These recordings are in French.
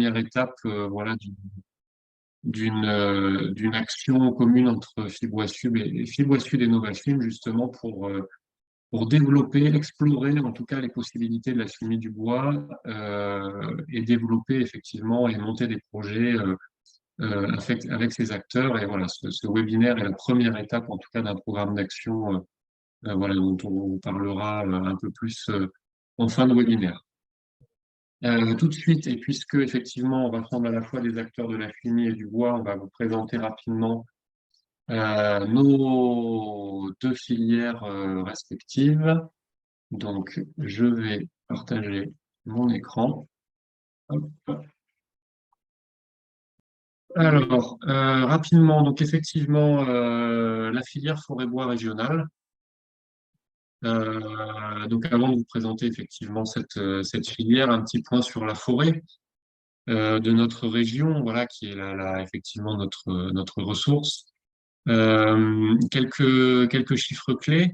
première étape voilà, d'une action commune entre Fibois Sud et Novafilm, justement pour développer, explorer en tout cas les possibilités de la chimie du bois et développer effectivement et monter des projets avec ces acteurs. Et voilà, ce webinaire est la première étape en tout cas d'un programme d'action voilà, dont on parlera un peu plus en fin de webinaire. Tout de suite, et puisque effectivement on va prendre à la fois des acteurs de la chimie et du bois, on va vous présenter rapidement nos deux filières respectives. Donc, je vais partager mon écran. Hop. Alors, rapidement, donc effectivement, la filière forêt-bois régionale. Donc, avant de vous présenter effectivement cette filière, un petit point sur la forêt de notre région, voilà, qui est effectivement notre ressource. Quelques chiffres clés.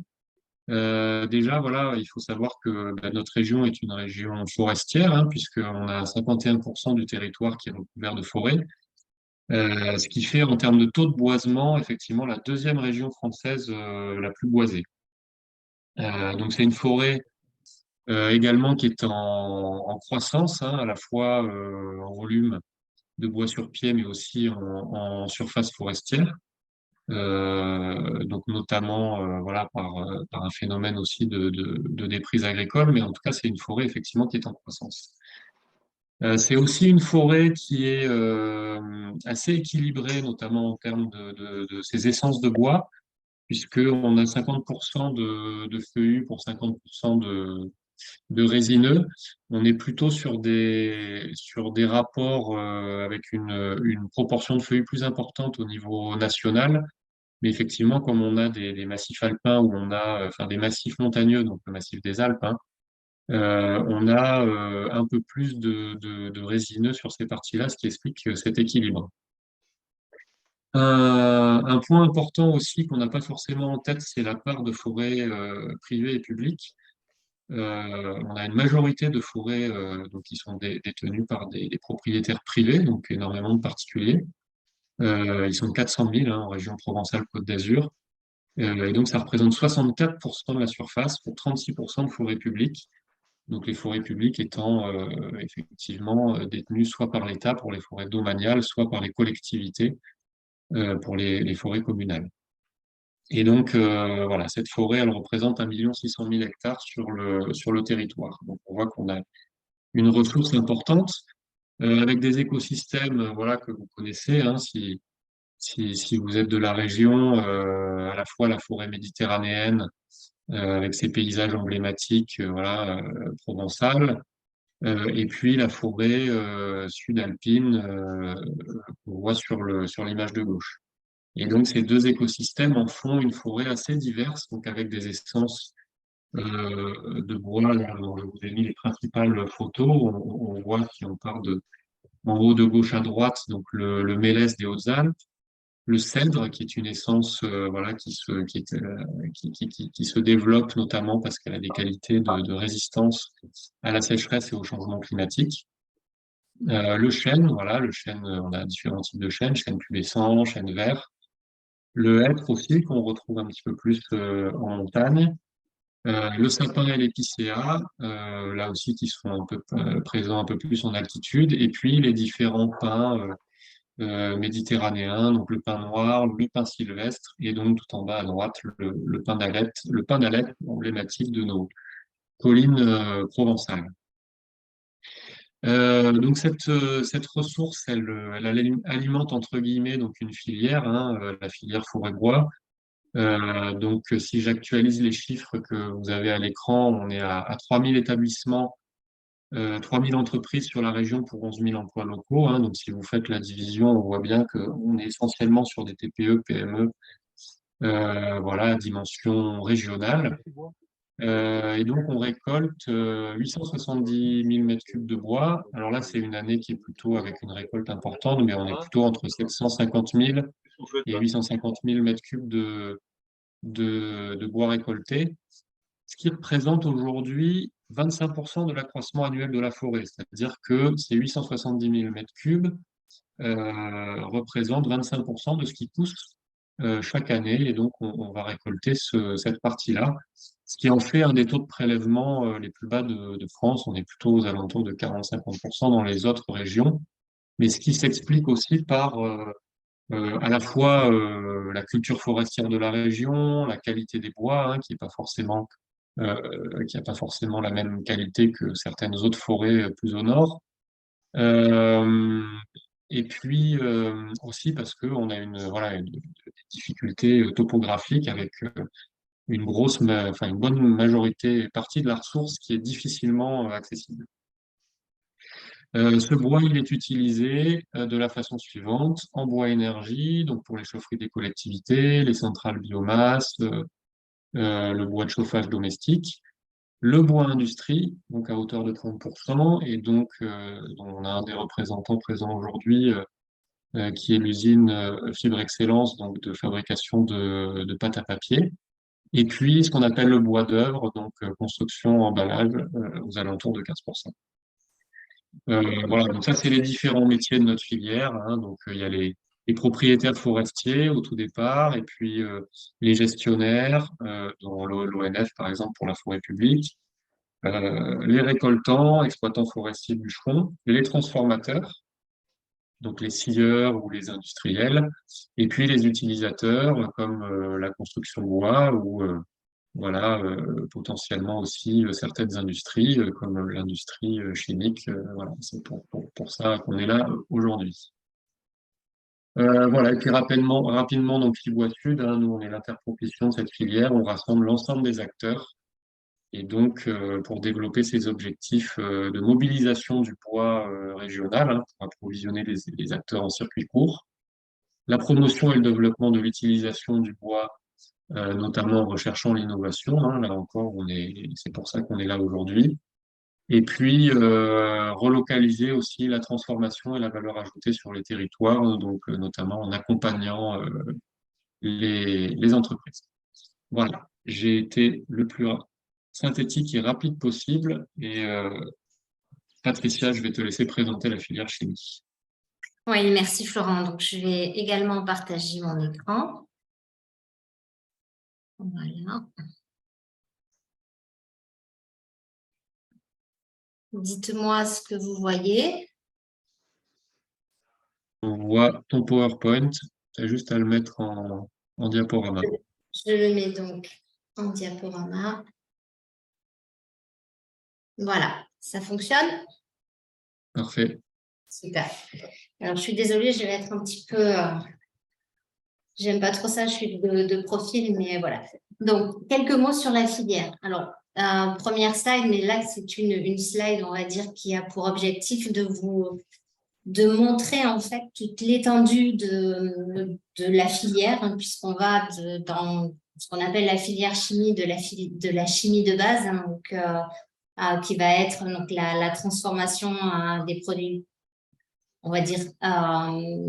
Déjà, voilà, il faut savoir que notre région est une région forestière, hein, puisqu'on a 51% du territoire qui est recouvert de forêt, ce qui fait en termes de taux de boisement, effectivement, la deuxième région française la plus boisée. Donc c'est une forêt également qui est en croissance, hein, à la fois en volume de bois sur pied, mais aussi en surface forestière. Donc notamment voilà par un phénomène aussi de déprise agricole, mais en tout cas c'est une forêt effectivement qui est en croissance. C'est aussi une forêt qui est assez équilibrée, notamment en termes de ses essences de bois, puisqu'on a 50% de feuillus pour 50% de résineux. On est plutôt sur des rapports avec une proportion de feuillus plus importante au niveau national. Mais effectivement, comme on a des massifs alpins où on a, enfin des massifs montagneux, donc le massif des Alpes, hein, on a un peu plus de résineux sur ces parties-là, ce qui explique cet équilibre. Un point important aussi qu'on n'a pas forcément en tête, c'est la part de forêts privées et publiques. On a une majorité de forêts donc, qui sont détenues par des propriétaires privés, donc énormément de particuliers. Ils sont 400 000 hein, en région Provence-Alpes-Côte d'Azur. Et donc, ça représente 64% de la surface pour 36% de forêts publiques. Donc, les forêts publiques étant effectivement détenues soit par l'État pour les forêts domaniales, soit par les collectivités pour les forêts communales. Et donc, voilà, cette forêt, elle représente 1 600 000 hectares sur le territoire. Donc, on voit qu'on a une ressource importante avec des écosystèmes voilà, que vous connaissez. Hein, si vous êtes de la région, à la fois la forêt méditerranéenne, avec ses paysages emblématiques, voilà, provençales, et puis la forêt sud-alpine qu'on voit sur l'image de gauche. Et donc ces deux écosystèmes en font une forêt assez diverse, donc avec des essences de bois. Alors, je vous ai mis les principales photos. On voit si on part en haut de gauche à droite, donc le mélèze des Hautes-Alpes, le cèdre, qui est une essence voilà, qui se développe notamment parce qu'elle a des qualités de résistance à la sécheresse et au changement climatique. Le chêne, voilà, le chêne, on a différents types de chênes, chêne pubescent, chêne vert. Le hêtre aussi, qu'on retrouve un petit peu plus en montagne. Le sapin et l'épicéa, là aussi, qui sont un peu présents un peu plus en altitude. Et puis les différents pins méditerranéen, donc le pin noir, le pin sylvestre, et donc tout en bas à droite, le pin d'Alep emblématique de nos collines provençales. Donc cette ressource, elle alimente entre guillemets donc une filière, hein, la filière forêt-bois. Donc si j'actualise les chiffres que vous avez à l'écran, on est à 3000 établissements 3 000 entreprises sur la région pour 11 000 emplois locaux, hein. Donc, si vous faites la division, on voit bien qu'on est essentiellement sur des TPE, PME, voilà, à dimension régionale. Et donc, on récolte 870 000 mètres cubes de bois. Alors là, c'est une année qui est plutôt avec une récolte importante, mais on est plutôt entre 750 000 et 850 000 mètres cubes de bois récoltés, ce qui représente aujourd'hui 25% de l'accroissement annuel de la forêt, c'est-à-dire que ces 870 000 mètres cubes représentent 25% de ce qui pousse chaque année, et donc on va récolter cette partie-là, ce qui en fait un des taux de prélèvement les plus bas de France. On est plutôt aux alentours de 40-50% dans les autres régions, mais ce qui s'explique aussi par à la fois la culture forestière de la région, la qualité des bois, hein, qui a pas forcément la même qualité que certaines autres forêts plus au nord. Euh, et puis aussi parce qu'on a des difficultés topographiques avec une bonne majorité, partie de la ressource qui est difficilement accessible. Ce bois, il est utilisé de la façon suivante: en bois énergie, donc pour les chaufferies des collectivités, les centrales biomasse, le bois de chauffage domestique, le bois industrie, donc à hauteur de 30%, et donc dont on a un des représentants présents aujourd'hui, qui est l'usine Fibre Excellence, donc de fabrication de pâte à papier. Et puis ce qu'on appelle le bois d'œuvre, donc construction, emballage, aux alentours de 15%. Voilà, donc ça, c'est les différents métiers de notre filière, hein. Donc, il y a les propriétaires forestiers au tout départ, et puis les gestionnaires, dont l'ONF, par exemple, pour la forêt publique, les récoltants, exploitants forestiers, bûcherons, les transformateurs, donc les scieurs ou les industriels, et puis les utilisateurs, comme la construction bois ou voilà, potentiellement aussi certaines industries, comme l'industrie chimique. Voilà, c'est pour ça qu'on est là aujourd'hui. Voilà, et puis rapidement, donc Fibois Sud, hein, nous on est l'interprofession de cette filière, on rassemble l'ensemble des acteurs, et donc pour développer ces objectifs de mobilisation du bois régional, hein, pour approvisionner les acteurs en circuit court, la promotion et le développement de l'utilisation du bois, notamment en recherchant l'innovation, hein. Là encore, c'est pour ça qu'on est là aujourd'hui. Et puis, relocaliser aussi la transformation et la valeur ajoutée sur les territoires, donc notamment en accompagnant les entreprises. Voilà, j'ai été le plus synthétique et rapide possible. Et Patricia, je vais te laisser présenter la filière chimie. Oui, merci Florent. Donc, je vais également partager mon écran. Voilà. Dites-moi ce que vous voyez. On voit ton PowerPoint, tu as juste à le mettre en diaporama. Je le mets donc en diaporama. Voilà, ça fonctionne? Parfait. Super. Alors, je suis désolée, je vais être un petit peu... j'aime pas trop ça, je suis de profil, mais voilà. Donc, quelques mots sur la filière. Alors, première slide, mais là, c'est une slide, on va dire, qui a pour objectif de montrer en fait toute l'étendue de la filière, hein, puisqu'on va dans ce qu'on appelle la filière chimie de la chimie de base, hein, donc, qui va être donc, la transformation des produits, on va dire,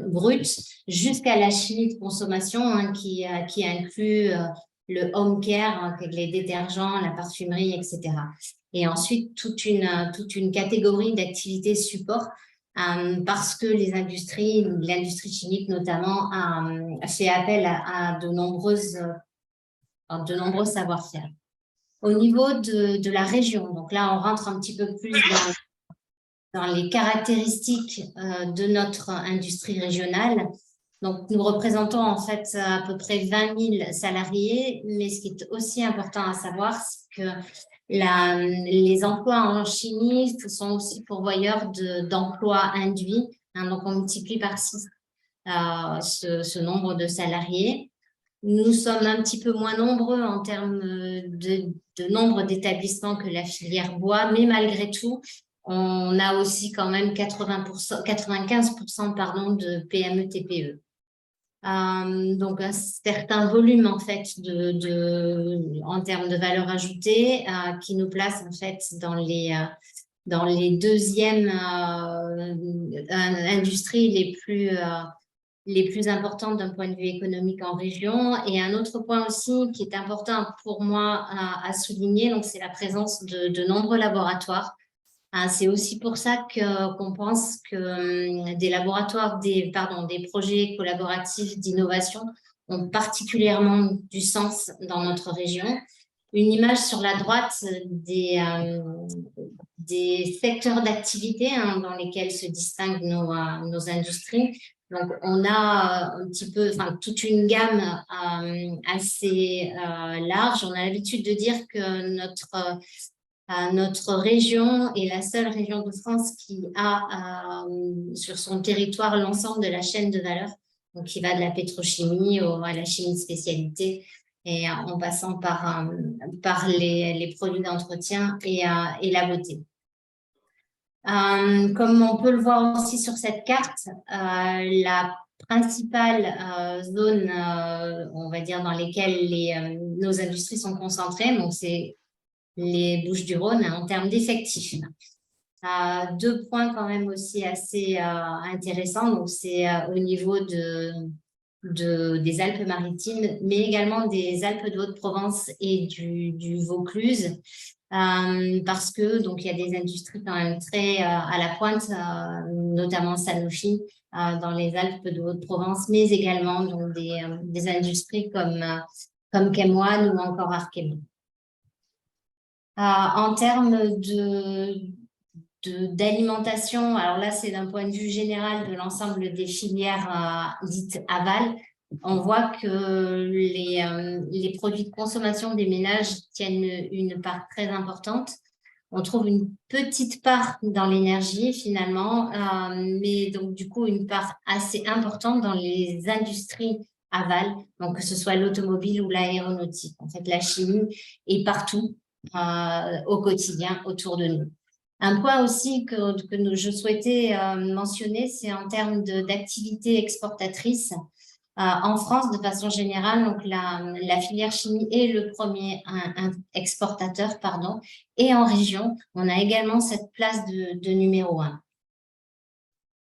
bruts, jusqu'à la chimie de consommation, hein, qui inclut le home care, hein, avec les détergents, la parfumerie, etc. Et ensuite, toute une catégorie d'activités support, parce que l'industrie chimique notamment, fait appel à de nombreux savoir-faire. Au niveau de la région, donc là, on rentre un petit peu plus dans les caractéristiques de notre industrie régionale. Donc, nous représentons en fait à peu près 20 000 salariés, mais ce qui est aussi important à savoir, c'est que les emplois en chimie sont aussi pourvoyeurs d'emplois induits, hein, donc on multiplie par 6 ce nombre de salariés. Nous sommes un petit peu moins nombreux en termes de nombre d'établissements que la filière bois, mais malgré tout, on a aussi quand même 95% pardon, de PME-TPE. Donc, un certain volume, en fait, en termes de valeur ajoutée, qui nous place, en fait, dans les deuxièmes industries les plus importantes d'un point de vue économique en région. Et un autre point aussi qui est important pour moi à souligner, donc c'est la présence de nombreux laboratoires. C'est aussi pour ça qu'on pense que des laboratoires, des projets collaboratifs d'innovation ont particulièrement du sens dans notre région. Une image sur la droite des secteurs d'activité dans lesquels se distinguent nos industries. Donc, on a un petit peu, toute une gamme assez large. On a l'habitude de dire que notre région est la seule région de France qui a sur son territoire l'ensemble de la chaîne de valeur, donc qui va de la pétrochimie à la chimie spécialité et en passant par les produits d'entretien et la beauté. Comme on peut le voir aussi sur cette carte, la principale zone, on va dire, dans lesquelles nos industries sont concentrées, donc c'est les Bouches-du-Rhône en termes d'effectifs. Deux points quand même aussi assez intéressants. Donc, c'est au niveau des Alpes-Maritimes, mais également des Alpes de Haute-Provence et du Vaucluse, parce que donc il y a des industries quand même très à la pointe, notamment Sanofi dans les Alpes de Haute-Provence, mais également donc des industries comme Chemoine ou encore Arkema. En termes d'alimentation, alors là, c'est d'un point de vue général de l'ensemble des filières dites aval. On voit que les produits de consommation des ménages tiennent une part très importante. On trouve une petite part dans l'énergie finalement, mais donc du coup une part assez importante dans les industries aval, donc que ce soit l'automobile ou l'aéronautique. En fait, la chimie est partout au quotidien autour de nous. Un point aussi que je souhaitais mentionner, c'est en termes d'activité exportatrice. En France, de façon générale, donc la filière chimie est le premier exportateur, pardon, et en région, on a également cette place de numéro 1.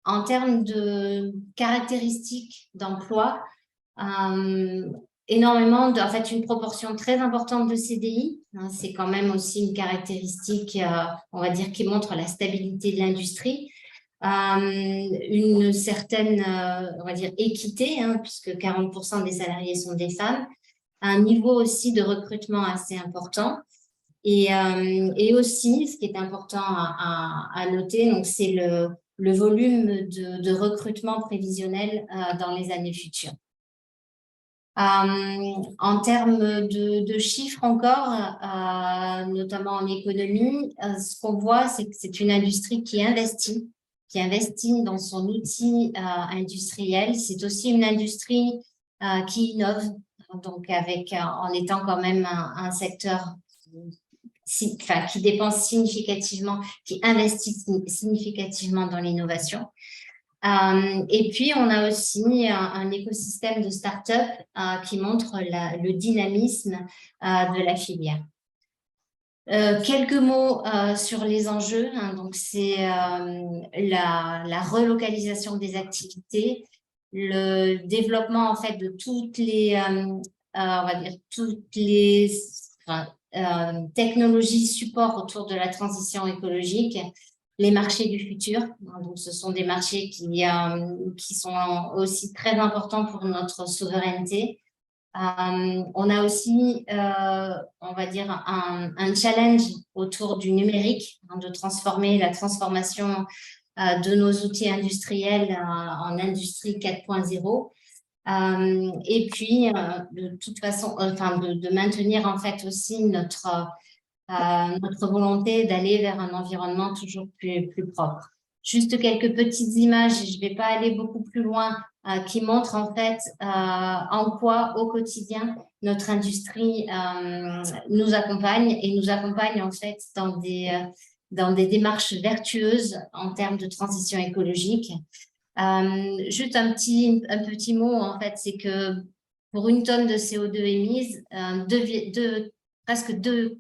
En termes de caractéristiques d'emploi, énormément, en fait, une proportion très importante de CDI. C'est quand même aussi une caractéristique, on va dire, qui montre la stabilité de l'industrie. Une certaine, on va dire, équité, puisque 40% des salariés sont des femmes. Un niveau aussi de recrutement assez important. Et aussi, ce qui est important à noter, donc c'est le volume de recrutement prévisionnel dans les années futures. En termes de chiffres encore, notamment en économie, ce qu'on voit, c'est que c'est une industrie qui investit dans son outil industriel. C'est aussi une industrie qui innove, donc en étant quand même un secteur qui dépense significativement, qui investit significativement dans l'innovation. Et puis, on a aussi un écosystème de start-up qui montre le dynamisme de la filière. Quelques mots sur les enjeux. Donc, c'est la relocalisation des activités, le développement en fait de toutes les, on va dire toutes les technologies support autour de la transition écologique. Les marchés du futur, donc ce sont des marchés qui sont aussi très importants pour notre souveraineté. On a aussi, on va dire, un challenge autour du numérique, de transformer la transformation de nos outils industriels en industrie 4.0. Et puis, de toute façon, de maintenir en fait aussi notre volonté d'aller vers un environnement toujours plus propre. Juste quelques petites images, je ne vais pas aller beaucoup plus loin, qui montrent en fait en quoi au quotidien notre industrie nous accompagne en fait dans des démarches vertueuses en termes de transition écologique. Juste un petit mot en fait, c'est que pour une tonne de CO2 émise, presque 2,5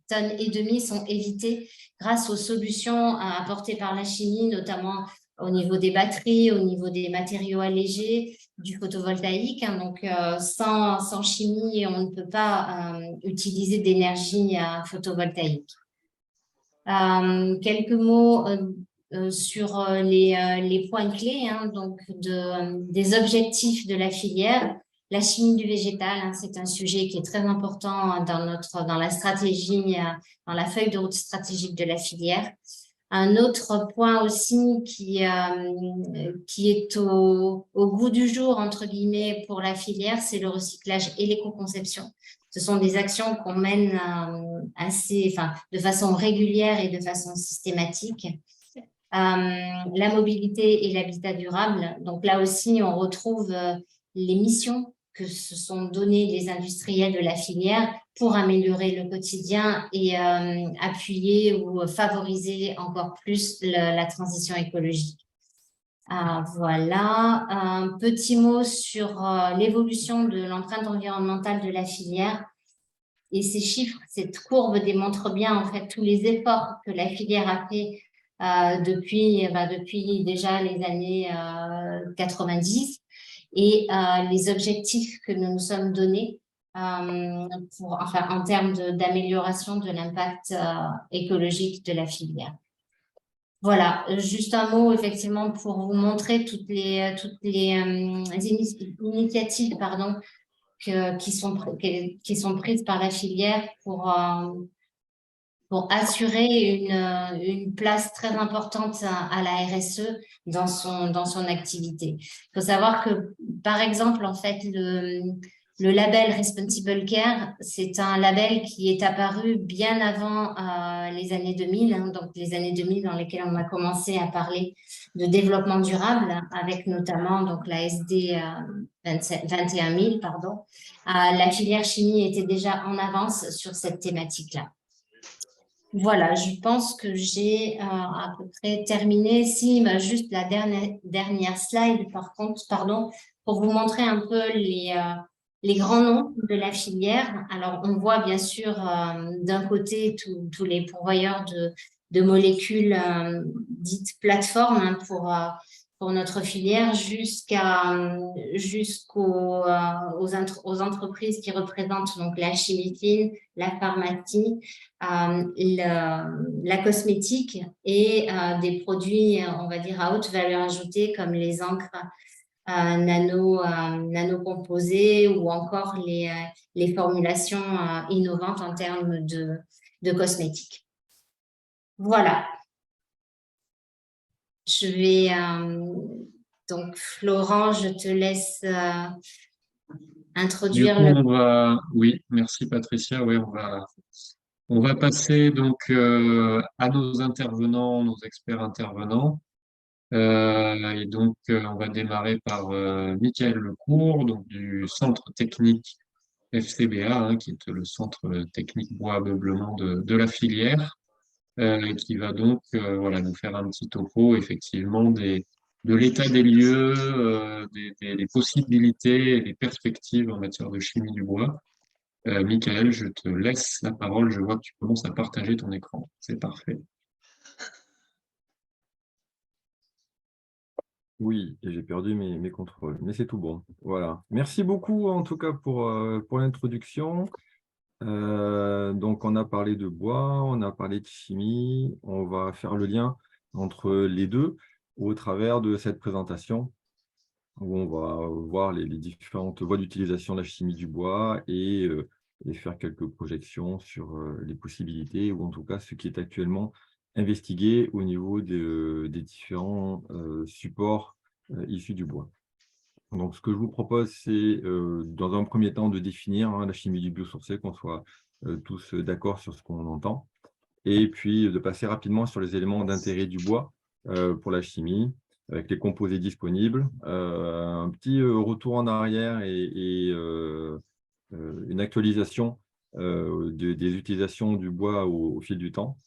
tonnes sont évitées grâce aux solutions apportées par la chimie, notamment au niveau des batteries, au niveau des matériaux allégés, du photovoltaïque. Hein. Donc, sans chimie, on ne peut pas utiliser d'énergie photovoltaïque. Quelques mots sur les points clés, hein, donc des objectifs de la filière. La chimie du végétal, hein, c'est un sujet qui est très important dans la stratégie, dans la feuille de route stratégique de la filière. Un autre point aussi qui est au goût du jour, entre guillemets, pour la filière, c'est le recyclage et l'éco-conception. Ce sont des actions qu'on mène de façon régulière et de façon systématique. La mobilité et l'habitat durable. Donc là aussi, on retrouve les missions que se sont données les industriels de la filière pour améliorer le quotidien et appuyer ou favoriser encore plus la transition écologique. Voilà, un petit mot sur l'évolution de l'empreinte environnementale de la filière. Et ces chiffres, cette courbe démontre bien en fait tous les efforts que la filière a fait depuis déjà les années 90 et les objectifs que nous nous sommes donnés en termes d'amélioration de l'impact écologique de la filière. Voilà, juste un mot effectivement pour vous montrer toutes les initiatives qui sont prises par la filière pour assurer une place très importante à la RSE dans son activité. Il faut savoir que, par exemple, en fait, le label Responsible Care, c'est un label qui est apparu bien avant les années 2000, hein, donc les années 2000 dans lesquelles on a commencé à parler de développement durable, avec notamment donc, la SD 21000, pardon. La filière chimie était déjà en avance sur cette thématique-là. Voilà, je pense que j'ai à peu près terminé. Si, juste la dernière slide, par contre, pardon, pour vous montrer un peu les grands noms de la filière. Alors, on voit bien sûr d'un côté tous les pourvoyeurs de molécules dites plateformes hein, pour notre filière aux entreprises qui représentent donc la chimie fine, la pharmacie, la cosmétique et des produits, on va dire, à haute valeur ajoutée comme les encres nano-composées ou encore les formulations innovantes en termes de cosmétiques. Voilà. Je vais donc Florent, je te laisse introduire Du coup, oui, merci Patricia. Oui, on va passer donc à nos intervenants, nos experts intervenants. Et donc, on va démarrer par Michael Lecourt, donc du Centre technique FCBA, hein, qui est le Centre technique bois ameublement de la filière, qui va donc voilà, nous faire un petit topo, effectivement, de l'état des lieux, des possibilités et des perspectives en matière de chimie du bois. Michael, je te laisse la parole. Je vois que tu commences à partager ton écran. C'est parfait. Oui, et j'ai perdu mes contrôles, mais c'est tout bon. Voilà. Merci beaucoup en tout cas pour l'introduction. Donc, on a parlé de bois, on a parlé de chimie. On va faire le lien entre les deux au travers de cette présentation où on va voir les différentes voies d'utilisation de la chimie du bois et faire quelques projections sur les possibilités ou en tout cas ce qui est actuellement investigué au niveau des différents supports issus du bois. Donc, ce que je vous propose, c'est dans un premier temps de définir hein, la chimie du biosourcé, qu'on soit tous d'accord sur ce qu'on entend, et puis de passer rapidement sur les éléments d'intérêt du bois pour la chimie, avec les composés disponibles, un petit retour en arrière et une actualisation des utilisations du bois au fil du temps,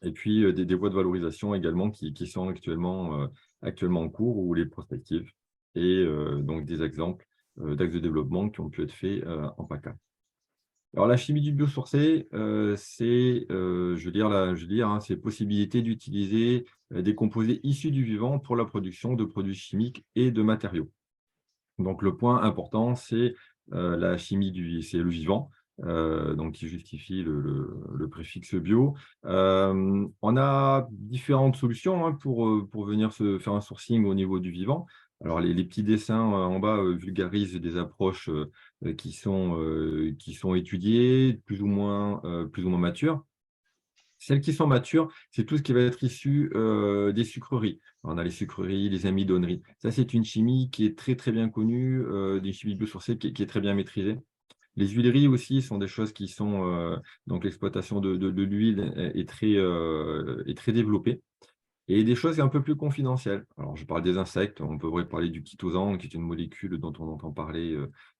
et puis des voies de valorisation également qui sont actuellement en cours ou les prospectives, et donc des exemples d'axes de développement qui ont pu être faits en PACA. Alors, la chimie du biosourcé, c'est, je veux dire, hein, c'est possibilité d'utiliser des composés issus du vivant pour la production de produits chimiques et de matériaux. Donc, le point important, c'est la chimie c'est le vivant, donc qui justifie le préfixe bio. On a différentes solutions hein, pour venir se faire un sourcing au niveau du vivant. Alors, les petits dessins en bas vulgarisent des approches qui sont étudiées, plus ou moins matures. Celles qui sont matures, c'est tout ce qui va être issu des sucreries. On a les sucreries, les amidonneries. Ça, c'est une chimie qui est très, très bien connue, des chimies biosourcées qui est très bien maîtrisée. Les huileries aussi sont des choses qui sont donc l'exploitation de l'huile est très développée. Et des choses un peu plus confidentielles. Alors, je parle des insectes, on pourrait parler du chitosan, qui est une molécule dont on entend parler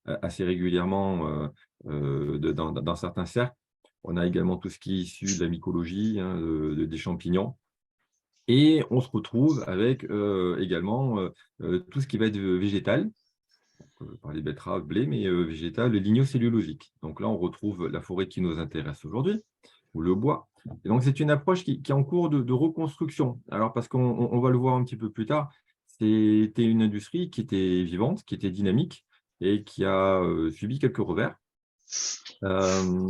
assez régulièrement dans certains cercles. On a également tout ce qui est issu de la mycologie, hein, des champignons. Et on se retrouve avec également tout ce qui va être végétal, par les betteraves, blé, mais végétal, lignocellulosique. Donc là, on retrouve la forêt qui nous intéresse aujourd'hui, ou le bois. Et donc, c'est une approche qui est en cours de reconstruction. Alors, parce qu'on va le voir un petit peu plus tard, c'était une industrie qui était vivante, qui était dynamique et qui a subi quelques revers. Euh,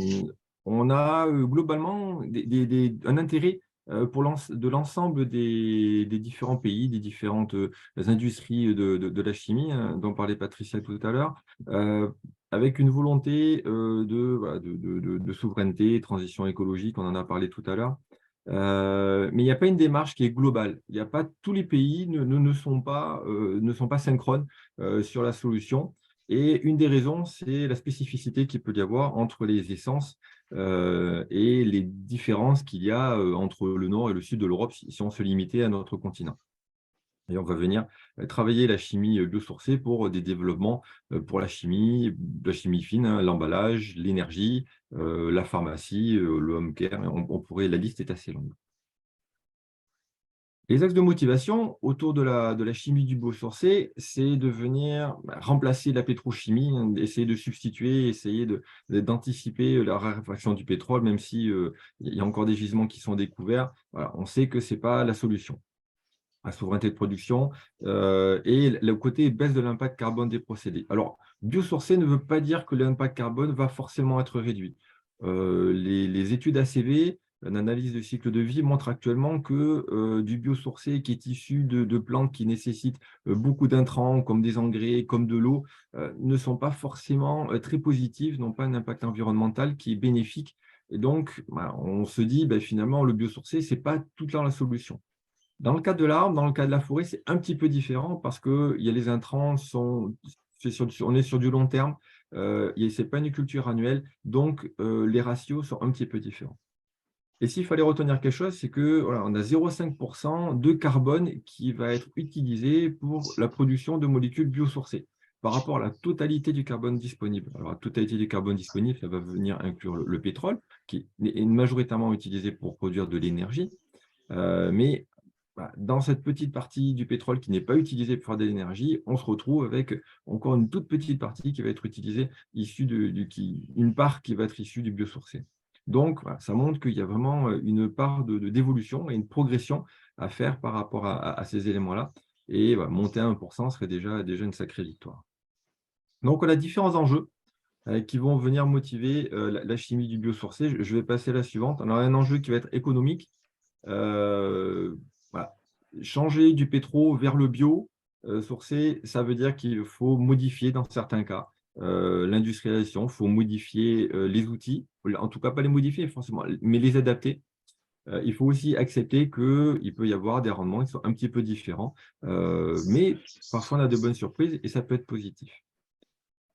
on a globalement un intérêt de l'ensemble des différents pays, des différentes industries de la chimie, hein, dont parlait Patricia tout à l'heure, avec une volonté voilà, de souveraineté, transition écologique, on en a parlé tout à l'heure. Mais il n'y a pas une démarche qui est globale. Il n'y a pas tous les pays ne sont pas synchrones sur la solution. Et une des raisons, c'est la spécificité qu'il peut y avoir entre les essences et les différences qu'il y a entre le nord et le sud de l'Europe si on se limitait à notre continent. Et on va venir travailler la chimie biosourcée pour des développements pour la chimie fine, hein, l'emballage, l'énergie, la pharmacie, le home care. La liste est assez longue. Les axes de motivation autour de la chimie du biosourcé, c'est de venir remplacer la pétrochimie, hein, essayer de substituer, d'anticiper la raréfaction du pétrole, même si il y a encore des gisements qui sont découverts. Voilà, on sait que ce n'est pas la solution. La souveraineté de production et le côté baisse de l'impact carbone des procédés. Alors, biosourcé ne veut pas dire que l'impact carbone va forcément être réduit. Les études ACV, l'analyse de cycle de vie, montre actuellement que du biosourcé qui est issu de plantes qui nécessitent beaucoup d'intrants, comme des engrais, comme de l'eau, ne sont pas forcément très positives, n'ont pas un impact environnemental qui est bénéfique. Et donc, voilà, on se dit, finalement, le biosourcé, ce n'est pas tout le temps la solution. Dans le cas de l'arbre, dans le cas de la forêt, c'est un petit peu différent parce que il y a les intrants, on est sur du long terme, ce n'est pas une culture annuelle, donc les ratios sont un petit peu différents. Et s'il fallait retenir quelque chose, c'est que voilà, on a 0,5% de carbone qui va être utilisé pour la production de molécules biosourcées par rapport à la totalité du carbone disponible. Alors, la totalité du carbone disponible, ça va venir inclure le pétrole, qui est majoritairement utilisé pour produire de l'énergie, mais dans cette petite partie du pétrole qui n'est pas utilisée pour faire de l'énergie, on se retrouve avec encore une toute petite partie qui va être utilisée, une part qui va être issue du biosourcé. Donc, voilà, ça montre qu'il y a vraiment une part d'évolution et une progression à faire par rapport à ces éléments-là. Et voilà, monter à 1% serait déjà une sacrée victoire. Donc, on a différents enjeux qui vont venir motiver la chimie du biosourcé. Je vais passer à la suivante. Alors, un enjeu qui va être économique. Voilà. Changer du pétro vers le bio sourcé, ça veut dire qu'il faut modifier dans certains cas l'industrialisation, il faut modifier les outils, en tout cas pas les modifier forcément, mais les adapter. Il faut aussi accepter qu'il peut y avoir des rendements qui sont un petit peu différents, mais parfois on a de bonnes surprises et ça peut être positif.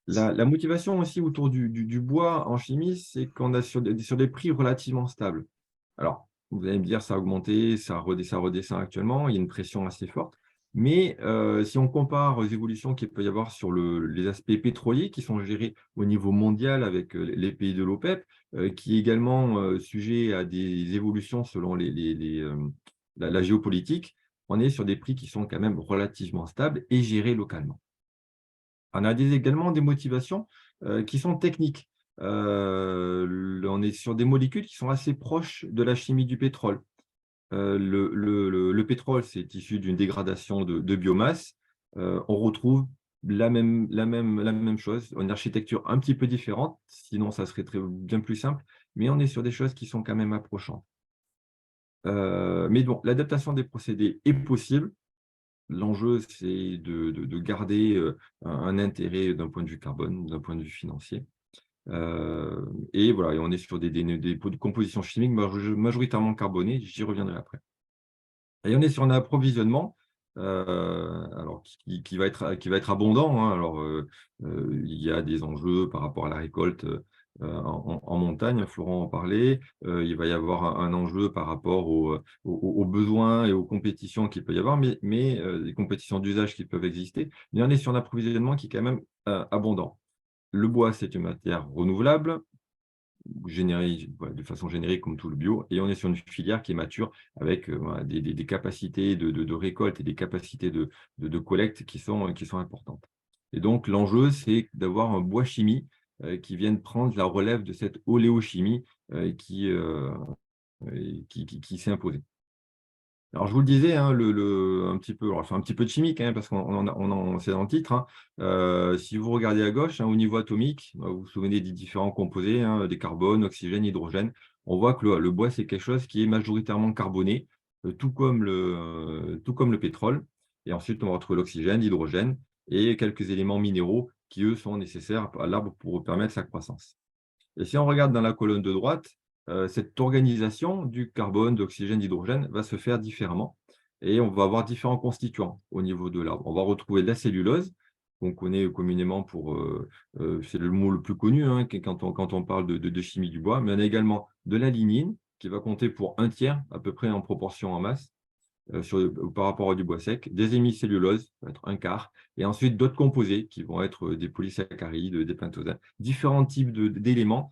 La motivation aussi autour du bois en chimie, c'est qu'on a sur des prix relativement stables. Alors, vous allez me dire, ça a augmenté, ça redescend actuellement, il y a une pression assez forte. Mais si on compare aux évolutions qu'il peut y avoir sur les aspects pétroliers qui sont gérés au niveau mondial avec les pays de l'OPEP, qui est également sujet à des évolutions selon la géopolitique, on est sur des prix qui sont quand même relativement stables et gérés localement. On a également des motivations qui sont techniques. On est sur des molécules qui sont assez proches de la chimie du pétrole. Le pétrole, c'est issu d'une dégradation de biomasse. On retrouve la même chose, une architecture un petit peu différente, sinon ça serait bien plus simple, mais on est sur des choses qui sont quand même approchantes. Mais bon, l'adaptation des procédés est possible. L'enjeu, c'est de garder un intérêt d'un point de vue carbone, d'un point de vue financier. Et voilà, et on est sur des compositions chimiques majoritairement carbonées, j'y reviendrai après. Et on est sur un approvisionnement alors qui va être abondant, hein. Alors, il y a des enjeux par rapport à la récolte en montagne, Florent en parlait. Il va y avoir un enjeu par rapport aux besoins et aux compétitions qu'il peut y avoir, mais les compétitions d'usage qui peuvent exister. Mais on est sur un approvisionnement qui est quand même abondant. Le bois, c'est une matière renouvelable, de façon générique comme tout le bio, et on est sur une filière qui est mature avec voilà, des capacités de récolte et des capacités de collecte qui sont importantes. Et donc, l'enjeu, c'est d'avoir un bois chimie qui vienne prendre la relève de cette oléochimie qui s'est imposée. Alors, je vous le disais, hein, un petit peu, alors, c'est un petit peu de chimique, hein, parce c'est dans le titre, hein. Si vous regardez à gauche, hein, au niveau atomique, vous vous souvenez des différents composés, hein, des carbones, oxygène, hydrogène. On voit que le bois, c'est quelque chose qui est majoritairement carboné, tout comme le pétrole. Et ensuite, on va retrouver l'oxygène, l'hydrogène et quelques éléments minéraux qui, eux, sont nécessaires à l'arbre pour permettre sa croissance. Et si on regarde dans la colonne de droite, cette organisation du carbone, d'oxygène, d'hydrogène va se faire différemment et on va avoir différents constituants au niveau de l'arbre. On va retrouver la cellulose, qu'on connaît communément c'est le mot le plus connu hein, quand on parle de chimie du bois, mais on a également de la lignine qui va compter pour 1/3 à peu près en proportion en masse, par rapport à du bois sec, des hémicelluloses, ça va être 1/4, et ensuite d'autres composés qui vont être des polysaccharides, des pentosans, différents types d'éléments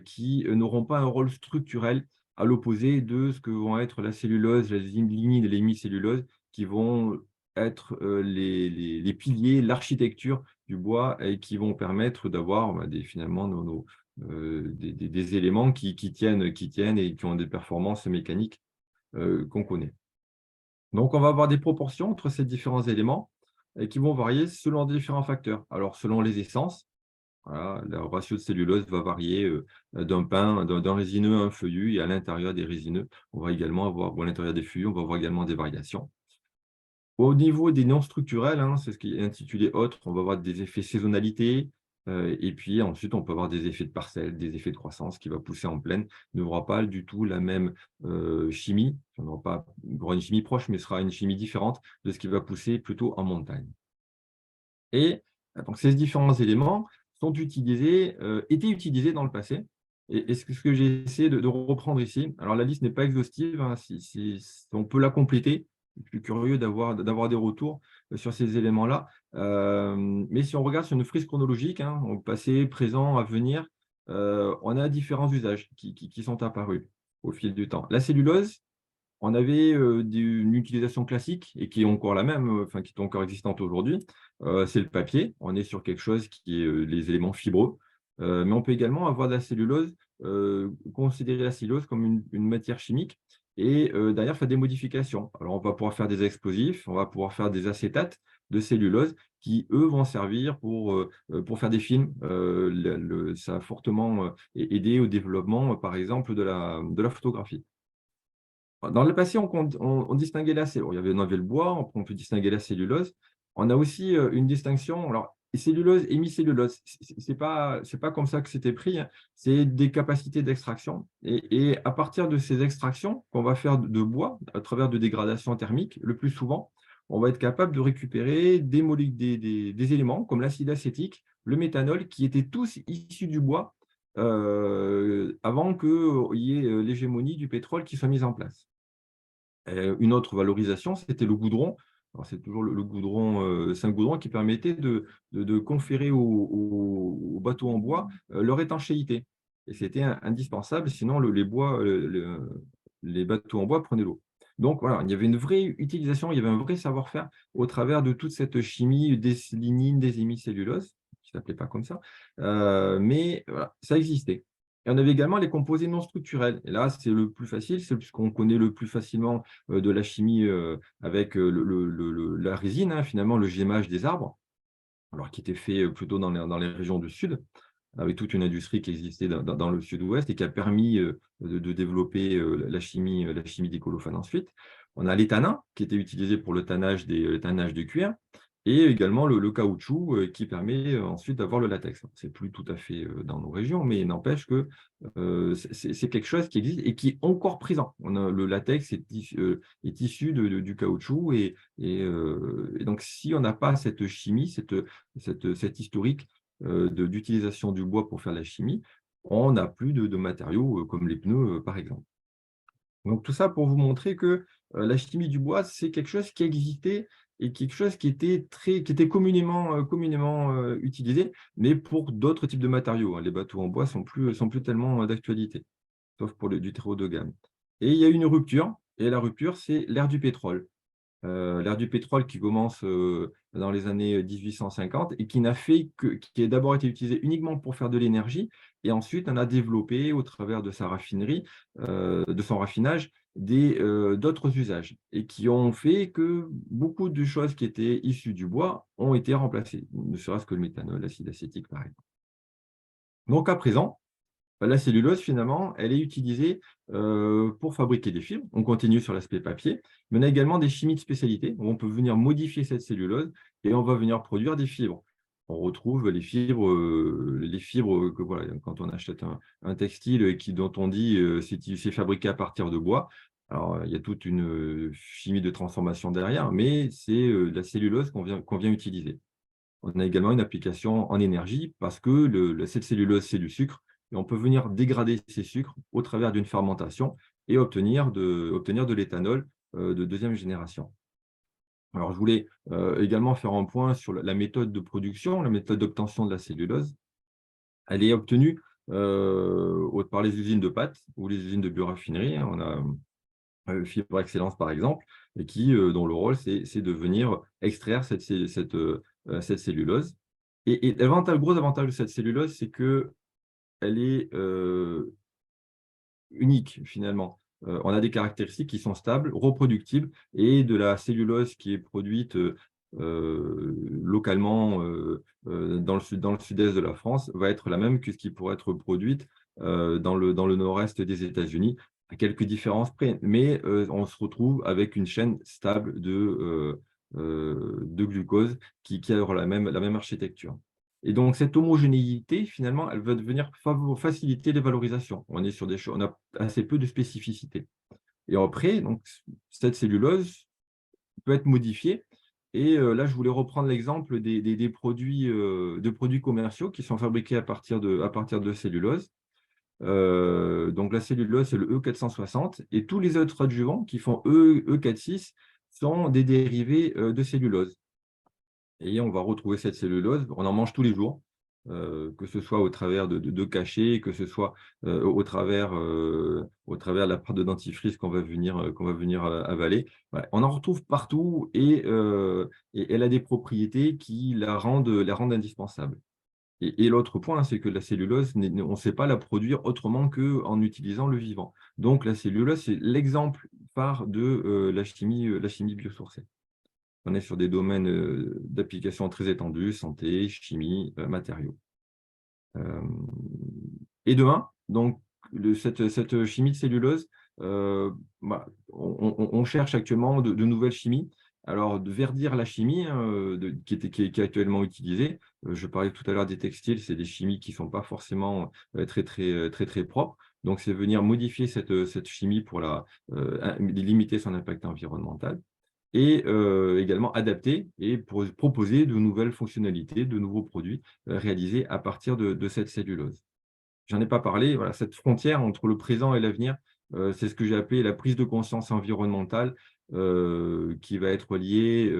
qui n'auront pas un rôle structurel à l'opposé de ce que vont être la cellulose, la lignine et l'hémicellulose, qui vont être les piliers, l'architecture du bois et qui vont permettre d'avoir finalement des éléments qui tiennent et qui ont des performances mécaniques qu'on connaît. Donc, on va avoir des proportions entre ces différents éléments qui vont varier selon différents facteurs. Alors, selon les essences, voilà, le ratio de cellulose va varier d'un résineux à un feuillu, et à l'intérieur des résineux, on va également avoir, ou à l'intérieur des feuillus, on va avoir également des variations. Au niveau des non structurels, hein, c'est ce qui est intitulé autres, on va avoir des effets saisonnalité, et puis ensuite on peut avoir des effets de parcelle, des effets de croissance qui va pousser en plaine, n'aura pas du tout la même chimie, on aura une chimie proche, mais ce sera une chimie différente de ce qui va pousser plutôt en montagne. Et donc ces différents éléments étaient utilisés dans le passé. Et ce que j'ai essayé de reprendre ici, alors la liste n'est pas exhaustive, hein, on peut la compléter. Je suis curieux d'avoir des retours sur ces éléments-là. Mais si on regarde sur une frise chronologique, hein, au passé, présent, à venir, on a différents usages qui sont apparus au fil du temps. La cellulose, on avait une utilisation classique et qui est encore la même, enfin qui est encore existante aujourd'hui, c'est le papier. On est sur quelque chose qui est les éléments fibreux, mais on peut également avoir de la cellulose, considérer la cellulose comme une matière chimique et derrière faire des modifications. Alors on va pouvoir faire des explosifs, on va pouvoir faire des acétates de cellulose qui, eux, vont servir pour faire des films. Ça a fortement aidé au développement, par exemple, de la photographie. Dans le passé, on distinguait on avait le bois, on peut distinguer la cellulose. On a aussi une distinction, alors cellulose, hémicellulose, c'est pas comme ça que c'était pris, hein. C'est des capacités d'extraction. Et à partir de ces extractions qu'on va faire de bois, à travers de dégradations thermiques, le plus souvent, on va être capable de récupérer des éléments comme l'acide acétique, le méthanol, qui étaient tous issus du bois avant qu'il y ait l'hégémonie du pétrole qui soit mise en place. Une autre valorisation, c'était le goudron. Alors, c'est toujours le goudron, c'est un goudron qui permettait de conférer aux bateaux en bois leur étanchéité. Et c'était indispensable, sinon les bateaux en bois prenaient l'eau. Donc voilà, il y avait une vraie utilisation, il y avait un vrai savoir-faire au travers de toute cette chimie des lignines, des hémicelluloses, qui ne s'appelait pas comme ça. Mais voilà, ça existait. Et on avait également les composés non structurels. Et là, c'est le plus facile, c'est ce qu'on connaît le plus facilement de la chimie avec la résine, hein, finalement, le gémage des arbres, alors qui était fait plutôt dans les régions du sud, avec toute une industrie qui existait dans le sud-ouest et qui a permis de développer la chimie des colophane ensuite. On a l'étanin, qui était utilisé pour le tannage de cuir, et également le caoutchouc qui permet ensuite d'avoir le latex. C'est plus tout à fait dans nos régions, mais il n'empêche que c'est quelque chose qui existe et qui est encore présent. Le latex est issu du caoutchouc et donc si on n'a pas cette chimie, cette historique d'utilisation du bois pour faire la chimie, on n'a plus de matériaux comme les pneus, par exemple. Donc tout ça pour vous montrer que la chimie du bois, c'est quelque chose qui existait et quelque chose qui était communément utilisé, mais pour d'autres types de matériaux, hein. Les bateaux en bois sont plus tellement d'actualité, sauf pour du très haut de gamme. Et il y a une rupture, et la rupture, c'est l'ère du pétrole. L'ère du pétrole qui commence dans les années 1850 et qui a d'abord été utilisé uniquement pour faire de l'énergie, et ensuite on a développé au travers de sa raffinerie, de son raffinage, d'autres usages, et qui ont fait que beaucoup de choses qui étaient issues du bois ont été remplacées, ne serait-ce que le méthanol, l'acide acétique par exemple. Donc à présent, la cellulose, finalement, elle est utilisée pour fabriquer des fibres. On continue sur l'aspect papier, mais on a également des chimies de spécialité où on peut venir modifier cette cellulose et on va venir produire des fibres. On retrouve les fibres que voilà, quand on achète un textile dont on dit c'est fabriqué à partir de bois. Alors, il y a toute une chimie de transformation derrière, mais c'est la cellulose qu'on vient utiliser. On a également une application en énergie parce que cette cellulose, c'est du sucre, et on peut venir dégrader ces sucres au travers d'une fermentation et obtenir de l'éthanol de deuxième génération. Alors, je voulais également faire un point sur la méthode de production, la méthode d'obtention de la cellulose. Elle est obtenue par les usines de pâtes ou les usines de bioraffinerie. On a Fibre Excellence, par exemple, et dont le rôle, c'est de venir extraire cette cellulose. Et le gros avantage de cette cellulose, c'est qu'elle est unique, finalement. On a des caractéristiques qui sont stables, reproductibles, et de la cellulose qui est produite localement dans le sud-est de la France va être la même que ce qui pourrait être produite dans le nord-est des États-Unis, à quelques différences près, mais on se retrouve avec une chaîne stable de glucose qui aura la même architecture. Et donc, cette homogénéité, finalement, elle va venir faciliter les valorisations. On est sur des choses, on a assez peu de spécificité. Et après, donc, cette cellulose peut être modifiée. Et là, je voulais reprendre l'exemple des produits commerciaux qui sont fabriqués à partir de cellulose. Donc, la cellulose, c'est le E460, et tous les autres adjuvants qui font E46 sont des dérivés de cellulose. Et on va retrouver cette cellulose, on en mange tous les jours, que ce soit au travers de cachets, que ce soit au travers de la pâte de dentifrice qu'on va venir avaler. Ouais, on en retrouve partout, et elle a des propriétés qui la rendent indispensable. Et l'autre point, c'est que la cellulose, on ne sait pas la produire autrement qu'en utilisant le vivant. Donc la cellulose, c'est l'exemple phare de la chimie biosourcée. On est sur des domaines d'application très étendus, santé, chimie, matériaux. Et demain, donc, cette chimie de cellulose, on cherche actuellement de nouvelles chimies. Alors, de verdir la chimie qui est actuellement utilisée, je parlais tout à l'heure des textiles, c'est des chimies qui ne sont pas forcément très propres. Donc, c'est venir modifier cette chimie pour limiter son impact environnemental, et également adapter et proposer de nouvelles fonctionnalités, de nouveaux produits réalisés à partir de cette cellulose. J'en ai pas parlé, voilà, cette frontière entre le présent et l'avenir, c'est ce que j'ai appelé la prise de conscience environnementale qui va être liée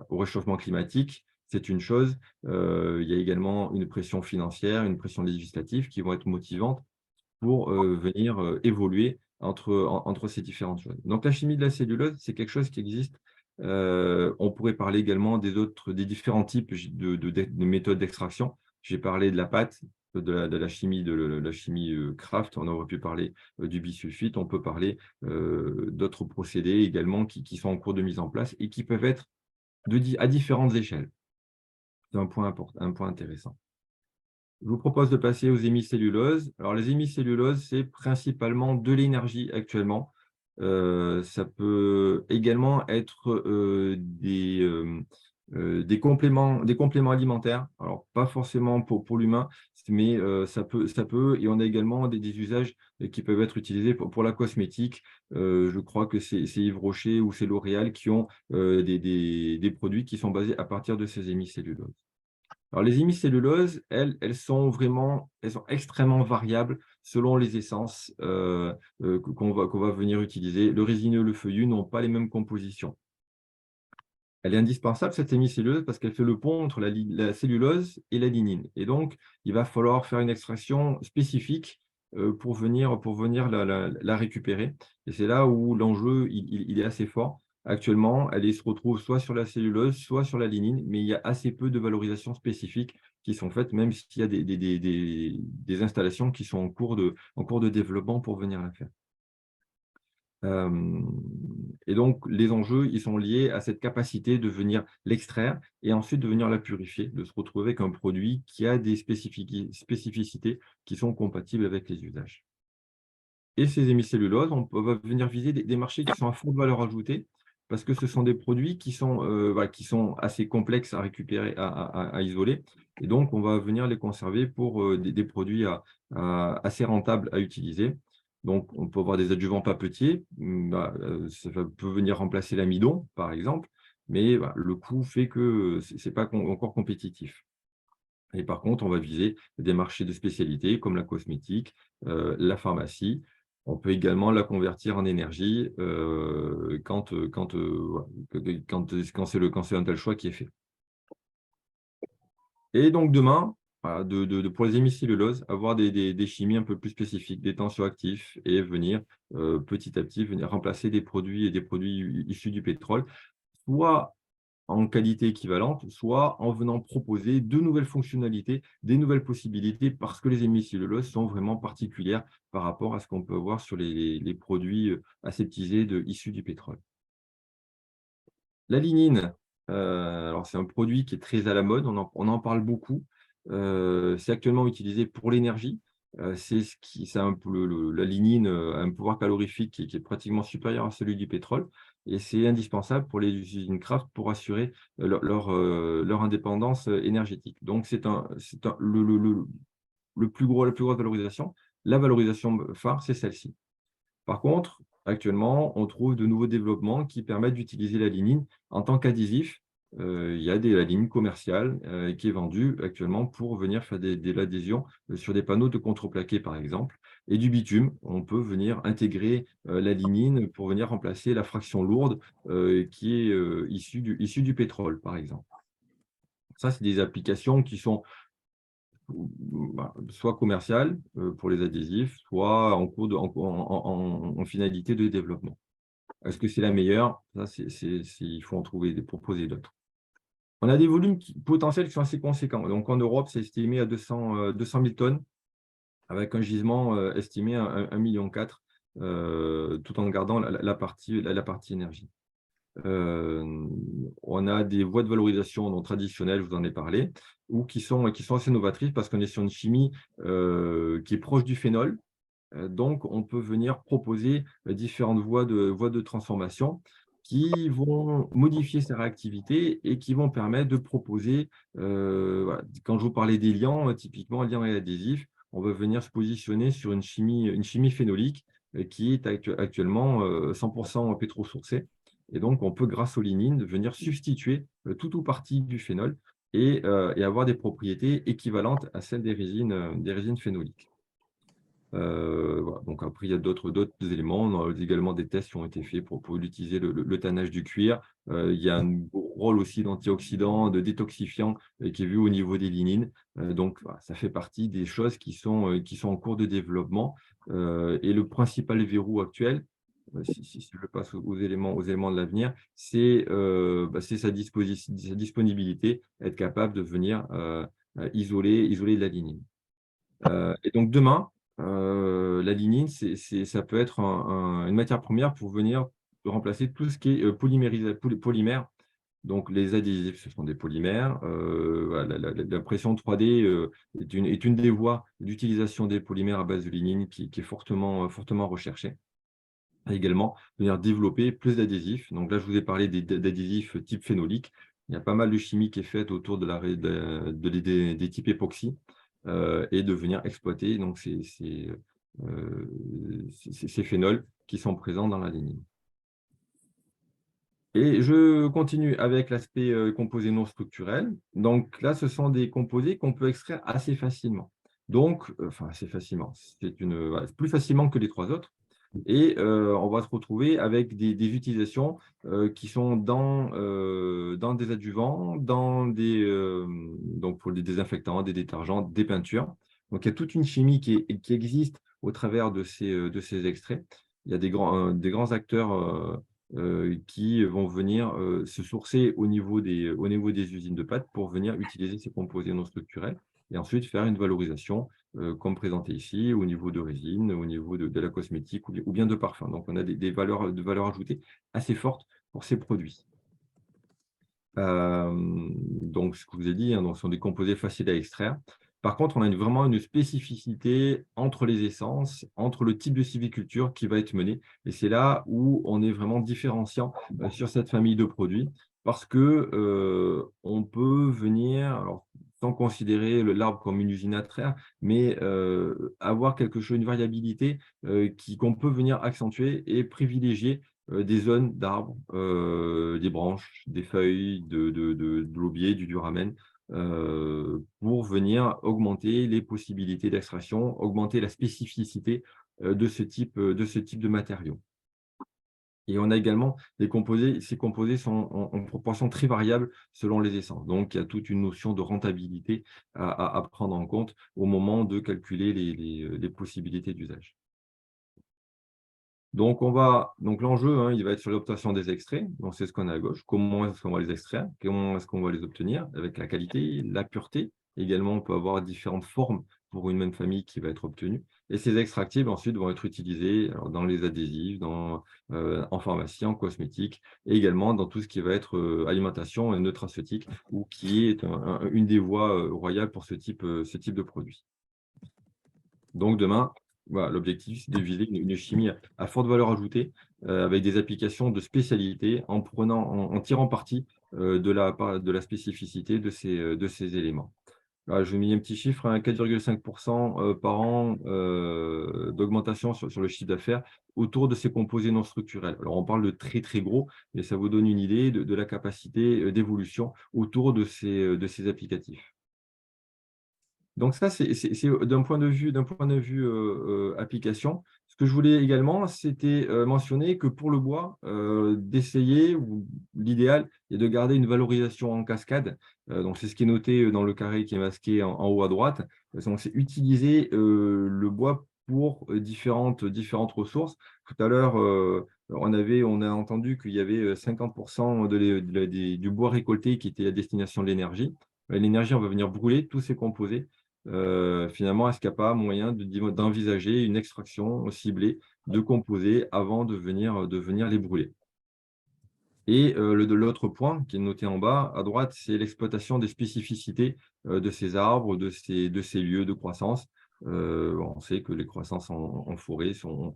au réchauffement climatique. C'est une chose. Il y a également une pression financière, une pression législative qui vont être motivantes pour venir évoluer entre ces différentes choses. Donc, la chimie de la cellulose, c'est quelque chose qui existe On pourrait parler également des différents types de méthodes d'extraction. J'ai parlé de la pâte, de la chimie, la chimie Kraft, on aurait pu parler du bisulfite, on peut parler d'autres procédés également qui sont en cours de mise en place et qui peuvent être à différentes échelles. C'est un point important, un point intéressant. Je vous propose de passer aux hémicelluloses. Alors, les hémicelluloses, c'est principalement de l'énergie actuellement. Ça peut également être des compléments alimentaires. Alors, pas forcément pour l'humain, mais ça peut. Et on a également des usages qui peuvent être utilisés pour la cosmétique. Je crois que c'est Yves Rocher ou c'est L'Oréal qui ont des produits qui sont basés à partir de ces hémicelluloses. Alors, les hémicelluloses, elles sont extrêmement variables selon les essences qu'on va venir utiliser. Le résineux, le feuillu n'ont pas les mêmes compositions. Elle est indispensable, cette hémicelluleuse, parce qu'elle fait le pont entre la cellulose et la lignine. Et donc, il va falloir faire une extraction spécifique pour venir la récupérer. Et c'est là où l'enjeu il est assez fort. Actuellement, elle se retrouve soit sur la cellulose, soit sur la lignine, mais il y a assez peu de valorisations spécifiques qui sont faites, même s'il y a des installations qui sont en cours de développement pour venir la faire. Et donc, les enjeux, ils sont liés à cette capacité de venir l'extraire et ensuite de venir la purifier, de se retrouver avec un produit qui a des spécificités qui sont compatibles avec les usages. Et ces hémicelluloses, on va venir viser des marchés qui sont à forte valeur ajoutée parce que ce sont des produits qui sont assez complexes à récupérer, à isoler. Et donc, on va venir les conserver pour des produits assez rentables à utiliser. Donc, on peut avoir des adjuvants papetiers. Ça peut venir remplacer l'amidon, par exemple, mais le coût fait que ce n'est pas encore compétitif. Et par contre, on va viser des marchés de spécialité comme la cosmétique, la pharmacie. On peut également la convertir en énergie quand c'est un tel choix qui est fait. Et donc demain, voilà, pour les hémicelluloses, avoir des chimies un peu plus spécifiques, des tensioactifs et venir petit à petit remplacer des produits issus du pétrole, soit en qualité équivalente, soit en venant proposer de nouvelles fonctionnalités, des nouvelles possibilités, parce que les hémicelluloses sont vraiment particulières par rapport à ce qu'on peut voir sur les produits aseptisés issus du pétrole. La lignine, alors c'est un produit qui est très à la mode, on en parle beaucoup. C'est actuellement utilisé pour l'énergie. La lignine a un pouvoir calorifique qui est pratiquement supérieur à celui du pétrole. Et c'est indispensable pour les usines Kraft pour assurer leur indépendance énergétique. Donc, la plus grosse valorisation. La valorisation phare, c'est celle-ci. Par contre, actuellement, on trouve de nouveaux développements qui permettent d'utiliser la lignine en tant qu'adhésif. Il y a la lignine commerciale qui est vendue actuellement pour venir faire de l'adhésion sur des panneaux de contreplaqué, par exemple. Et du bitume, on peut venir intégrer la lignine pour venir remplacer la fraction lourde qui est issue du pétrole, par exemple. Ça, c'est des applications qui sont soit commerciales pour les adhésifs, soit en finalité de développement. Est-ce que c'est la meilleure? Ça, il faut en proposer d'autres. On a des volumes potentiels qui sont assez conséquents. Donc, en Europe, c'est estimé à 200 000 tonnes, avec un gisement estimé à 1,4 million, tout en gardant la partie énergie. On a des voies de valorisation traditionnelles, je vous en ai parlé, ou qui sont assez novatrices parce qu'on est sur une chimie qui est proche du phénol. Donc, on peut venir proposer différentes voies de transformation qui vont modifier sa réactivité et qui vont permettre de proposer, quand je vous parlais des liants, typiquement liants et adhésifs, on va venir se positionner sur une chimie phénolique qui est actuellement 100% pétrosourcée. Et donc, on peut, grâce aux lignines, venir substituer tout ou partie du phénol et avoir des propriétés équivalentes à celles des résines phénoliques. Voilà. Donc après, il y a d'autres éléments. On a également des tests qui ont été faits pour utiliser le tannage du cuir. Il y a un rôle aussi d'antioxydant, de détoxifiant qui est vu au niveau des lignines. Donc, voilà, ça fait partie des choses qui sont en cours de développement. Et le principal verrou actuel, si je passe aux éléments de l'avenir, c'est sa disponibilité, être capable de venir isoler de la lignine. Et donc demain, la lignine, ça peut être une matière première pour venir remplacer tout ce qui est polymère. Donc les adhésifs, ce sont des polymères. Voilà, l'impression 3D est une des voies d'utilisation des polymères à base de lignine qui est fortement recherchée. Et également, venir développer plus d'adhésifs. Donc là, je vous ai parlé d'adhésifs type phénolique. Il y a pas mal de chimie qui est faite autour des types époxy et de venir exploiter donc, ces phénols qui sont présents dans la lignine. Et je continue avec l'aspect composés non structurels. Donc là, ce sont des composés qu'on peut extraire assez facilement. Donc, enfin, assez facilement, voilà, plus facilement que les trois autres. Et on va se retrouver avec des utilisations qui sont dans des adjuvants, donc pour des désinfectants, des détergents, des peintures. Donc, il y a toute une chimie qui existe au travers de ces extraits. Il y a des grands acteurs qui vont venir se sourcer au niveau des usines de pâtes pour venir utiliser ces composés non structurels et ensuite faire une valorisation comme présenté ici, au niveau de résine, au niveau de la cosmétique ou bien de parfum. Donc, on a des valeurs ajoutées assez fortes pour ces produits. Donc, ce que je vous ai dit, hein, donc, ce sont des composés faciles à extraire. Par contre, on a vraiment une spécificité entre les essences, entre le type de sylviculture qui va être mené. Et c'est là où on est vraiment différenciant sur cette famille de produits parce que on peut venir, alors, sans considérer l'arbre comme une usine à traire, mais avoir une variabilité qu'on peut venir accentuer et privilégier des zones d'arbres, des branches, des feuilles, de l'aubier, du duramen, pour venir augmenter les possibilités d'extraction, augmenter la spécificité de ce type de matériaux. Et on a également ces composés sont en proportion très variable selon les essences. Donc, il y a toute une notion de rentabilité à prendre en compte au moment de calculer les possibilités d'usage. Donc, l'enjeu, hein, il va être sur l'obtention des extraits. Donc, c'est ce qu'on a à gauche. Comment est-ce qu'on va les extraire? Comment est-ce qu'on va les obtenir? Avec la qualité, la pureté. Également, on peut avoir différentes formes pour une même famille qui va être obtenue. Et ces extractibles, ensuite, vont être utilisés dans les adhésifs, en pharmacie, en cosmétique, et également dans tout ce qui va être alimentation et nutraceutique, ou qui est une des voies royales pour ce type de produit. Donc, demain, voilà, l'objectif, c'est de viser une chimie à forte valeur ajoutée avec des applications de spécialité en tirant parti de la spécificité de ces éléments. Voilà, je vais mettre un petit chiffre, hein, 4,5% par an d'augmentation sur le chiffre d'affaires autour de ces composés non structurels. Alors, on parle de très, très gros, mais ça vous donne une idée de la capacité d'évolution autour de ces applicatifs. Donc ça, c'est d'un point de vue application. Ce que je voulais également, c'était mentionner que pour le bois, d'essayer, ou l'idéal est de garder une valorisation en cascade. Donc c'est ce qui est noté dans le carré qui est masqué en haut à droite. Donc c'est utiliser le bois pour différentes ressources. Tout à l'heure, on a entendu qu'il y avait 50% du bois récolté qui était à destination de l'énergie. L'énergie, on va venir brûler tous ces composés. Finalement, est-ce qu'il n'y a pas moyen d'envisager une extraction ciblée de composés avant de venir les brûler? Et l'autre point qui est noté en bas à droite, c'est l'exploitation des spécificités de ces arbres, de ces lieux de croissance. On sait que les croissances en forêt sont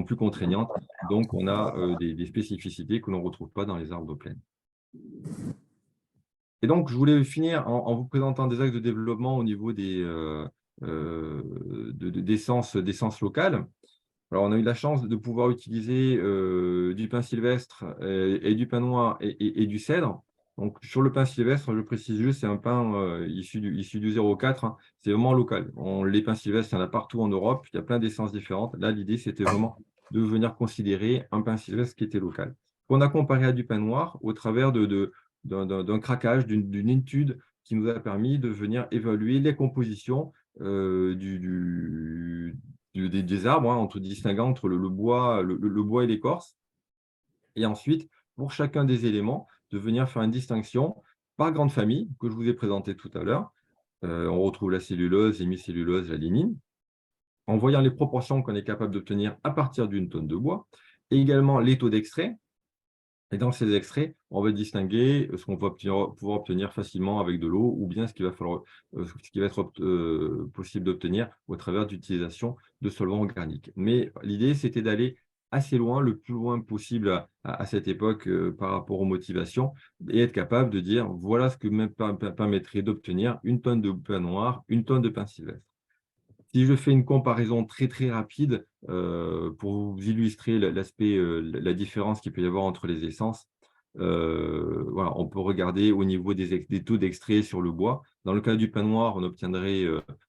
plus contraignantes, donc on a des spécificités que l'on ne retrouve pas dans les arbres de plaine. Et donc, je voulais finir en vous présentant des axes de développement au niveau d'essences locales. Alors, on a eu la chance de pouvoir utiliser du pin sylvestre et du pin noir et du cèdre. Donc, sur le pin sylvestre, je précise juste, c'est un pin issu du 04, hein, c'est vraiment local. Les pins sylvestres, il y en a partout en Europe, il y a plein d'essences différentes. Là, l'idée, c'était vraiment de venir considérer un pin sylvestre qui était local. On a comparé à du pin noir au travers d'un craquage, d'une étude qui nous a permis de venir évaluer les compositions des arbres, hein, distinguant entre le bois, le bois et l'écorce. Et ensuite, pour chacun des éléments, de venir faire une distinction par grande famille que je vous ai présentée tout à l'heure. On retrouve la cellulose, l'hémicellulose, la lignine, en voyant les proportions qu'on est capable d'obtenir à partir d'une tonne de bois, et également les taux d'extrait. Et dans ces extraits, on va distinguer ce qu'on va pouvoir obtenir facilement avec de l'eau ou bien ce qu'il va falloir, ce qui va être possible d'obtenir au travers d'utilisation de solvants organiques. Mais l'idée, c'était d'aller assez loin, le plus loin possible à cette époque par rapport aux motivations et être capable de dire voilà ce que me permettrait d'obtenir une tonne de pain noir, une tonne de pain sylvestre. Si je fais une comparaison très, très rapide, pour vous illustrer l'aspect, la différence qu'il peut y avoir entre les essences, voilà, on peut regarder au niveau des taux d'extrait sur le bois. Dans le cas du pain noir, on obtiendrait,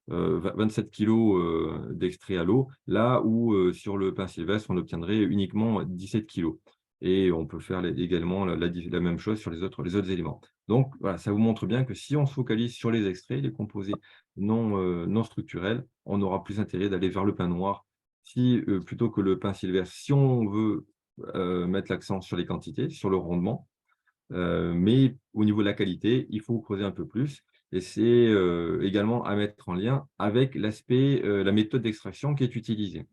27 kilogrammes d'extrait à l'eau, là où, sur le pain sylvestre, on obtiendrait uniquement 17 kilogrammes. Et on peut faire également la même chose sur les autres éléments. Donc voilà, ça vous montre bien que si on se focalise sur les extraits, les composés non structurels, on aura plus intérêt d'aller vers le pain noir plutôt que le pain sylvestre, si on veut mettre l'accent sur les quantités, sur le rendement. Mais au niveau de la qualité, il faut creuser un peu plus. Et c'est également à mettre en lien avec l'aspect, la méthode d'extraction qui est utilisée.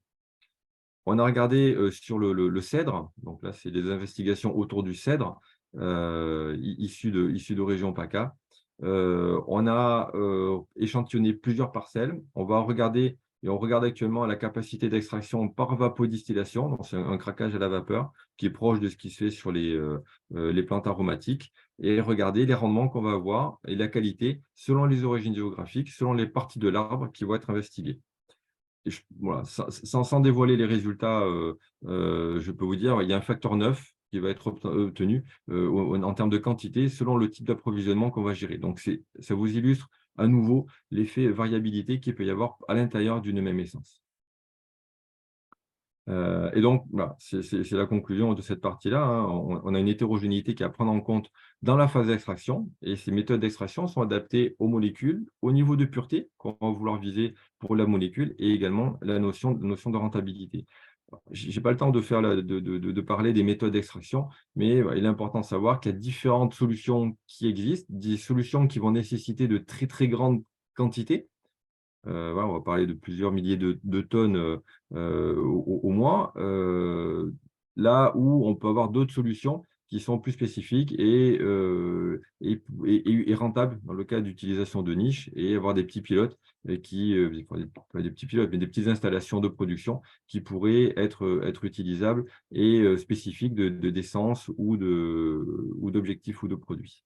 On a regardé sur le cèdre, donc là, c'est des investigations autour du cèdre, issues de région PACA. On a échantillonné plusieurs parcelles. On regarde actuellement la capacité d'extraction par vapodistillation, donc c'est un craquage à la vapeur qui est proche de ce qui se fait sur les plantes aromatiques, et regarder les rendements qu'on va avoir et la qualité selon les origines géographiques, selon les parties de l'arbre qui vont être investiguées. Et voilà, sans dévoiler les résultats, je peux vous dire, il y a un facteur 9 qui va être obtenu en termes de quantité selon le type d'approvisionnement qu'on va gérer. Donc, ça vous illustre à nouveau l'effet variabilité qu'il peut y avoir à l'intérieur d'une même essence. Et donc, voilà, c'est la conclusion de cette partie-là, hein. On a une hétérogénéité qui est à prendre en compte dans la phase d'extraction, et ces méthodes d'extraction sont adaptées aux molécules, au niveau de pureté qu'on va vouloir viser pour la molécule, et également la notion de rentabilité. Je n'ai pas le temps de parler des méthodes d'extraction, mais il est important de savoir qu'il y a différentes solutions qui existent, des solutions qui vont nécessiter de très, très grandes quantités. Voilà, on va parler de plusieurs milliers de tonnes au mois, là où on peut avoir d'autres solutions qui sont plus spécifiques et rentables dans le cas d'utilisation de niche, et avoir des petits pilotes pas des petits pilotes, mais des petites installations de production qui pourraient être utilisables et spécifiques d'essence ou d'objectifs ou de produits.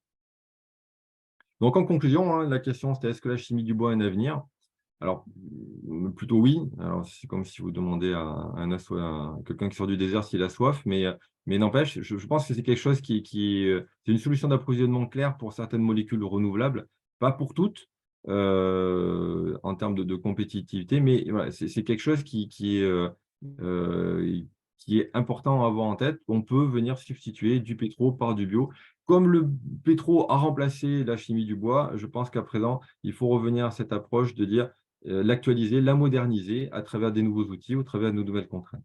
Donc en conclusion, hein, la question c'était: est-ce que la chimie du bois a un avenir? Alors, plutôt oui. Alors, c'est comme si vous demandez à quelqu'un qui sort du désert s'il a soif, mais n'empêche, je pense que c'est quelque chose c'est une solution d'approvisionnement claire pour certaines molécules renouvelables, pas pour toutes, en termes de compétitivité, mais voilà, c'est quelque chose euh, qui est important à avoir en tête. On peut venir substituer du pétro par du bio. Comme le pétro a remplacé la chimie du bois, je pense qu'à présent, il faut revenir à cette approche de dire l'actualiser, la moderniser à travers des nouveaux outils, au travers de nos nouvelles contraintes.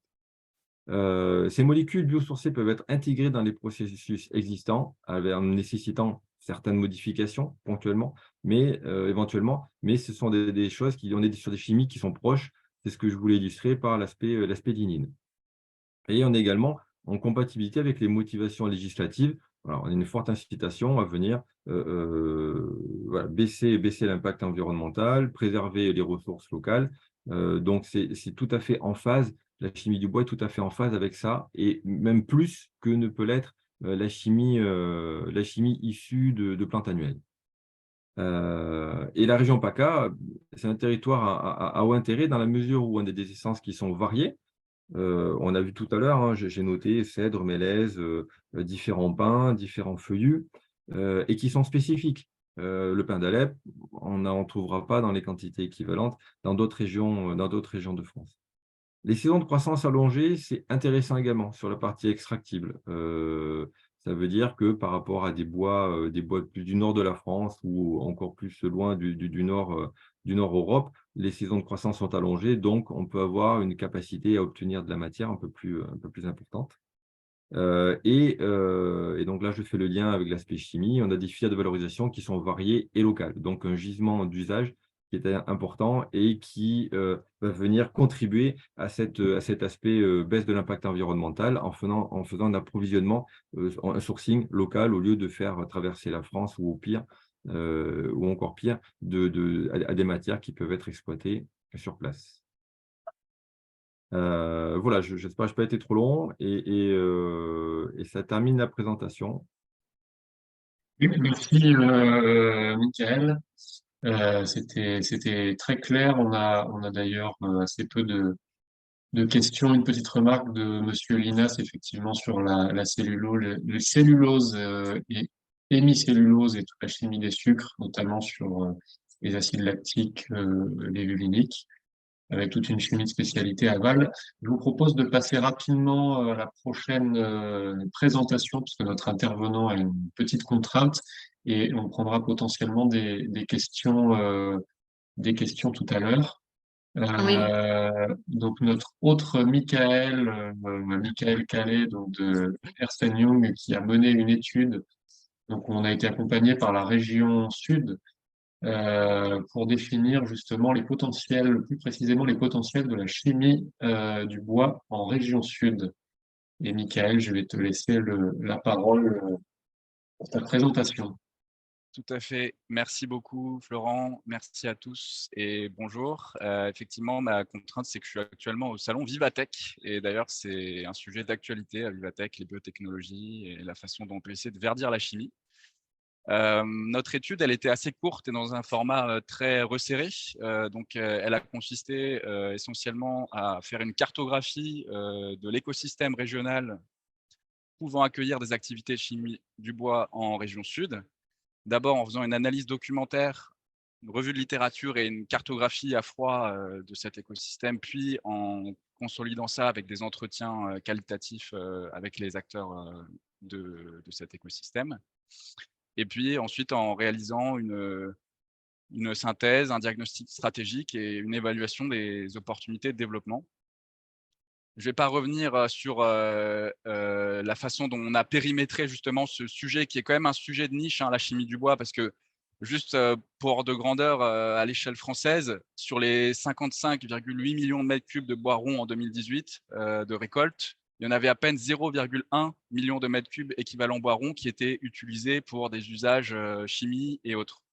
Ces molécules biosourcées peuvent être intégrées dans les processus existants, en nécessitant certaines modifications ponctuellement, mais éventuellement, mais ce sont des choses on est sur des chimies qui sont proches. C'est ce que je voulais illustrer par l'aspect lignine. Et on est également en compatibilité avec les motivations législatives. Alors, on a une forte incitation à venir voilà, baisser l'impact environnemental, préserver les ressources locales. Donc, c'est tout à fait en phase. La chimie du bois est tout à fait en phase avec ça, et même plus que ne peut l'être la chimie issue de plantes annuelles. Et la région PACA, c'est un territoire à haut intérêt dans la mesure où on a des essences qui sont variées. On a vu tout à l'heure, hein, j'ai noté cèdre, mélèze, différents pins, différents feuillus, et qui sont spécifiques. Le pin d'Alep, on n'en trouvera pas dans les quantités équivalentes dans d'autres régions de France. Les saisons de croissance allongées, c'est intéressant également sur la partie extractible. Ça veut dire que par rapport à des bois plus du nord de la France ou encore plus loin du nord du Nord-Europe, les saisons de croissance sont allongées, donc on peut avoir une capacité à obtenir de la matière un peu plus importante. Et donc là, je fais le lien avec l'aspect chimie. On a des filières de valorisation qui sont variées et locales. Donc, un gisement d'usage qui est important et qui va venir contribuer à cet aspect baisse de l'impact environnemental en faisant un approvisionnement, un sourcing local au lieu de faire traverser la France ou au pire, ou encore pire, à des matières qui peuvent être exploitées sur place. Voilà, j'espère que je n'ai pas été trop long et ça termine la présentation. Oui, merci Michael. C'était très clair. On a d'ailleurs assez peu de questions. Une petite remarque de Monsieur Linas, effectivement, sur la cellulose, les celluloses et hémicellulose et toute la chimie des sucres, notamment sur les acides lactiques, les vuliniques, avec toute une chimie de spécialité aval. Je vous propose de passer rapidement à la prochaine présentation, puisque notre intervenant a une petite contrainte, et on prendra potentiellement des questions tout à l'heure. Oui. Donc notre autre Michael, Michael Calais, donc de Ernst Young, qui a mené une étude. Donc on a été accompagné par la région Sud pour définir justement les potentiels, plus précisément les potentiels de la chimie du bois en région Sud. Et Michael, je vais te laisser la parole pour ta présentation. Tout à fait. Merci beaucoup, Florent. Merci à tous et bonjour. Effectivement, ma contrainte, c'est que je suis actuellement au salon Vivatech. Et d'ailleurs, c'est un sujet d'actualité à Vivatech, les biotechnologies et la façon dont on peut essayer de verdir la chimie. Notre étude, elle était assez courte et dans un format très resserré. Elle a consisté essentiellement à faire une cartographie de l'écosystème régional pouvant accueillir des activités de chimie du bois en région sud. D'abord en faisant une analyse documentaire, une revue de littérature et une cartographie à froid de cet écosystème, puis en consolidant ça avec des entretiens qualitatifs avec les acteurs de cet écosystème. Et puis ensuite en réalisant une synthèse, un diagnostic stratégique et une évaluation des opportunités de développement. Je ne vais pas revenir sur la façon dont on a périmétré justement ce sujet qui est quand même un sujet de niche, hein, la chimie du bois, parce que juste pour ordre de grandeur, à l'échelle française, sur les 55,8 millions de mètres cubes de bois rond en 2018 de récolte, il y en avait à peine 0,1 million de mètres cubes équivalent bois rond qui étaient utilisés pour des usages chimie et autres.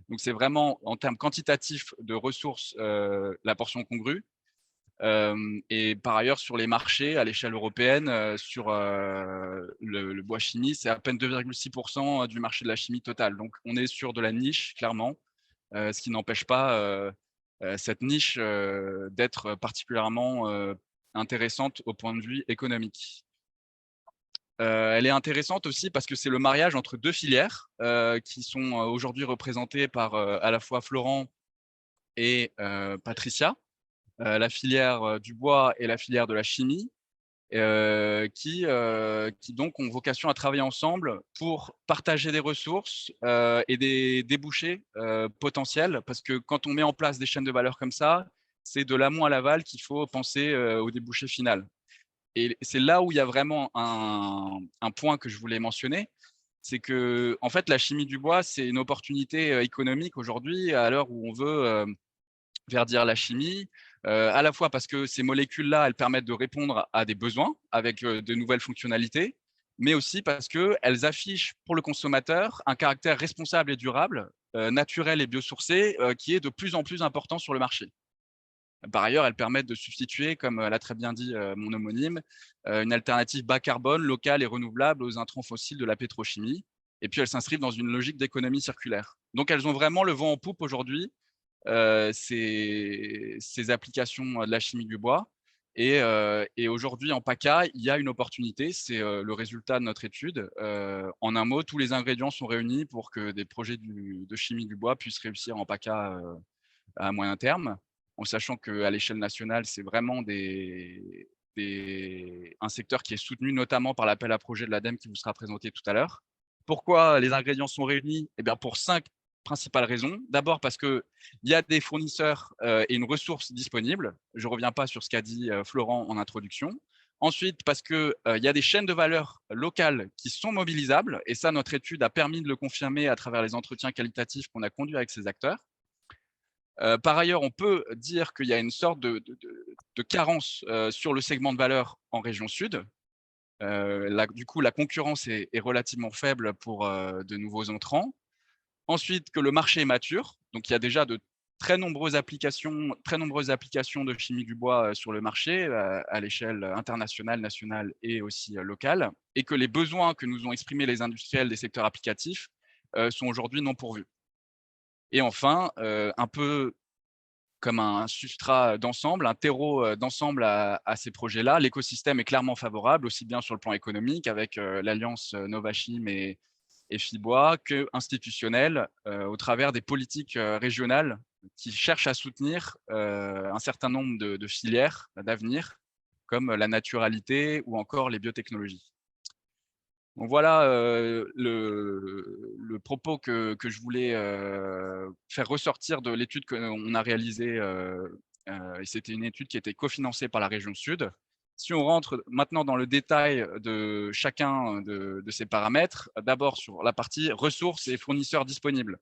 Donc c'est vraiment en termes quantitatifs de ressources la portion congrue. Et par ailleurs, sur les marchés à l'échelle européenne, sur le bois chimie, c'est à peine 2,6% du marché de la chimie totale. Donc, on est sur de la niche, clairement, ce qui n'empêche pas cette niche d'être particulièrement intéressante au point de vue économique. Elle est intéressante aussi parce que c'est le mariage entre deux filières qui sont aujourd'hui représentées par à la fois Florent et Patricia. La filière du bois et la filière de la chimie, qui donc ont vocation à travailler ensemble pour partager des ressources et des débouchés potentiels. Parce que quand on met en place des chaînes de valeur comme ça, c'est de l'amont à l'aval qu'il faut penser au débouché final. Et c'est là où il y a vraiment un point que je voulais mentionner, c'est que en fait, la chimie du bois, c'est une opportunité économique aujourd'hui, à l'heure où on veut verdir la chimie, à la fois parce que ces molécules-là, elles permettent de répondre à des besoins avec de nouvelles fonctionnalités, mais aussi parce qu'elles affichent pour le consommateur un caractère responsable et durable, naturel et biosourcé, qui est de plus en plus important sur le marché. Par ailleurs, elles permettent de substituer, comme l'a très bien dit mon homonyme, une alternative bas carbone, locale et renouvelable aux intrants fossiles de la pétrochimie. Et puis, elles s'inscrivent dans une logique d'économie circulaire. Donc, elles ont vraiment le vent en poupe aujourd'hui, ces applications de la chimie du bois. Et aujourd'hui, en PACA, il y a une opportunité, c'est le résultat de notre étude. En un mot, tous les ingrédients sont réunis pour que des projets de chimie du bois puissent réussir en PACA à moyen terme, en sachant qu'à l'échelle nationale, c'est vraiment un secteur qui est soutenu notamment par l'appel à projet de l'ADEME qui vous sera présenté tout à l'heure. Pourquoi les ingrédients sont réunis? Eh bien, pour 5 principales raisons. D'abord parce qu'il y a des fournisseurs et une ressource disponible. Je ne reviens pas sur ce qu'a dit Florent en introduction. Ensuite, parce qu'il y a des chaînes de valeur locales qui sont mobilisables. Et ça, notre étude a permis de le confirmer à travers les entretiens qualitatifs qu'on a conduits avec ces acteurs. Par ailleurs, on peut dire qu'il y a une sorte de carence sur le segment de valeur en région sud. Du coup, la concurrence est relativement faible pour de nouveaux entrants. Ensuite, que le marché est mature. Donc, il y a déjà de très nombreuses applications de chimie du bois sur le marché à l'échelle internationale, nationale et aussi locale. Et que les besoins que nous ont exprimés les industriels des secteurs applicatifs sont aujourd'hui non pourvus. Et enfin, un peu comme un substrat d'ensemble, un terreau d'ensemble à ces projets-là, l'écosystème est clairement favorable, aussi bien sur le plan économique avec l'alliance Novachim et Fibois, que institutionnel au travers des politiques régionales qui cherchent à soutenir un certain nombre de filières d'avenir, comme la naturalité ou encore les biotechnologies. Donc voilà le propos que je voulais faire ressortir de l'étude qu'on a réalisée. Et c'était une étude qui était cofinancée par la région Sud. Si on rentre maintenant dans le détail de chacun de ces paramètres, d'abord sur la partie ressources et fournisseurs disponibles.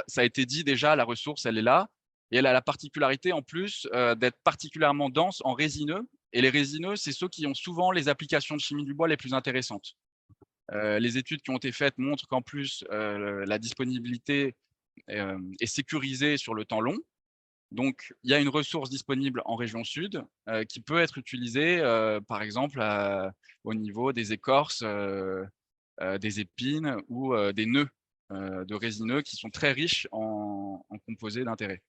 Ça a été dit déjà, la ressource, elle est là. Et elle a la particularité en plus d'être particulièrement dense en résineux. Et les résineux, c'est ceux qui ont souvent les applications de chimie du bois les plus intéressantes. Les études qui ont été faites montrent qu'en plus, la disponibilité est sécurisée sur le temps long. Donc, il y a une ressource disponible en région sud qui peut être utilisée, par exemple, au niveau des écorces, des épines ou des nœuds de résineux qui sont très riches en composés d'intérêt.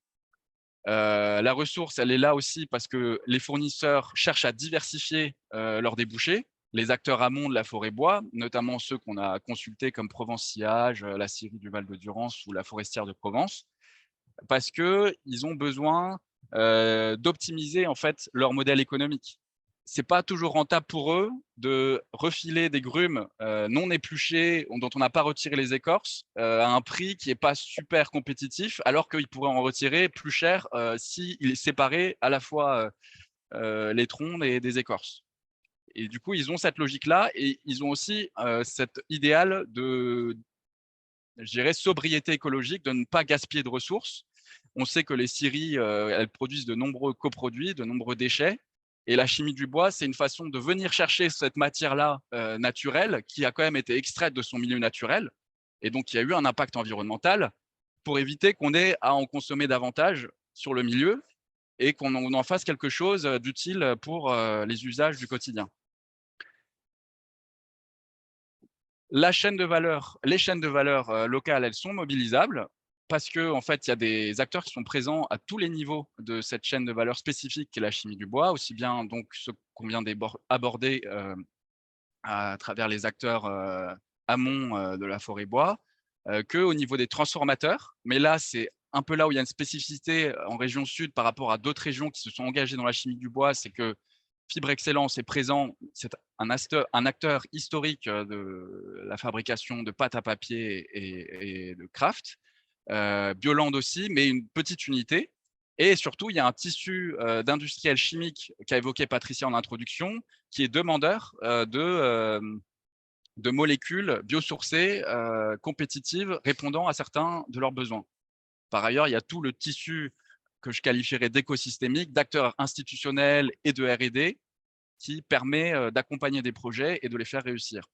La ressource, elle est là aussi parce que les fournisseurs cherchent à diversifier leurs débouchés. Les acteurs amont de la forêt bois, notamment ceux qu'on a consultés comme Provence Sillage, la scierie du Val de Durance ou la forestière de Provence, parce qu'ils ont besoin d'optimiser en fait leur modèle économique. C'est pas toujours rentable pour eux de refiler des grumes non épluchées, dont on n'a pas retiré les écorces, à un prix qui n'est pas super compétitif, alors qu'ils pourraient en retirer plus cher s'ils séparaient à la fois les troncs des écorces. Et du coup, ils ont cette logique-là et ils ont aussi cet idéal de, je dirais, sobriété écologique, de ne pas gaspiller de ressources. On sait que les scieries, elles produisent de nombreux coproduits, de nombreux déchets. Et la chimie du bois, c'est une façon de venir chercher cette matière-là naturelle qui a quand même été extraite de son milieu naturel. Et donc, il y a eu un impact environnemental pour éviter qu'on ait à en consommer davantage sur le milieu et qu'on en fasse quelque chose d'utile pour les usages du quotidien. Les chaînes de valeur locales, elles sont mobilisables parce que en fait, il y a des acteurs qui sont présents à tous les niveaux de cette chaîne de valeur spécifique qu'est la chimie du bois, aussi bien donc ce qu'on vient d'aborder à travers les acteurs amont de la forêt bois, qu'au niveau des transformateurs. Mais là, c'est un peu là où il y a une spécificité en région sud par rapport à d'autres régions qui se sont engagées dans la chimie du bois, c'est que Fibre Excellence est présent, c'est un acteur historique de la fabrication de pâte à papier et de craft. Bioland aussi, mais une petite unité. Et surtout, il y a un tissu d'industriels chimiques qu'a évoqué Patricia en introduction, qui est demandeur de molécules biosourcées, compétitives, répondant à certains de leurs besoins. Par ailleurs, il y a tout le tissu que je qualifierais d'écosystémique, d'acteurs institutionnels et de R&D qui permet d'accompagner des projets et de les faire réussir.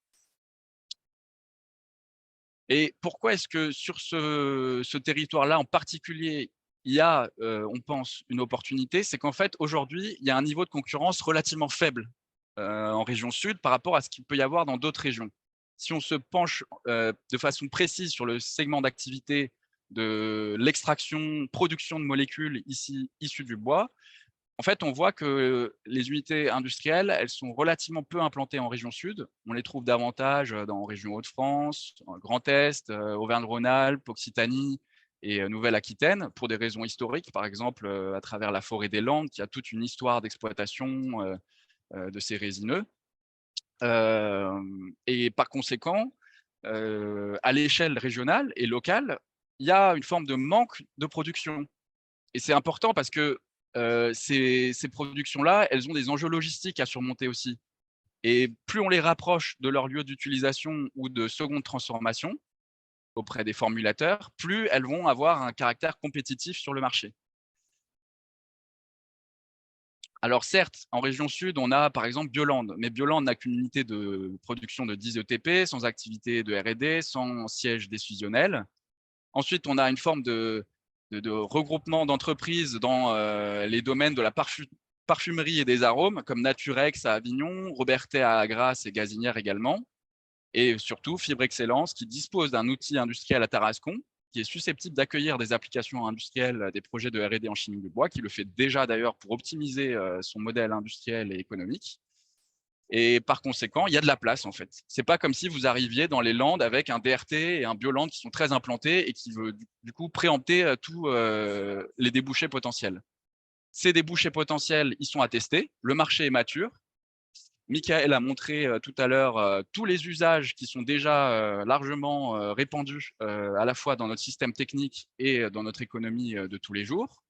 Et pourquoi est-ce que sur ce territoire-là en particulier, il y a, on pense, une opportunité? C'est qu'en fait, aujourd'hui, il y a un niveau de concurrence relativement faible en région sud par rapport à ce qu'il peut y avoir dans d'autres régions. Si on se penche de façon précise sur le segment d'activité de l'extraction, production de molécules ici issues du bois, en fait, on voit que les unités industrielles, elles sont relativement peu implantées en région sud. On les trouve davantage dans région Hauts-de-France, Grand Est, Auvergne-Rhône-Alpes, Occitanie et Nouvelle-Aquitaine, pour des raisons historiques, par exemple à travers la forêt des Landes, qui a toute une histoire d'exploitation de ces résineux. Et par conséquent, à l'échelle régionale et locale, il y a une forme de manque de production. Et c'est important parce que ces productions-là, elles ont des enjeux logistiques à surmonter aussi. Et plus on les rapproche de leur lieu d'utilisation ou de seconde transformation auprès des formulateurs, plus elles vont avoir un caractère compétitif sur le marché. Alors certes, en région sud, on a par exemple Bioland, mais Bioland n'a qu'une unité de production de 10 ETP, sans activité de R&D, sans siège décisionnel. Ensuite, on a une forme de regroupement d'entreprises dans les domaines de la parfumerie et des arômes, comme Naturex à Avignon, Robertet à Grasse et Gazinière également. Et surtout, Fibre Excellence, qui dispose d'un outil industriel à Tarascon, qui est susceptible d'accueillir des applications industrielles, des projets de R&D en chimie du bois, qui le fait déjà d'ailleurs pour optimiser son modèle industriel et économique. Et par conséquent, il y a de la place en fait. C'est pas comme si vous arriviez dans les Landes avec un DRT et un Bioland qui sont très implantés et qui veut du coup préempter tous les débouchés potentiels. Ces débouchés potentiels, ils sont attestés. Le marché est mature. Michael a montré tout à l'heure tous les usages qui sont déjà largement répandus à la fois dans notre système technique et dans notre économie de tous les jours.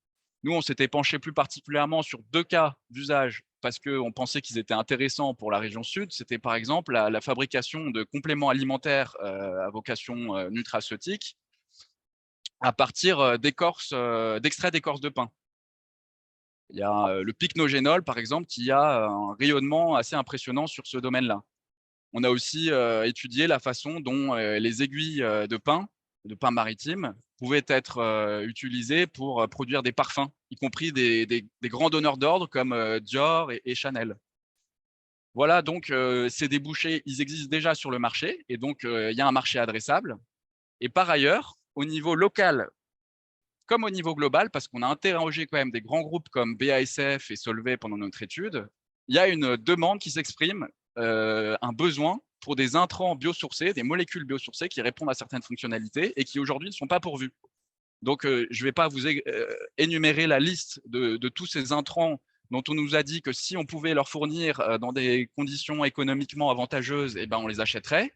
Nous, on s'était penché plus particulièrement sur 2 cas d'usage parce qu'on pensait qu'ils étaient intéressants pour la région sud. C'était par exemple la fabrication de compléments alimentaires à vocation nutraceutique à partir d'extraits d'écorce de pin. Il y a le pycnogénol, par exemple, qui a un rayonnement assez impressionnant sur ce domaine-là. On a aussi étudié la façon dont les aiguilles de pin maritime, pouvaient être utilisées pour produire des parfums, y compris des grands donneurs d'ordre comme Dior et Chanel. Voilà, donc ces débouchés, ils existent déjà sur le marché et donc il y a un marché adressable. Et par ailleurs, au niveau local, comme au niveau global, parce qu'on a interrogé quand même des grands groupes comme BASF et Solvay pendant notre étude, il y a une demande qui s'exprime, un besoin pour des intrants biosourcés, des molécules biosourcées qui répondent à certaines fonctionnalités et qui aujourd'hui ne sont pas pourvues. Donc, je ne vais pas vous énumérer la liste de tous ces intrants dont on nous a dit que si on pouvait leur fournir dans des conditions économiquement avantageuses, eh ben, on les achèterait.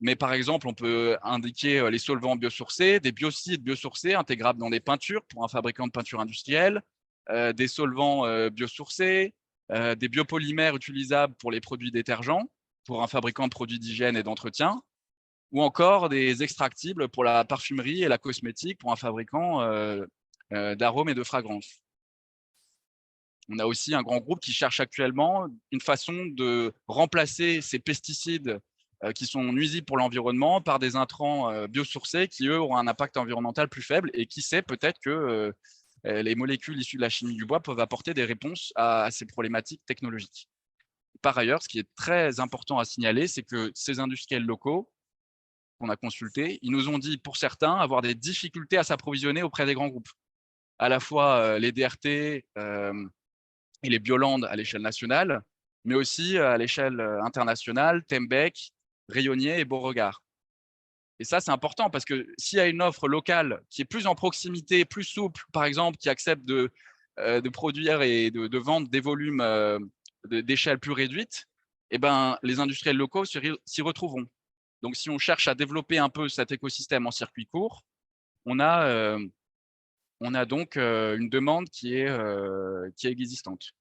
Mais par exemple, on peut indiquer les solvants biosourcés, des biocides biosourcés intégrables dans des peintures pour un fabricant de peinture industrielle, des solvants biosourcés, des biopolymères utilisables pour les produits détergents, pour un fabricant de produits d'hygiène et d'entretien, ou encore des extractibles pour la parfumerie et la cosmétique pour un fabricant d'arômes et de fragrances. On a aussi un grand groupe qui cherche actuellement une façon de remplacer ces pesticides qui sont nuisibles pour l'environnement par des intrants biosourcés qui, eux, auront un impact environnemental plus faible et qui sait peut-être que les molécules issues de la chimie du bois peuvent apporter des réponses à ces problématiques technologiques. Par ailleurs, ce qui est très important à signaler, c'est que ces industriels locaux qu'on a consultés, ils nous ont dit, pour certains, avoir des difficultés à s'approvisionner auprès des grands groupes. À la fois les DRT et les Bioland à l'échelle nationale, mais aussi à l'échelle internationale, Tembec, Rayonnier et Beauregard. Et ça, c'est important parce que s'il y a une offre locale qui est plus en proximité, plus souple, par exemple, qui accepte de produire et de vendre des volumes d'échelle plus réduite, eh ben, les industriels locaux s'y retrouveront. Donc, si on cherche à développer un peu cet écosystème en circuit court, on a donc une demande qui est existante.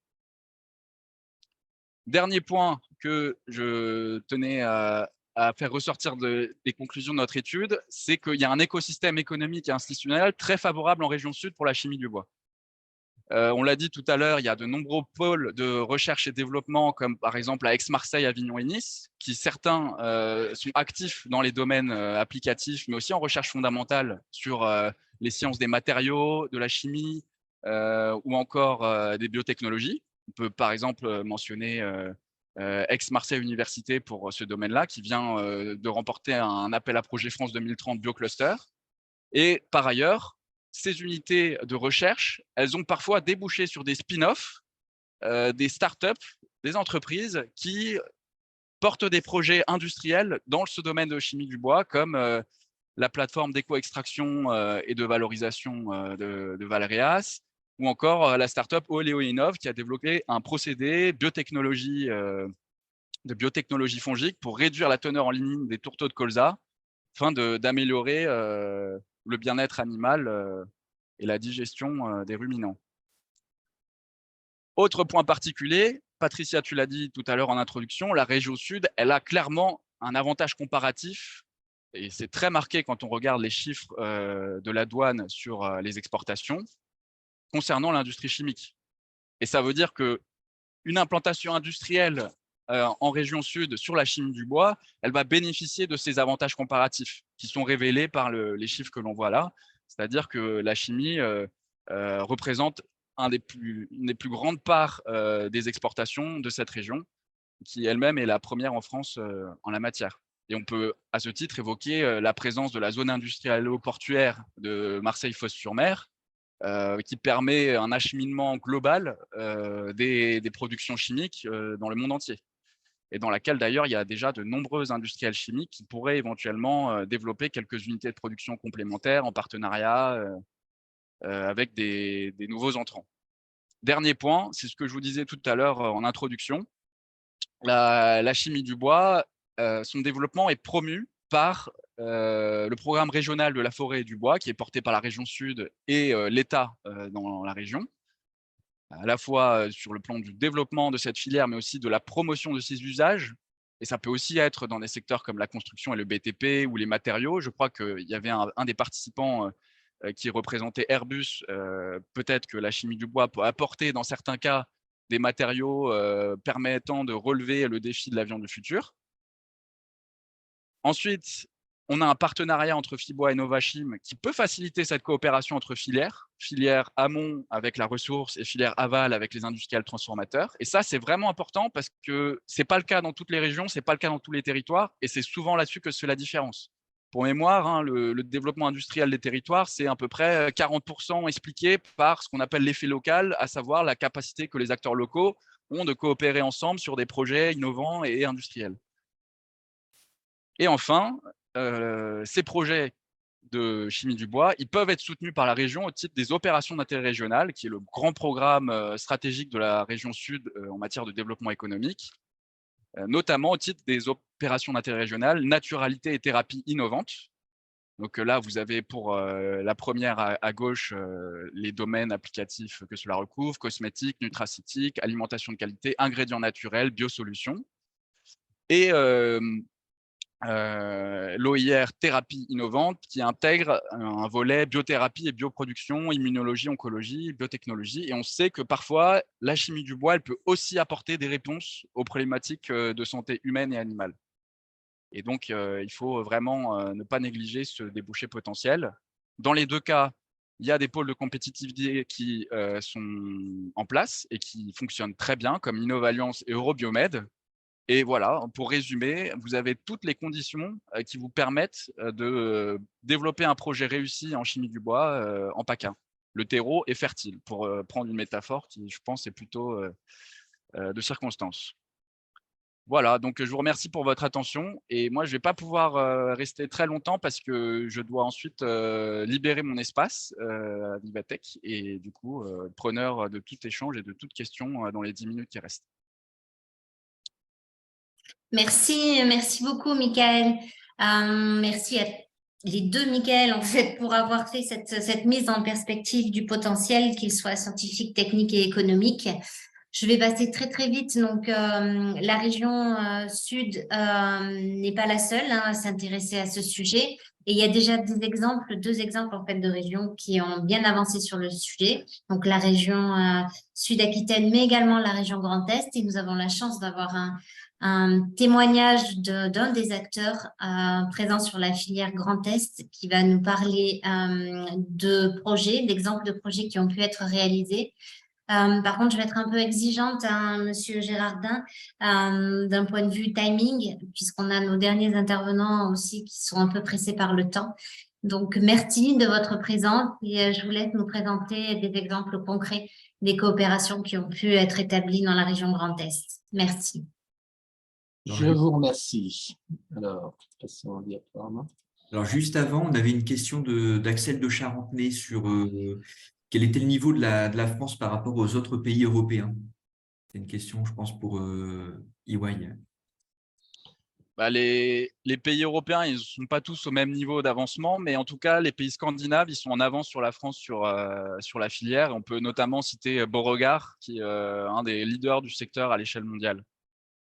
Dernier point que je tenais à faire ressortir des conclusions de notre étude, c'est qu'il y a un écosystème économique et institutionnel très favorable en région sud pour la chimie du bois. On l'a dit tout à l'heure, il y a de nombreux pôles de recherche et développement, comme par exemple à Aix-Marseille, Avignon et Nice, qui certains sont actifs dans les domaines applicatifs, mais aussi en recherche fondamentale sur les sciences des matériaux, de la chimie ou encore des biotechnologies. On peut par exemple mentionner Aix-Marseille Université pour ce domaine-là, qui vient de remporter un appel à projet France 2030 BioCluster. Et par ailleurs, ces unités de recherche, elles ont parfois débouché sur des spin-offs, des startups, des entreprises qui portent des projets industriels dans ce domaine de chimie du bois, comme la plateforme d'éco-extraction et de valorisation de Valerias, ou encore la startup Oleoinov qui a développé un procédé de biotechnologie fongique pour réduire la teneur en lignine des tourteaux de colza, afin d'améliorer le bien-être animal et la digestion des ruminants. Autre point particulier, Patricia, tu l'as dit tout à l'heure en introduction, la région sud, elle a clairement un avantage comparatif et c'est très marqué quand on regarde les chiffres de la douane sur les exportations concernant l'industrie chimique. Et ça veut dire qu'une implantation industrielle en région sud sur la chimie du bois, elle va bénéficier de ces avantages comparatifs qui sont révélés par les chiffres que l'on voit là. C'est-à-dire que la chimie représente une des plus grandes parts des exportations de cette région, qui elle-même est la première en France en la matière. Et on peut, à ce titre, évoquer la présence de la zone industrielle portuaire de Marseille-Fos-sur-Mer, qui permet un acheminement global des productions chimiques dans le monde entier. Et dans laquelle, d'ailleurs, il y a déjà de nombreux industriels chimiques qui pourraient éventuellement développer quelques unités de production complémentaires en partenariat avec des nouveaux entrants. Dernier point, c'est ce que je vous disais tout à l'heure en introduction. La chimie du bois, son développement est promu par le programme régional de la forêt et du bois, qui est porté par la région Sud et l'État dans la région, à la fois sur le plan du développement de cette filière, mais aussi de la promotion de ses usages. Et ça peut aussi être dans des secteurs comme la construction et le BTP ou les matériaux. Je crois qu'il y avait un des participants qui représentait Airbus. Peut-être que la chimie du bois peut apporter, dans certains cas, des matériaux permettant de relever le défi de l'avion du futur. Ensuite, on a un partenariat entre Fibois et Novachim qui peut faciliter cette coopération entre filières, filière amont avec la ressource et filière aval avec les industriels transformateurs. Et ça, c'est vraiment important parce que ce n'est pas le cas dans toutes les régions, ce n'est pas le cas dans tous les territoires, et c'est souvent là-dessus que se fait la différence. Pour mémoire, hein, le développement industriel des territoires, c'est à peu près 40% expliqué par ce qu'on appelle l'effet local, à savoir la capacité que les acteurs locaux ont de coopérer ensemble sur des projets innovants et industriels. Et enfin, ces projets de chimie du bois, ils peuvent être soutenus par la région au titre des opérations d'intérêt régional, qui est le grand programme stratégique de la région Sud en matière de développement économique, notamment au titre des opérations d'intérêt régional, naturalité et thérapie innovante. Donc là, vous avez pour la première à gauche les domaines applicatifs que cela recouvre, cosmétiques, nutraceutiques, alimentation de qualité, ingrédients naturels, biosolutions. Et l'OIR thérapie innovante qui intègre un volet biothérapie et bioproduction, immunologie, oncologie, biotechnologie. Et on sait que parfois, la chimie du bois, elle peut aussi apporter des réponses aux problématiques de santé humaine et animale. Et donc, il faut vraiment ne pas négliger ce débouché potentiel. Dans les deux cas, il y a des pôles de compétitivité qui sont en place et qui fonctionnent très bien, comme Innovalliance et Eurobiomed. Et voilà, pour résumer, vous avez toutes les conditions qui vous permettent de développer un projet réussi en chimie du bois en PACA. Le terreau est fertile, pour prendre une métaphore qui, je pense, est plutôt de circonstance. Voilà, donc je vous remercie pour votre attention. Et moi, je ne vais pas pouvoir rester très longtemps parce que je dois ensuite libérer mon espace à Vivatech. Et du coup, preneur de tout échange et de toute question dans les 10 minutes qui restent. Merci beaucoup, Michael. Merci à les deux Michael, en fait, pour avoir fait cette mise en perspective du potentiel, qu'il soit scientifique, technique et économique. Je vais passer très, très vite. Donc, la région sud n'est pas la seule à s'intéresser à ce sujet. Et il y a déjà deux exemples en fait, de régions qui ont bien avancé sur le sujet. Donc, la région Sud-Aquitaine, mais également la région Grand Est. Et nous avons la chance d'avoir un témoignage d'un des acteurs présents sur la filière Grand Est qui va nous parler d'exemples de projets qui ont pu être réalisés. Par contre, je vais être un peu exigeante, Monsieur Gérardin, d'un point de vue timing, puisqu'on a nos derniers intervenants aussi qui sont un peu pressés par le temps. Donc, merci de votre présence et je vous laisse nous présenter des exemples concrets des coopérations qui ont pu être établies dans la région Grand Est. Merci. Je vous remercie. Alors, passons au diaporama. Alors, juste avant, on avait une question d'Axel de Charentenay sur quel était le niveau de la France par rapport aux autres pays européens. C'est une question, je pense, pour EY. Les pays européens, ils ne sont pas tous au même niveau d'avancement, mais en tout cas, les pays scandinaves, ils sont en avance sur la France sur la filière. On peut notamment citer Beauregard, qui est un des leaders du secteur à l'échelle mondiale.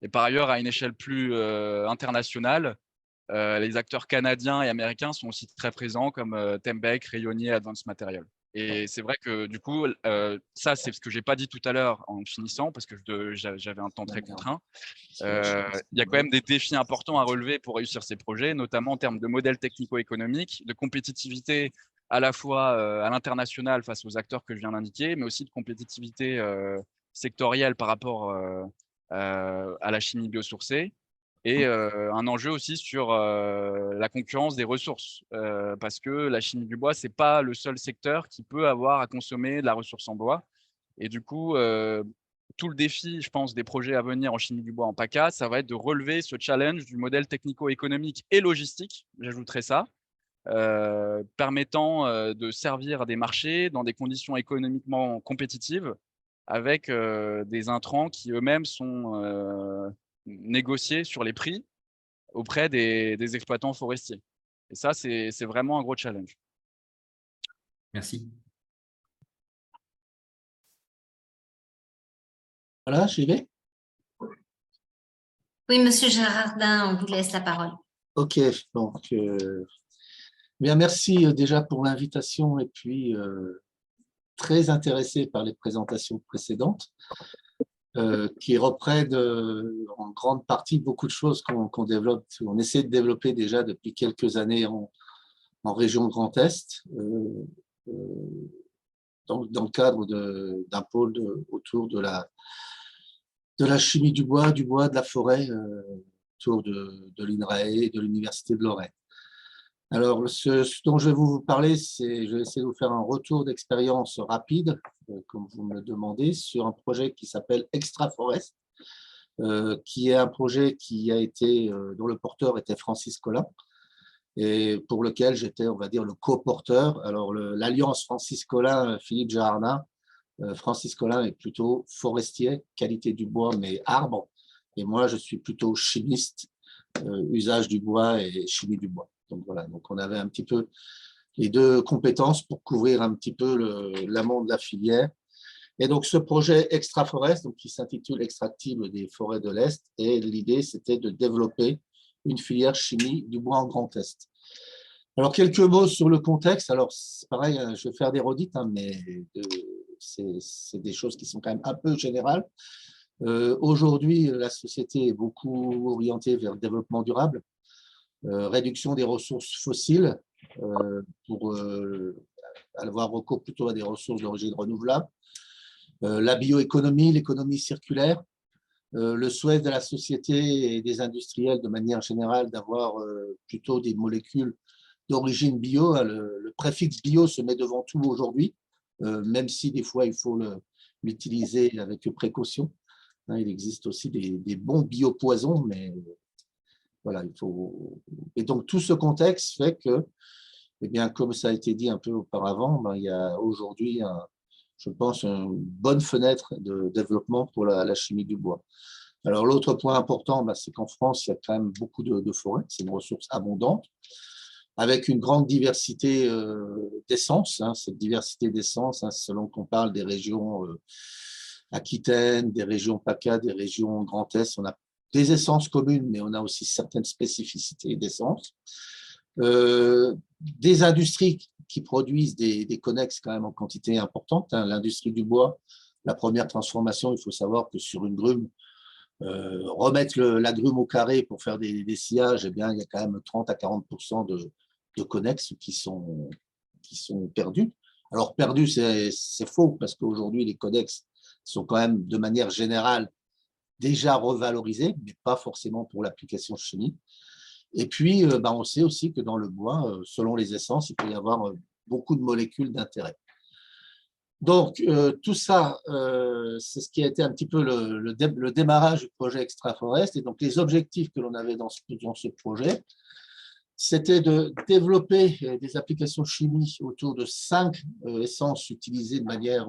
Et par ailleurs, à une échelle plus internationale, les acteurs canadiens et américains sont aussi très présents, comme Tembec, Rayonier, Advanced Material. Et c'est vrai que du coup, ça, c'est ce que je n'ai pas dit tout à l'heure en finissant, parce que j'avais un temps très contraint. Il y a quand même des défis importants à relever pour réussir ces projets, notamment en termes de modèles technico-économiques, de compétitivité à la fois à l'international face aux acteurs que je viens d'indiquer, mais aussi de compétitivité sectorielle par rapport à la chimie biosourcée. Et un enjeu aussi sur la concurrence des ressources, parce que la chimie du bois, ce n'est pas le seul secteur qui peut avoir à consommer de la ressource en bois. Et du coup, tout le défi, je pense, des projets à venir en chimie du bois en PACA, ça va être de relever ce challenge du modèle technico-économique et logistique, j'ajouterais ça, permettant de servir des marchés dans des conditions économiquement compétitives, avec des intrants qui eux-mêmes sont négociés sur les prix auprès des exploitants forestiers. Et ça, c'est vraiment un gros challenge. Merci. Voilà, j'y vais. Oui, Monsieur Girardin, on vous laisse la parole. OK, donc, bien, merci déjà pour l'invitation et puis très intéressé par les présentations précédentes qui reprennent en grande partie beaucoup de choses qu'on développe, on essaie de développer déjà depuis quelques années en région Grand Est, dans le cadre d'un pôle autour de la chimie du bois, de la forêt, autour de l'INRAE et de l'Université de Lorraine. Alors, ce dont je vais vous parler, je vais essayer de vous faire un retour d'expérience rapide, comme vous me le demandez, sur un projet qui s'appelle Extraforest, qui est un projet dont le porteur était Francis Collin, et pour lequel j'étais, on va dire, le co-porteur. Alors, l'alliance Francis Collin, Philippe Girardin, Francis Collin est plutôt forestier, qualité du bois, mais arbre, et moi, je suis plutôt chimiste, usage du bois et chimie du bois. Donc voilà, donc on avait un petit peu les deux compétences pour couvrir un petit peu l'amont de la filière. Et donc ce projet Extraforest, donc qui s'intitule Extractible des forêts de l'Est, et l'idée c'était de développer une filière chimie du bois en Grand Est. Alors quelques mots sur le contexte. Alors c'est pareil, je vais faire des redites, hein, mais c'est des choses qui sont quand même un peu générales. Aujourd'hui, la société est beaucoup orientée vers le développement durable. Réduction des ressources fossiles pour avoir recours plutôt à des ressources d'origine renouvelable, la bioéconomie, l'économie circulaire, le souhait de la société et des industriels de manière générale d'avoir plutôt des molécules d'origine bio. Le préfixe bio se met devant tout aujourd'hui, même si des fois il faut l'utiliser avec précaution. Il existe aussi des bons biopoisons, mais voilà, il faut. Et donc, tout ce contexte fait que, eh bien, comme ça a été dit un peu auparavant, il y a aujourd'hui, je pense, une bonne fenêtre de développement pour la chimie du bois. Alors, l'autre point important, c'est qu'en France, il y a quand même beaucoup de forêts, c'est une ressource abondante, avec une grande diversité d'essences. Cette diversité d'essences, selon qu'on parle des régions Aquitaine, des régions PACA, des régions Grand Est, on a des essences communes, mais on a aussi certaines spécificités d'essences. Des industries qui produisent des connexes quand même en quantité importante. L'industrie du bois, la première transformation, il faut savoir que sur une grume, remettre la grume au carré pour faire des sillages, eh bien, il y a quand même 30 à 40% de connexes qui sont perdus. Alors, perdus, c'est faux, parce qu'aujourd'hui, les connexes sont quand même, de manière générale, déjà revalorisés, mais pas forcément pour l'application chimique. Et puis, on sait aussi que dans le bois, selon les essences, il peut y avoir beaucoup de molécules d'intérêt. Donc, tout ça, c'est ce qui a été un petit peu le démarrage du projet Extraforest. Et donc, les objectifs que l'on avait dans ce projet, c'était de développer des applications chimiques autour de 5 essences utilisées de manière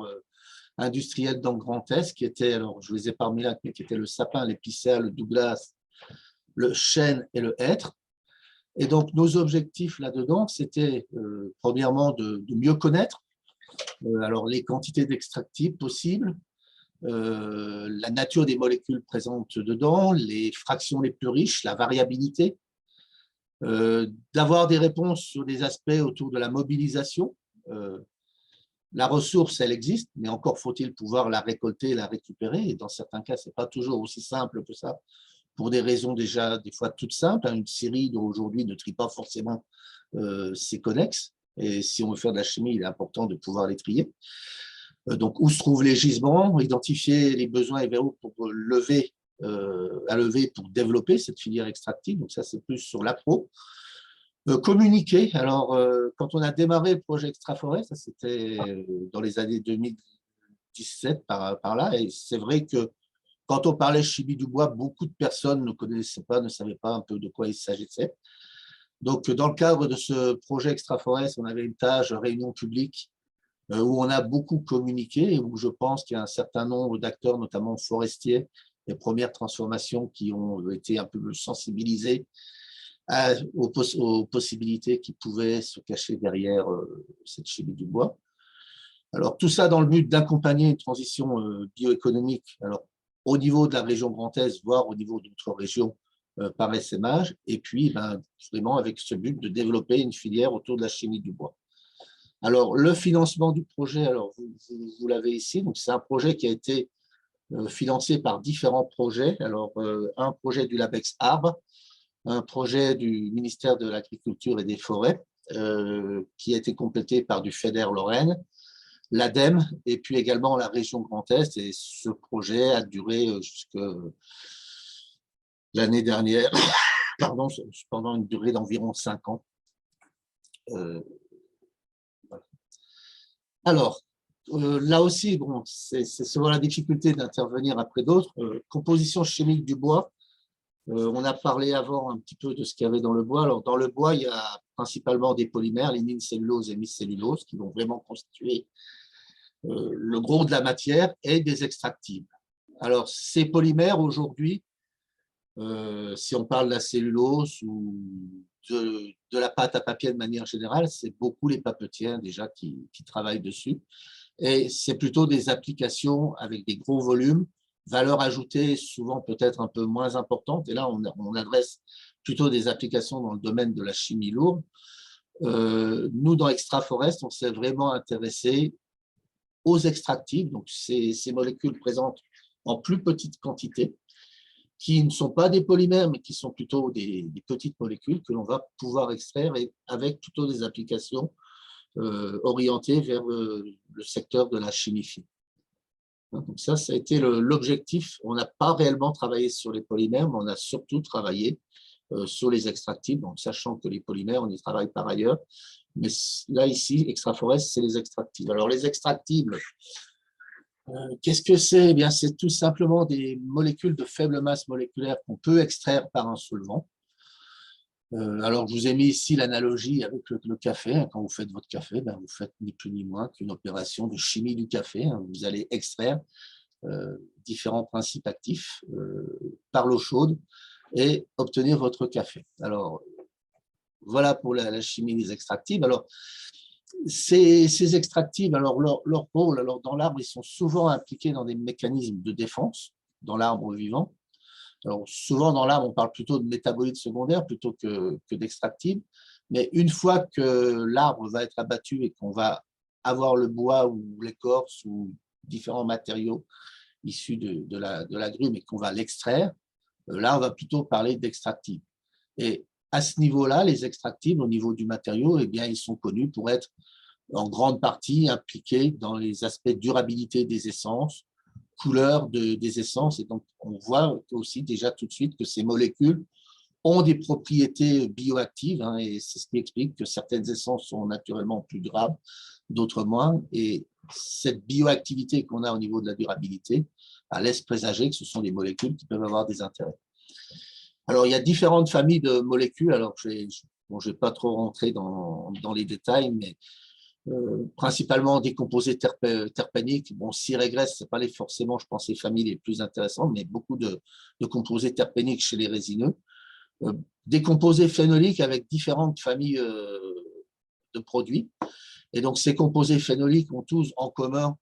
industrielle dans le Grand Est, qui étaient, alors je les ai pas mis là, mais qui étaient le sapin, l'épicéa, le Douglas, le chêne et le hêtre. Et donc, nos objectifs là-dedans, c'était premièrement de mieux connaître alors les quantités d'extractibles possibles, la nature des molécules présentes dedans, les fractions les plus riches, la variabilité, d'avoir des réponses sur des aspects autour de la mobilisation. La ressource, elle existe, mais encore faut-il pouvoir la récolter, la récupérer. Et dans certains cas, ce n'est pas toujours aussi simple que ça, pour des raisons déjà des fois toutes simples. Une scierie d'aujourd'hui ne trie pas forcément ses connexes. Et si on veut faire de la chimie, il est important de pouvoir les trier. Donc, où se trouvent les gisements, identifier les besoins et verrous pour lever, pour développer cette filière extractive. Donc, ça, c'est plus sur l'appro. Communiquer. Alors, quand on a démarré le projet Extraforêt, ça c'était dans les années 2017 par là, et c'est vrai que quand on parlait chimie du bois, beaucoup de personnes ne connaissaient pas, ne savaient pas un peu de quoi il s'agissait. Donc, dans le cadre de ce projet Extraforêt, on avait une tâche réunion publique où on a beaucoup communiqué et où je pense qu'il y a un certain nombre d'acteurs, notamment forestiers, les premières transformations qui ont été un peu sensibilisés aux possibilités qui pouvaient se cacher derrière cette chimie du bois. Alors, tout ça dans le but d'accompagner une transition bioéconomique, alors, au niveau de la région Grand Est, voire au niveau d'autres régions par essaimage, et puis vraiment avec ce but de développer une filière autour de la chimie du bois. Alors, le financement du projet, alors vous l'avez ici, donc c'est un projet qui a été financé par différents projets. Alors, un projet du LABEX Arbre, un projet du ministère de l'Agriculture et des Forêts, qui a été complété par du FEDER Lorraine, l'ADEME, et puis également la région Grand Est. Et ce projet a duré jusqu'à l'année dernière, pardon, pendant une durée d'environ 5 ans. Voilà. Alors, là aussi, bon, c'est souvent la difficulté d'intervenir après d'autres. Composition chimique du bois. On a parlé avant un petit peu de ce qu'il y avait dans le bois. Alors, dans le bois, il y a principalement des polymères, lignine-cellulose et mycellulose, qui vont vraiment constituer le gros de la matière, et des extractibles. Alors, ces polymères, aujourd'hui, si on parle de la cellulose ou de la pâte à papier de manière générale, c'est beaucoup les papetières déjà qui travaillent dessus. Et c'est plutôt des applications avec des gros volumes, valeur ajoutée souvent peut-être un peu moins importante. Et là, on adresse plutôt des applications dans le domaine de la chimie lourde. Nous, dans Extraforest, on s'est vraiment intéressé aux extractives, donc ces molécules présentes en plus petite quantité, qui ne sont pas des polymères, mais qui sont plutôt des petites molécules que l'on va pouvoir extraire, et avec plutôt des applications orientées vers le secteur de la chimie fine. Donc ça a été l'objectif. On n'a pas réellement travaillé sur les polymères, mais on a surtout travaillé sur les extractibles, donc sachant que les polymères, on y travaille par ailleurs. Mais là, ici, Extraforest, c'est les extractibles. Alors, les extractibles, qu'est-ce que c'est? Eh bien, c'est tout simplement des molécules de faible masse moléculaire qu'on peut extraire par un solvant. Alors, je vous ai mis ici l'analogie avec le café. Quand vous faites votre café, vous faites ni plus ni moins qu'une opération de chimie du café. Vous allez extraire différents principes actifs par l'eau chaude et obtenir votre café. Alors, voilà pour la chimie des extractibles. Alors, ces extractibles, alors leur rôle, alors dans l'arbre, ils sont souvent impliqués dans des mécanismes de défense, dans l'arbre vivant. Alors, souvent, dans l'arbre, on parle plutôt de métabolites secondaires plutôt que d'extractibles. Mais une fois que l'arbre va être abattu et qu'on va avoir le bois ou l'écorce ou différents matériaux issus de la grume et qu'on va l'extraire, là, on va plutôt parler d'extractibles. Et à ce niveau-là, les extractibles, au niveau du matériau, eh bien, ils sont connus pour être en grande partie impliqués dans les aspects durabilité des essences, couleur des essences. Et donc, on voit aussi déjà tout de suite que ces molécules ont des propriétés bioactives, et c'est ce qui explique que certaines essences sont naturellement plus durables, d'autres moins. Et cette bioactivité qu'on a au niveau de la durabilité laisse présager que ce sont des molécules qui peuvent avoir des intérêts. Alors, il y a différentes familles de molécules. Alors, je ne vais pas trop rentrer dans les détails, mais principalement des composés terpéniques. Bon, cire et graisse, ce n'est pas forcément, je pense, les familles les plus intéressantes, mais beaucoup de composés terpéniques chez les résineux. des composés phénoliques avec différentes familles de produits. Et donc, ces composés phénoliques ont tous en commun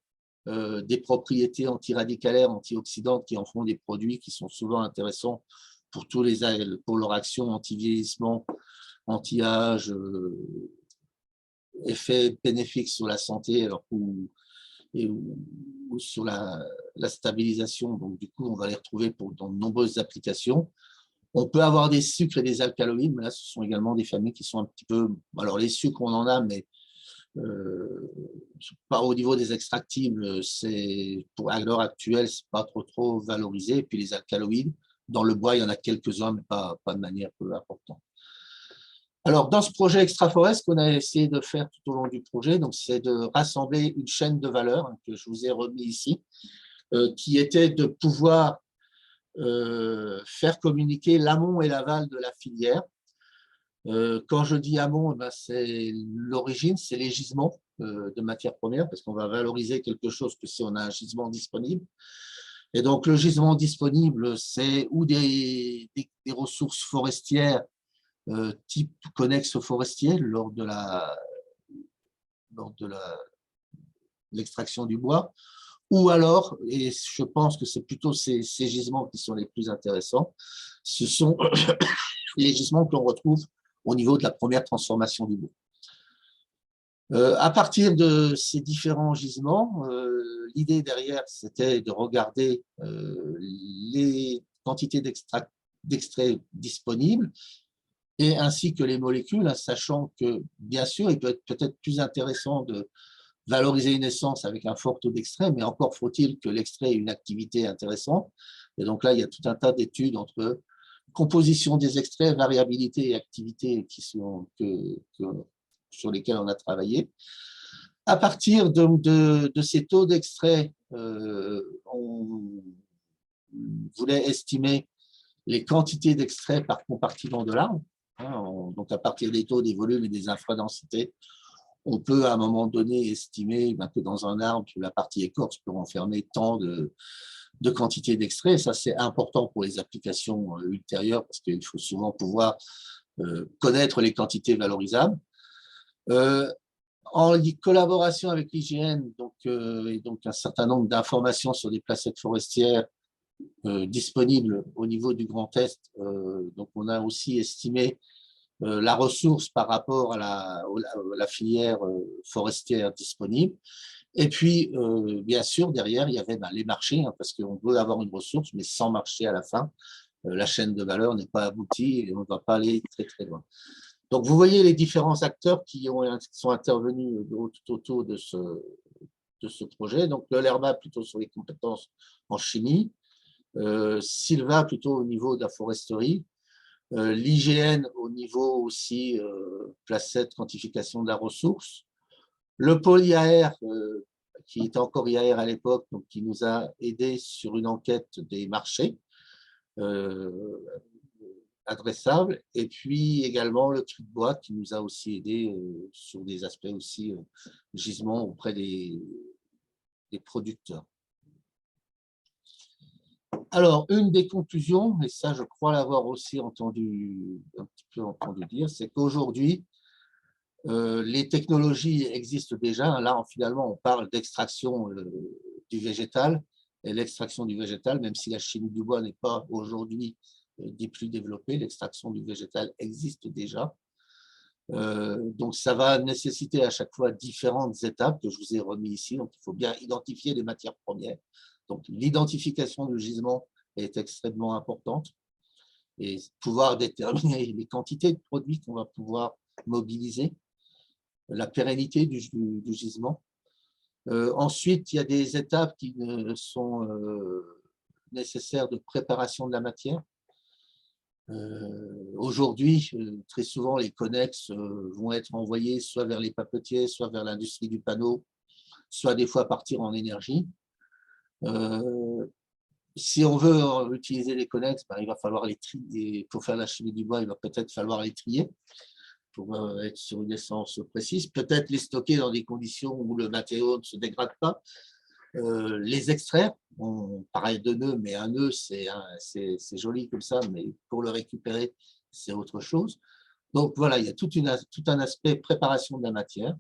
des propriétés antiradicalaires, antioxydantes qui en font des produits qui sont souvent intéressants pour leur action anti-vieillissement, anti-âge, effet bénéfique sur la santé ou sur la stabilisation. Donc, du coup, on va les retrouver dans de nombreuses applications. On peut avoir des sucres et des alcaloïdes, mais là, ce sont également des familles qui sont un petit peu… Alors, les sucres, on en a, mais pas au niveau des extractibles. À l'heure actuelle, ce n'est pas trop valorisé. Et puis, les alcaloïdes, dans le bois, il y en a quelques-uns, mais pas de manière peu importante. Alors, dans ce projet Extraforest, ce qu'on a essayé de faire tout au long du projet, c'est de rassembler une chaîne de valeur que je vous ai remis ici, qui était de pouvoir faire communiquer l'amont et l'aval de la filière. Quand je dis amont, c'est l'origine, c'est les gisements de matières premières, parce qu'on va valoriser quelque chose que si on a un gisement disponible. Et donc, le gisement disponible, c'est ou des ressources forestières type connexe forestier lors de l'extraction du bois, ou alors, et je pense que c'est plutôt ces gisements qui sont les plus intéressants, ce sont les gisements que l'on retrouve au niveau de la première transformation du bois. À partir de ces différents gisements, l'idée derrière, c'était de regarder les quantités d'extraits disponibles et ainsi que les molécules, sachant que, bien sûr, il peut être peut-être plus intéressant de valoriser une essence avec un fort taux d'extrait, mais encore faut-il que l'extrait ait une activité intéressante. Et donc là, il y a tout un tas d'études entre composition des extraits, variabilité et activité sur lesquels on a travaillé. À partir de ces taux d'extrait, on voulait estimer les quantités d'extrait par compartiment de l'arbre. Donc, à partir des taux, des volumes et des infradensités, on peut à un moment donné estimer que dans un arbre, la partie écorce peut renfermer tant de quantité d'extrait. Ça, c'est important pour les applications ultérieures parce qu'il faut souvent pouvoir connaître les quantités valorisables. En collaboration avec l'IGN, et donc un certain nombre d'informations sur des placettes forestières disponibles au niveau du Grand Est, donc on a aussi estimé la ressource par rapport à la filière forestière disponible. Et puis, bien sûr, derrière, il y avait les marchés, parce qu'on veut avoir une ressource, mais sans marché à la fin, la chaîne de valeur n'est pas aboutie et on ne va pas aller très, très loin. Donc, vous voyez les différents acteurs qui sont intervenus tout autour de ce projet. Donc, le LERMA plutôt sur les compétences en chimie, Sylva plutôt au niveau de la foresterie, l'IGN au niveau aussi placette, quantification de la ressource, le pôle IAR, qui était encore IAR à l'époque, donc qui nous a aidé sur une enquête des marchés adressables, et puis également le tri de bois qui nous a aussi aidé sur des aspects aussi gisement auprès des producteurs. Alors, une des conclusions, et ça je crois l'avoir aussi un petit peu entendu dire, c'est qu'aujourd'hui, les technologies existent déjà. Là, finalement, on parle d'extraction du végétal, et l'extraction du végétal, même si la chimie du bois n'est pas aujourd'hui des plus développées, l'extraction du végétal existe déjà. Donc, ça va nécessiter à chaque fois différentes étapes que je vous ai remis ici. Donc, il faut bien identifier les matières premières. Donc, l'identification du gisement est extrêmement importante et pouvoir déterminer les quantités de produits qu'on va pouvoir mobiliser, la pérennité du gisement. Ensuite, il y a des étapes qui sont nécessaires de préparation de la matière. Aujourd'hui, très souvent, les connexes vont être envoyés soit vers les papetiers, soit vers l'industrie du panneau, soit des fois partir en énergie. Si on veut utiliser les connexes, il va falloir les trier. Pour faire la chimie du bois, il va peut-être falloir les trier pour être sur une essence précise. Peut-être les stocker dans des conditions où le matériau ne se dégrade pas. Les extraire, on parle de nœuds, mais un nœud, c'est joli comme ça, mais pour le récupérer, c'est autre chose. Donc voilà, il y a tout un aspect préparation de la matière.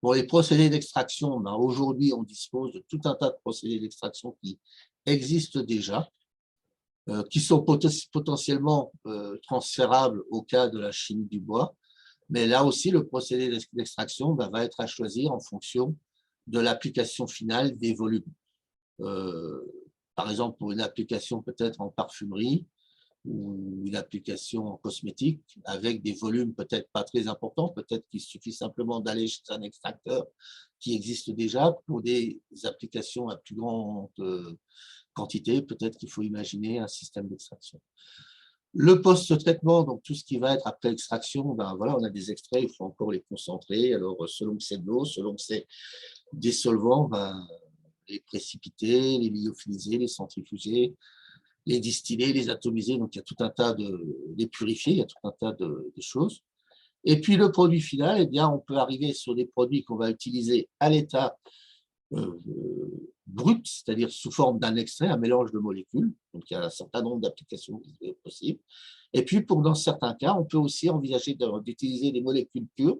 Pour les procédés d'extraction, ben, aujourd'hui, on dispose de tout un tas de procédés d'extraction qui existent déjà, qui sont potentiellement transférables au cas de la chimie du bois. Mais là aussi, le procédé d'extraction va être à choisir en fonction de l'application finale des volumes. Par exemple, pour une application peut-être en parfumerie ou une application en cosmétique avec des volumes peut-être pas très importants, peut-être qu'il suffit simplement d'aller chez un extracteur qui existe déjà. Pour des applications à plus grande quantité, peut-être qu'il faut imaginer un système d'extraction. Le post-traitement, donc tout ce qui va être après extraction, ben voilà, on a des extraits, il faut encore les concentrer. Alors, selon que c'est de l'eau, selon que c'est des solvants, ben, les précipiter, les lyophiliser, les centrifuger, les distiller, les atomiser. Donc, il y a tout un tas les purifier, il y a tout un tas de choses. Et puis, le produit final, eh bien, on peut arriver sur des produits qu'on va utiliser à l'état brut, c'est-à-dire sous forme d'un extrait, un mélange de molécules. Donc, il y a un certain nombre d'applications possibles. Et puis, dans certains cas, on peut aussi envisager d'utiliser des molécules pures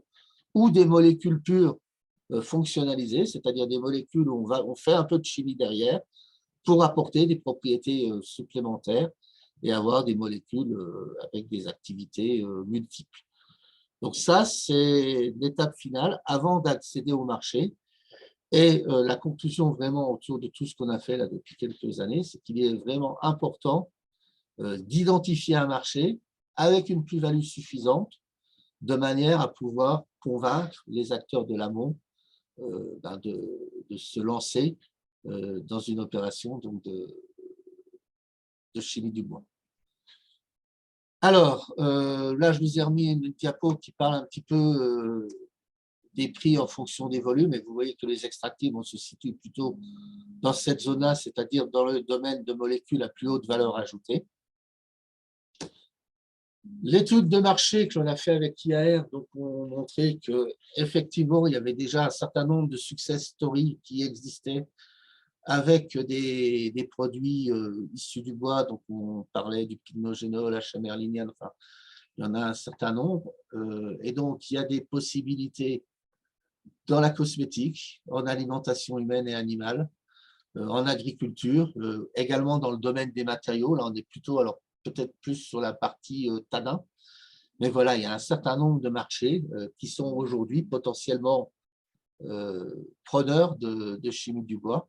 ou des molécules pures fonctionnalisées, c'est-à-dire des molécules où on fait un peu de chimie derrière pour apporter des propriétés supplémentaires et avoir des molécules avec des activités multiples. Donc ça, c'est l'étape finale avant d'accéder au marché. Et la conclusion vraiment autour de tout ce qu'on a fait là depuis quelques années, c'est qu'il est vraiment important d'identifier un marché avec une plus-value suffisante de manière à pouvoir convaincre les acteurs de l'amont de se lancer dans une opération donc, de chimie du bois. Alors, là, je vous ai remis une diapo qui parle un petit peu des prix en fonction des volumes, et vous voyez que les extractives, on se situe plutôt dans cette zone-là, c'est-à-dire dans le domaine de molécules à plus haute valeur ajoutée. L'étude de marché que l'on a fait avec IAR, donc on montrait qu'effectivement, il y avait déjà un certain nombre de success stories qui existaient avec des produits issus du bois. Donc, on parlait du pycnogénol, H. enfin, il y en a un certain nombre. Et donc, il y a des possibilités dans la cosmétique, en alimentation humaine et animale, en agriculture, également dans le domaine des matériaux. Là, on est plutôt, alors peut-être plus sur la partie tanin. Mais voilà, il y a un certain nombre de marchés qui sont aujourd'hui potentiellement preneurs de chimie du bois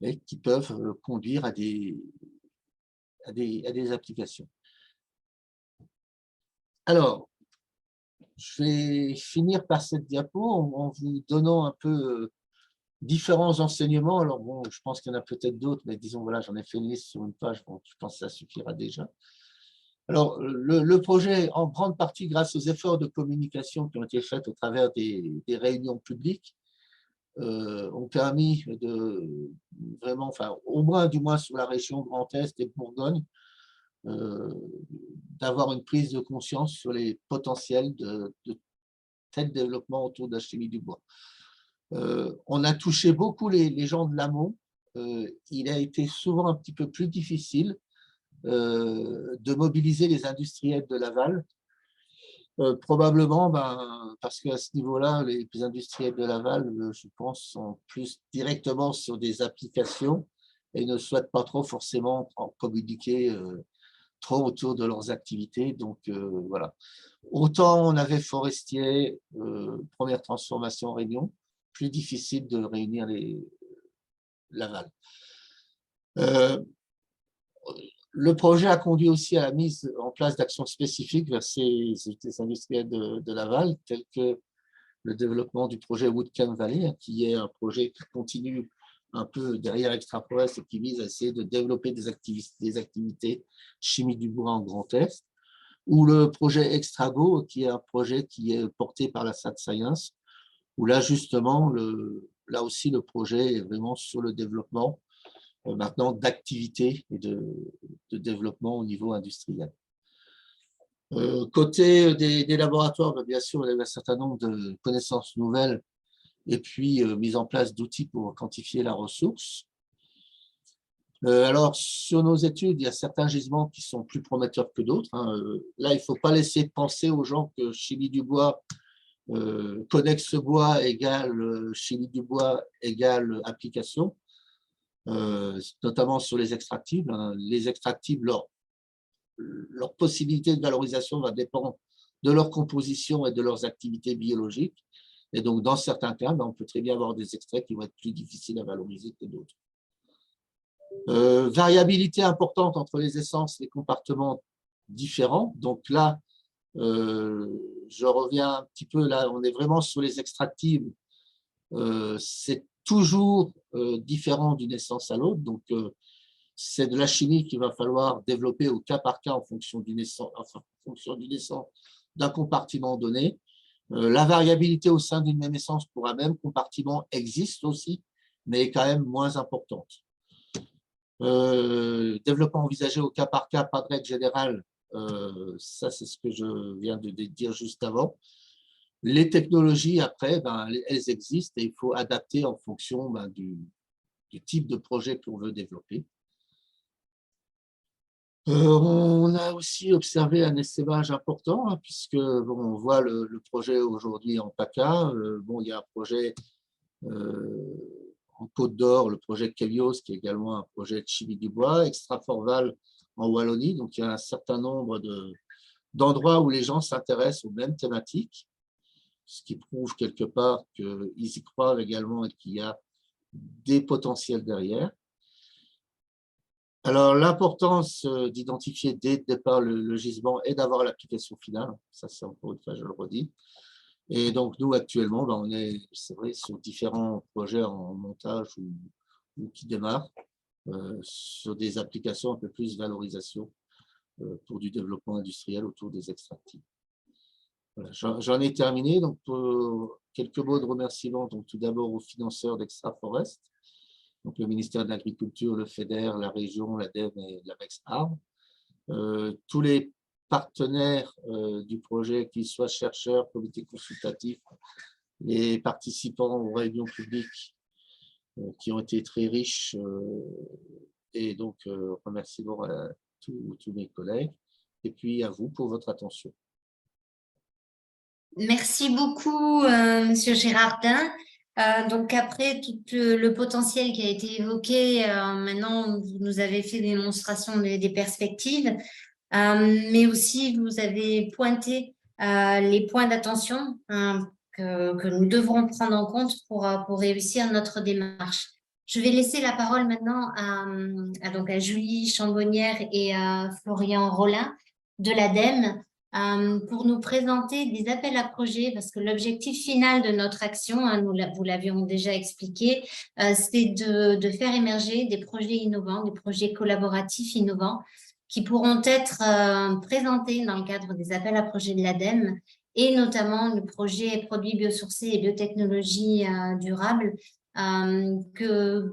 et qui peuvent conduire à des applications. Alors, je vais finir par cette diapo en vous donnant un peu différents enseignements. Alors bon, je pense qu'il y en a peut-être d'autres, mais disons, voilà, j'en ai fait une liste sur une page, bon, je pense que ça suffira déjà. Alors, le projet, en grande partie grâce aux efforts de communication qui ont été faits au travers des réunions publiques, ont permis de vraiment, enfin, au moins, du moins sur la région Grand Est et Bourgogne, d'avoir une prise de conscience sur les potentiels de tel développement autour de la chimie du bois. On a touché beaucoup les gens de l'amont. Il a été souvent un petit peu plus difficile de mobiliser les industriels de l'aval. Probablement parce qu'à ce niveau-là, les industriels de l'aval, je pense, sont plus directement sur des applications et ne souhaitent pas trop forcément communiquer trop autour de leurs activités. Donc, voilà. Autant on avait forestier, première transformation en réunion, plus difficile de réunir l'aval. Le projet a conduit aussi à la mise en place d'actions spécifiques vers ces industriels de l'aval, tels que le développement du projet Woodcam Valley, qui est un projet qui continue un peu derrière Extraforest et qui vise à essayer de développer des activités chimiques du bois en Grand Est, ou le projet Extrago, qui est un projet qui est porté par la SAT Science, où là, justement, là aussi, le projet est vraiment sur le développement maintenant d'activités et de développement au niveau industriel. Côté des laboratoires, bien sûr, il y avait un certain nombre de connaissances nouvelles et puis mise en place d'outils pour quantifier la ressource. Alors, sur nos études, il y a certains gisements qui sont plus prometteurs que d'autres, hein. Là, il ne faut pas laisser penser aux gens que chimie du bois, connexe bois égale chimie du bois égale application, notamment sur les extractibles, hein. Les extractibles, leur possibilité de valorisation va dépendre de leur composition et de leurs activités biologiques. Et donc, dans certains cas, on peut très bien avoir des extraits qui vont être plus difficiles à valoriser que d'autres. Variabilité importante entre les essences, les compartiments différents. Donc là, je reviens un petit peu, là, on est vraiment sur les extractibles. C'est toujours différent d'une essence à l'autre. Donc, c'est de la chimie qu'il va falloir développer au cas par cas en fonction d'une essence, d'un compartiment donné. La variabilité au sein d'une même essence pour un même compartiment existe aussi, mais est quand même moins importante. Développement envisagé au cas par cas, pas de règle générale, ça c'est ce que je viens de dire juste avant. Les technologies, après, elles existent et il faut adapter en fonction du type de projet qu'on veut développer. On a aussi observé un essaimage important, hein, puisque on voit le projet aujourd'hui en PACA. Il y a un projet en Côte d'Or, le projet Kelios, qui est également un projet de chimie du bois, Extra-Forval en Wallonie. Donc, il y a un certain nombre d'endroits où les gens s'intéressent aux mêmes thématiques, ce qui prouve quelque part qu'ils y croient également et qu'il y a des potentiels derrière. Alors, l'importance d'identifier dès le départ le gisement et d'avoir l'application finale, ça c'est encore une fois, je le redis. Et donc, nous, actuellement, on est, c'est vrai, sur différents projets en montage ou qui démarrent, sur des applications un peu plus valorisation pour du développement industriel autour des extractifs. Voilà, j'en ai terminé. Donc, quelques mots de remerciement. Donc, tout d'abord aux financeurs d'Extra Forest, donc le ministère de l'Agriculture, le FEDER, la région, l'ADEME et l'ABEX Arbre. Tous les partenaires du projet, qu'ils soient chercheurs, comités consultatifs, les participants aux réunions publiques qui ont été très riches. Et donc, remerciements à tous mes collègues. Et puis à vous pour votre attention. Merci beaucoup, Monsieur Gérardin. Donc après tout le potentiel qui a été évoqué, maintenant vous nous avez fait démonstration des perspectives, mais aussi vous avez pointé les points d'attention que nous devrons prendre en compte pour réussir notre démarche. Je vais laisser la parole maintenant à Julie Chambonnière et à Florian Rollin de l'ADEME, pour nous présenter des appels à projets, parce que l'objectif final de notre action, vous l'avions déjà expliqué, c'est de faire émerger des projets innovants, des projets collaboratifs innovants qui pourront être présentés dans le cadre des appels à projets de l'ADEME, et notamment le projet produits biosourcés et biotechnologies durables que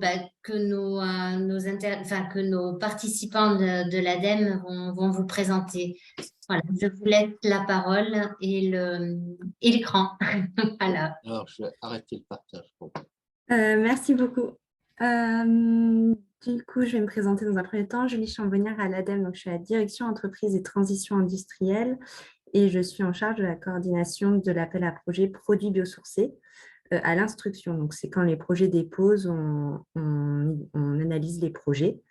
nos participants de l'ADEME vont vous présenter. Voilà, je vous laisse la parole et l'écran. Voilà. Alors, je vais arrêter le partage. Merci beaucoup. Du coup, je vais me présenter dans un premier temps. Julie Chambonnière à l'ADEME, donc je suis à la direction entreprise et transition industrielle et je suis en charge de la coordination de l'appel à projet produits biosourcés à l'instruction. Donc, c'est quand les projets déposent, on analyse les projets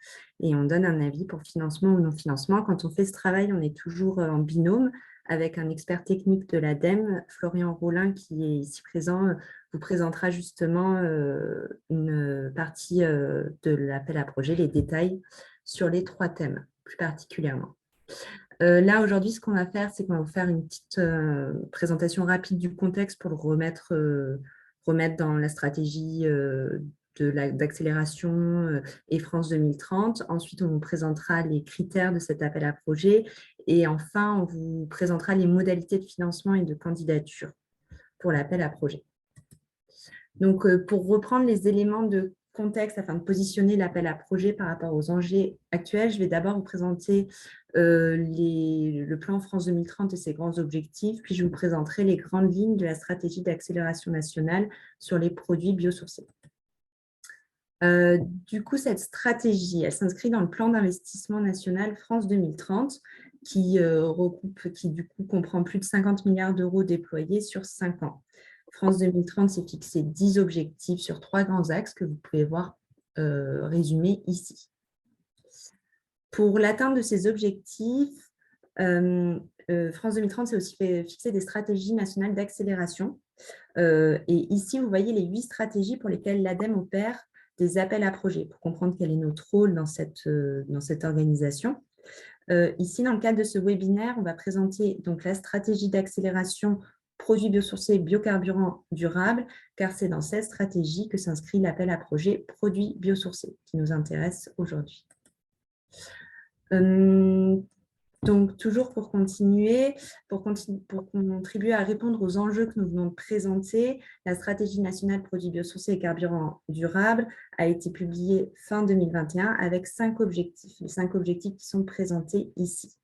et on donne un avis pour financement ou non financement. Quand on fait ce travail, on est toujours en binôme avec un expert technique de l'ADEME, Florian Rollin, qui est ici présent, vous présentera justement une partie de l'appel à projet, les détails sur les 3 thèmes, plus particulièrement. Là, aujourd'hui, ce qu'on va faire, c'est qu'on va vous faire une petite présentation rapide du contexte pour le remettre dans la stratégie d'accélération et France 2030. Ensuite, on vous présentera les critères de cet appel à projet. Et enfin, on vous présentera les modalités de financement et de candidature pour l'appel à projet. Donc, pour reprendre les éléments de contexte afin de positionner l'appel à projet par rapport aux enjeux actuels, je vais d'abord vous présenter le plan France 2030 et ses grands objectifs, puis je vous présenterai les grandes lignes de la stratégie d'accélération nationale sur les produits biosourcés. Du coup, cette stratégie, elle s'inscrit dans le plan d'investissement national France 2030 qui du coup comprend plus de 50 milliards d'euros déployés sur 5 ans. France 2030 s'est fixé 10 objectifs sur 3 grands axes que vous pouvez voir résumés ici. Pour l'atteinte de ces objectifs, France 2030 s'est aussi fixé des stratégies nationales d'accélération. Et ici, vous voyez les 8 stratégies pour lesquelles l'ADEME opère des appels à projets, pour comprendre quel est notre rôle dans cette organisation. Ici, dans le cadre de ce webinaire, on va présenter donc la stratégie d'accélération produits biosourcés, biocarburants durables, car c'est dans cette stratégie que s'inscrit l'appel à projet produits biosourcés qui nous intéresse aujourd'hui. Donc, toujours pour continuer, pour contribuer à répondre aux enjeux que nous venons de présenter, la stratégie nationale produits biosourcés et carburants durables a été publiée fin 2021 avec 5 objectifs, les 5 objectifs qui sont présentés ici.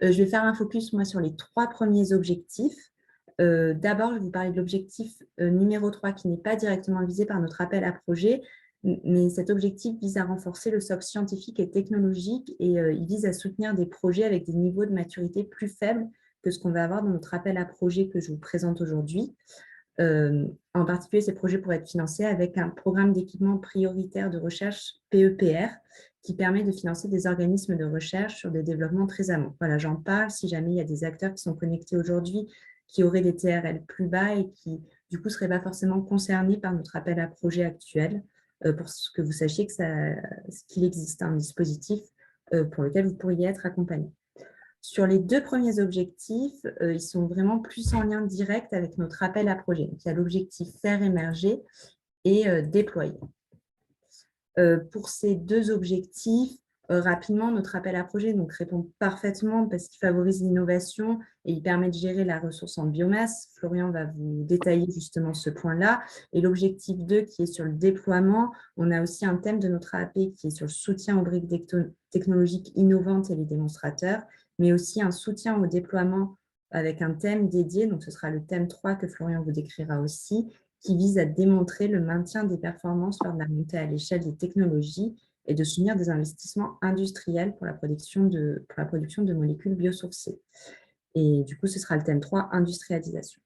Je vais faire un focus, moi, sur les 3 premiers objectifs. D'abord, je vais vous parler de l'objectif numéro 3 qui n'est pas directement visé par notre appel à projet, mais cet objectif vise à renforcer le socle scientifique et technologique et il vise à soutenir des projets avec des niveaux de maturité plus faibles que ce qu'on va avoir dans notre appel à projet que je vous présente aujourd'hui. En particulier, ces projets pourraient être financés avec un programme d'équipement prioritaire de recherche PEPR qui permet de financer des organismes de recherche sur des développements très amont. Voilà, j'en parle si jamais il y a des acteurs qui sont connectés aujourd'hui qui auraient des TRL plus bas et qui, du coup, ne seraient pas forcément concernés par notre appel à projet actuel, pour que vous sachiez qu'il existe un dispositif pour lequel vous pourriez être accompagné. Sur les 2 premiers objectifs, ils sont vraiment plus en lien direct avec notre appel à projet. Donc, il y a l'objectif faire émerger et déployer. Pour ces 2 objectifs, rapidement, notre appel à projet donc, répond parfaitement parce qu'il favorise l'innovation et il permet de gérer la ressource en biomasse. Florian va vous détailler justement ce point-là. Et l'objectif 2 qui est sur le déploiement, on a aussi un thème de notre AP qui est sur le soutien aux briques technologiques innovantes et les démonstrateurs, mais aussi un soutien au déploiement avec un thème dédié, donc ce sera le thème 3 que Florian vous décrira aussi, qui vise à démontrer le maintien des performances lors de la montée à l'échelle des technologies et de soutenir des investissements industriels pour la production de molécules biosourcées. Et du coup, ce sera le thème 3, industrialisation.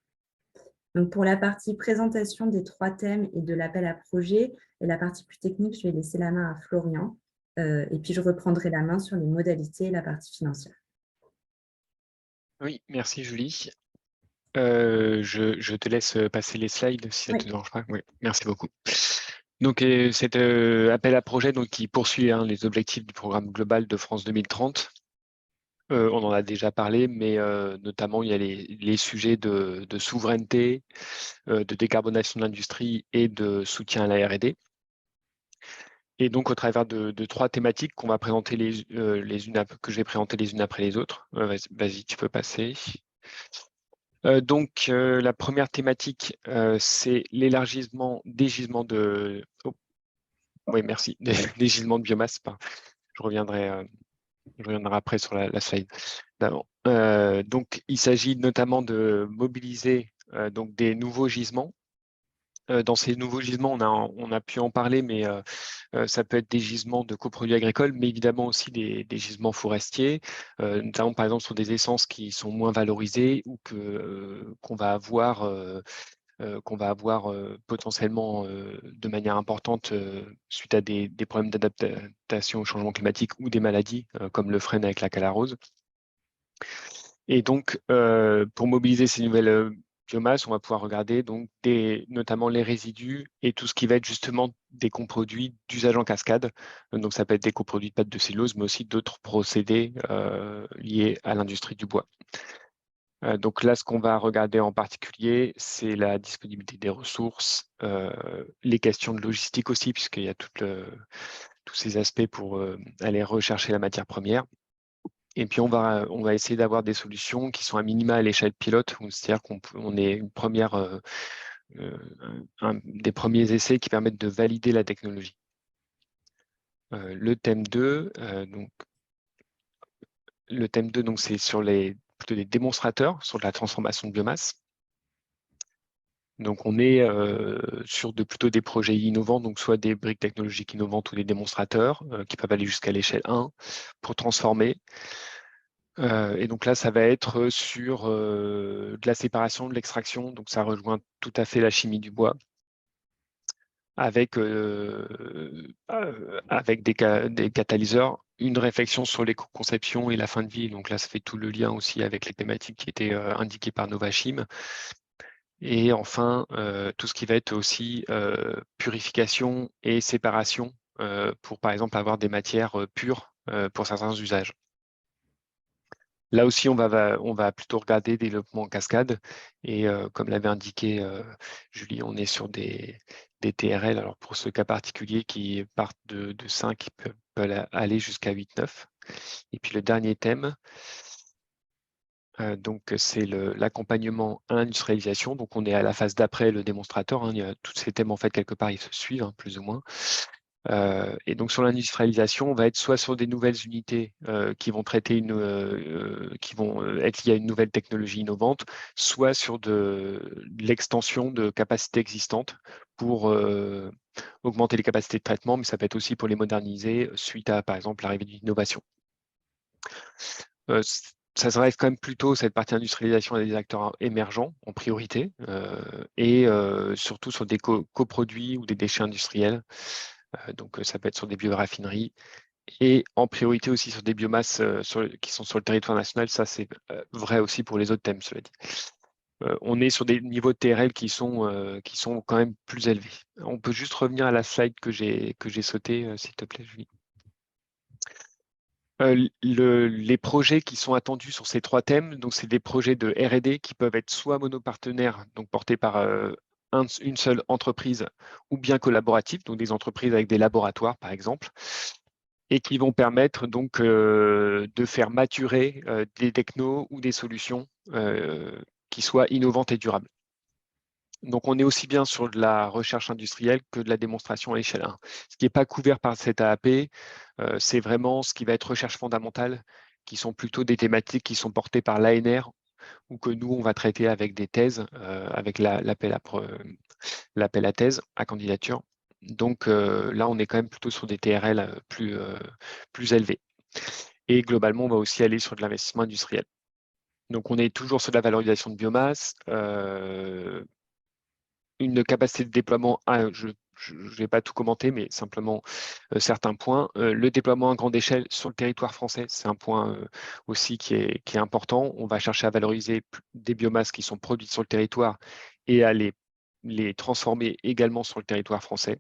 Donc, pour la partie présentation des 3 thèmes et de l'appel à projet, et la partie plus technique, je vais laisser la main à Florian. Et puis, je reprendrai la main sur les modalités et la partie financière. Oui, merci Julie. Je te laisse passer les slides si ça ne te dérange pas. Oui, merci beaucoup. Donc, cet appel à projet donc, qui poursuit les objectifs du programme global de France 2030. On en a déjà parlé, mais notamment, il y a les sujets de souveraineté, de décarbonation de l'industrie et de soutien à la R&D. Et donc, au travers de 3 thématiques qu'on va présenter que je vais présenter les unes après les autres. Vas-y, tu peux passer. Donc, la première thématique, c'est l'élargissement des gisements de... Oui, merci. Des gisements de biomasse. Je reviendrai après sur la slide d'avant. Donc, il s'agit notamment de mobiliser donc des nouveaux gisements. Dans ces nouveaux gisements, on a pu en parler, mais ça peut être des gisements de coproduits agricoles, mais évidemment aussi des gisements forestiers, notamment par exemple sur des essences qui sont moins valorisées ou qu'on va avoir potentiellement de manière importante suite à des problèmes d'adaptation au changement climatique ou des maladies comme le frêne avec la calarose. Et donc, pour mobiliser ces nouvelles biomasses, on va pouvoir regarder donc notamment les résidus et tout ce qui va être justement des coproduits d'usage en cascade. Donc, ça peut être des coproduits de pâte de cellulose, mais aussi d'autres procédés liés à l'industrie du bois. Donc là, ce qu'on va regarder en particulier, c'est la disponibilité des ressources, les questions de logistique aussi, puisqu'il y a tous ces aspects pour aller rechercher la matière première. Et puis, on va essayer d'avoir des solutions qui sont à minima à l'échelle pilote, c'est-à-dire qu'on est des premiers essais qui permettent de valider la technologie. Le thème 2, c'est sur plutôt des démonstrateurs sur de la transformation de biomasse. Donc, on est sur plutôt des projets innovants, donc soit des briques technologiques innovantes ou des démonstrateurs qui peuvent aller jusqu'à l'échelle 1 pour transformer. Et donc là, ça va être sur de la séparation, de l'extraction. Donc, ça rejoint tout à fait la chimie du bois avec des catalyseurs, une réflexion sur l'éco-conception et la fin de vie. Donc là, ça fait tout le lien aussi avec les thématiques qui étaient indiquées par Novachim. Et enfin, tout ce qui va être aussi purification et séparation pour, par exemple, avoir des matières pures pour certains usages. Là aussi, on va plutôt regarder développement en cascade. Et comme l'avait indiqué Julie, on est sur des TRL. Alors pour ce cas particulier qui partent de 5, qui peuvent aller jusqu'à 8-9. Et puis le dernier thème, donc c'est l'accompagnement à l'industrialisation. Donc on est à la phase d'après le démonstrateur. Tous ces thèmes, en fait, quelque part, ils se suivent, plus ou moins. Et donc sur l'industrialisation, on va être soit sur des nouvelles unités qui vont traiter qui vont être liées à une nouvelle technologie innovante, soit sur de l'extension de capacités existantes pour augmenter les capacités de traitement, mais ça peut être aussi pour les moderniser suite à, par exemple, l'arrivée d'une innovation. Ça se reste quand même plutôt cette partie industrialisation des acteurs émergents en priorité et surtout sur des coproduits ou des déchets industriels. Donc, ça peut être sur des bioraffineries et en priorité aussi sur des biomasses qui sont sur le territoire national. Ça, c'est vrai aussi pour les autres thèmes, cela dit. On est sur des niveaux de TRL qui sont quand même plus élevés. On peut juste revenir à la slide que j'ai sautée, s'il te plaît, Julie. Les projets qui sont attendus sur ces 3 thèmes, donc c'est des projets de R&D qui peuvent être soit monopartenaires, donc portés par une seule entreprise, ou bien collaboratifs, donc des entreprises avec des laboratoires, par exemple, et qui vont permettre donc de faire maturer des technos ou des solutions qui soient innovantes et durables. Donc, on est aussi bien sur de la recherche industrielle que de la démonstration à l'échelle 1. Ce qui n'est pas couvert par cette AAP, c'est vraiment ce qui va être recherche fondamentale, qui sont plutôt des thématiques qui sont portées par l'ANR ou que nous, on va traiter avec des thèses, avec l'appel à thèse, à candidature. Donc là, on est quand même plutôt sur des TRL plus élevés. Et globalement, on va aussi aller sur de l'investissement industriel. Donc, on est toujours sur de la valorisation de biomasse, une capacité de déploiement, je ne vais pas tout commenter, mais simplement certains points. Le déploiement à grande échelle sur le territoire français, c'est un point aussi qui est important. On va chercher à valoriser des biomasses qui sont produites sur le territoire et à les transformer également sur le territoire français,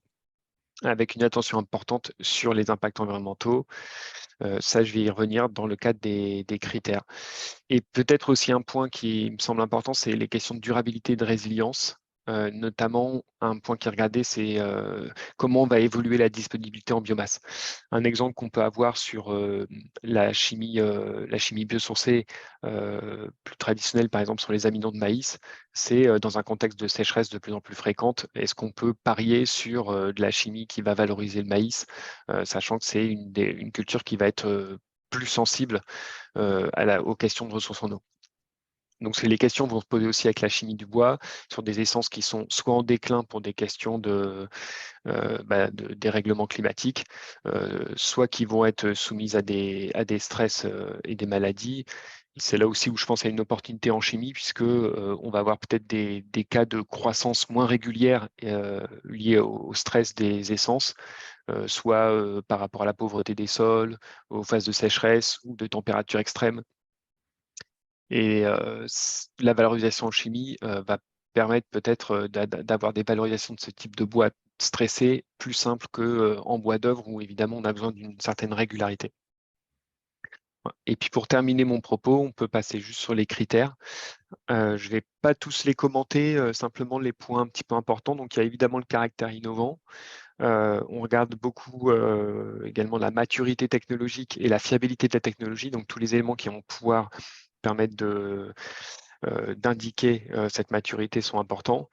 avec une attention importante sur les impacts environnementaux. Ça, je vais y revenir dans le cadre des critères. Et peut-être aussi un point qui me semble important, c'est les questions de durabilité et de résilience. Notamment, un point qui est regardé, c'est comment va évoluer la disponibilité en biomasse. Un exemple qu'on peut avoir sur la chimie biosourcée plus traditionnelle, par exemple sur les amidons de maïs, c'est dans un contexte de sécheresse de plus en plus fréquente, est-ce qu'on peut parier sur de la chimie qui va valoriser le maïs, sachant que c'est une culture qui va être plus sensible aux questions de ressources en eau. Donc, les questions vont se poser aussi avec la chimie du bois, sur des essences qui sont soit en déclin pour des questions de dérèglement climatique, soit qui vont être soumises à des stress et des maladies. C'est là aussi où je pense à une opportunité en chimie, puisque on va avoir peut-être des cas de croissance moins régulière liés au stress des essences, soit par rapport à la pauvreté des sols, aux phases de sécheresse ou de température extrême. Et la valorisation en chimie va permettre peut-être d'avoir des valorisations de ce type de bois stressé plus simples qu'en bois d'œuvre où évidemment on a besoin d'une certaine régularité. Et puis pour terminer mon propos, on peut passer juste sur les critères. Je ne vais pas tous les commenter, simplement les points un petit peu importants. Donc il y a évidemment le caractère innovant. On regarde beaucoup également la maturité technologique et la fiabilité de la technologie, donc tous les éléments qui vont pouvoir permettre d'indiquer cette maturité sont importants.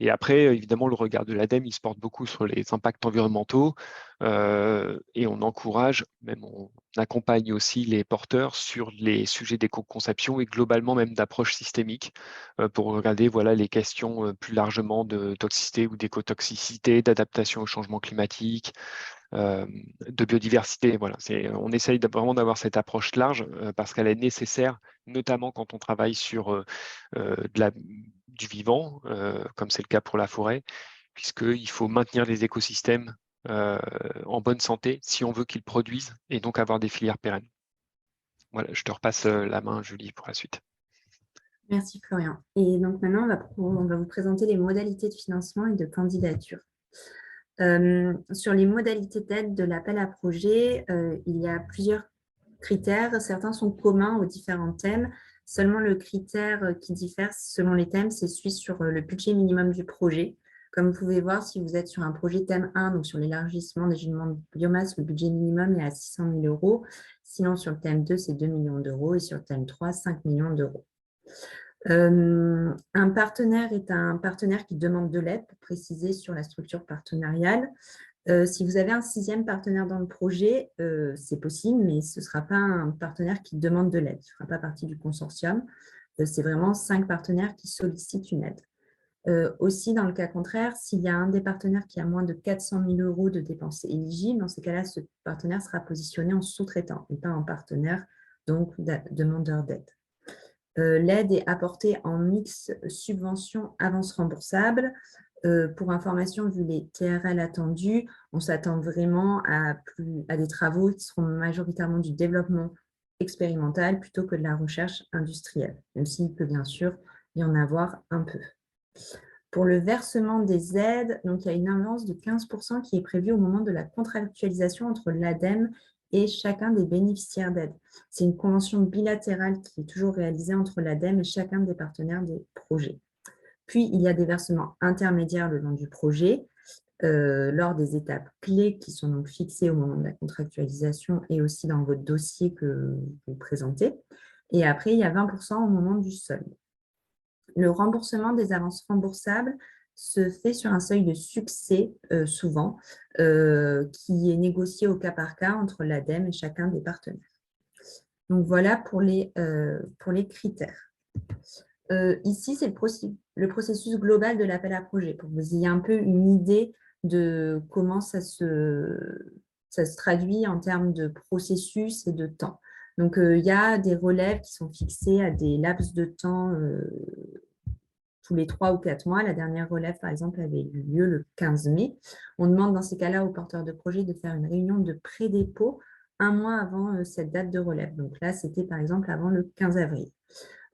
Et après, évidemment, le regard de l'ADEME, il se porte beaucoup sur les impacts environnementaux et on encourage, même on accompagne aussi les porteurs sur les sujets d'éco-conception et globalement même d'approche systémique pour regarder voilà, les questions plus largement de toxicité ou d'écotoxicité, d'adaptation au changement climatique, de biodiversité. Voilà. On essaye vraiment d'avoir cette approche large parce qu'elle est nécessaire, notamment quand on travaille sur du vivant, comme c'est le cas pour la forêt, puisqu'il faut maintenir les écosystèmes en bonne santé si on veut qu'ils produisent et donc avoir des filières pérennes. Voilà, je te repasse la main, Julie, pour la suite. Merci Florian. Et donc maintenant, on va vous présenter les modalités de financement et de candidature. Sur les modalités d'aide de l'appel à projet, il y a plusieurs critères. Certains sont communs aux différents thèmes. Seulement le critère qui diffère selon les thèmes, c'est celui sur le budget minimum du projet. Comme vous pouvez voir, si vous êtes sur un projet thème 1, donc sur l'élargissement des gisements de biomasse, le budget minimum est à 600 000 €. Sinon, sur le thème 2, c'est 2 millions d'euros et sur le thème 3, 5 millions d'euros. Un partenaire est un partenaire qui demande de l'aide, pour préciser sur la structure partenariale. Si vous avez un 6e partenaire dans le projet, c'est possible, mais ce ne sera pas un partenaire qui demande de l'aide. Il ne fera pas partie du consortium. C'est vraiment 5 partenaires qui sollicitent une aide. Aussi, dans le cas contraire, s'il y a un des partenaires qui a moins de 400 000 € de dépenses éligibles, dans ces cas-là, ce partenaire sera positionné en sous-traitant et pas en partenaire, donc demandeur d'aide. L'aide est apportée en mix subvention avance remboursable. Pour information, vu les TRL attendus, on s'attend vraiment à des travaux qui seront majoritairement du développement expérimental plutôt que de la recherche industrielle, même s'il peut bien sûr y en avoir un peu. Pour le versement des aides, donc il y a une avance de 15% qui est prévue au moment de la contractualisation entre l'ADEME et chacun des bénéficiaires d'aide. C'est une convention bilatérale qui est toujours réalisée entre l'ADEME et chacun des partenaires des projets. Puis, il y a des versements intermédiaires le long du projet, lors des étapes clés qui sont donc fixées au moment de la contractualisation et aussi dans votre dossier que vous présentez. Et après, il y a 20% au moment du solde. Le remboursement des avances remboursables se fait sur un seuil de succès, souvent, qui est négocié au cas par cas entre l'ADEME et chacun des partenaires. Donc, voilà pour les critères. Ici, c'est le processus global de l'appel à projet, pour que vous ayez un peu une idée de comment ça se traduit en termes de processus et de temps. Donc, il y a des relèves qui sont fixés à des laps de temps tous les 3 ou 4 mois. La dernière relève, par exemple, avait eu lieu le 15 mai. On demande dans ces cas-là aux porteurs de projet de faire une réunion de pré-dépôt un mois avant cette date de relève. Donc là, c'était par exemple avant le 15 avril.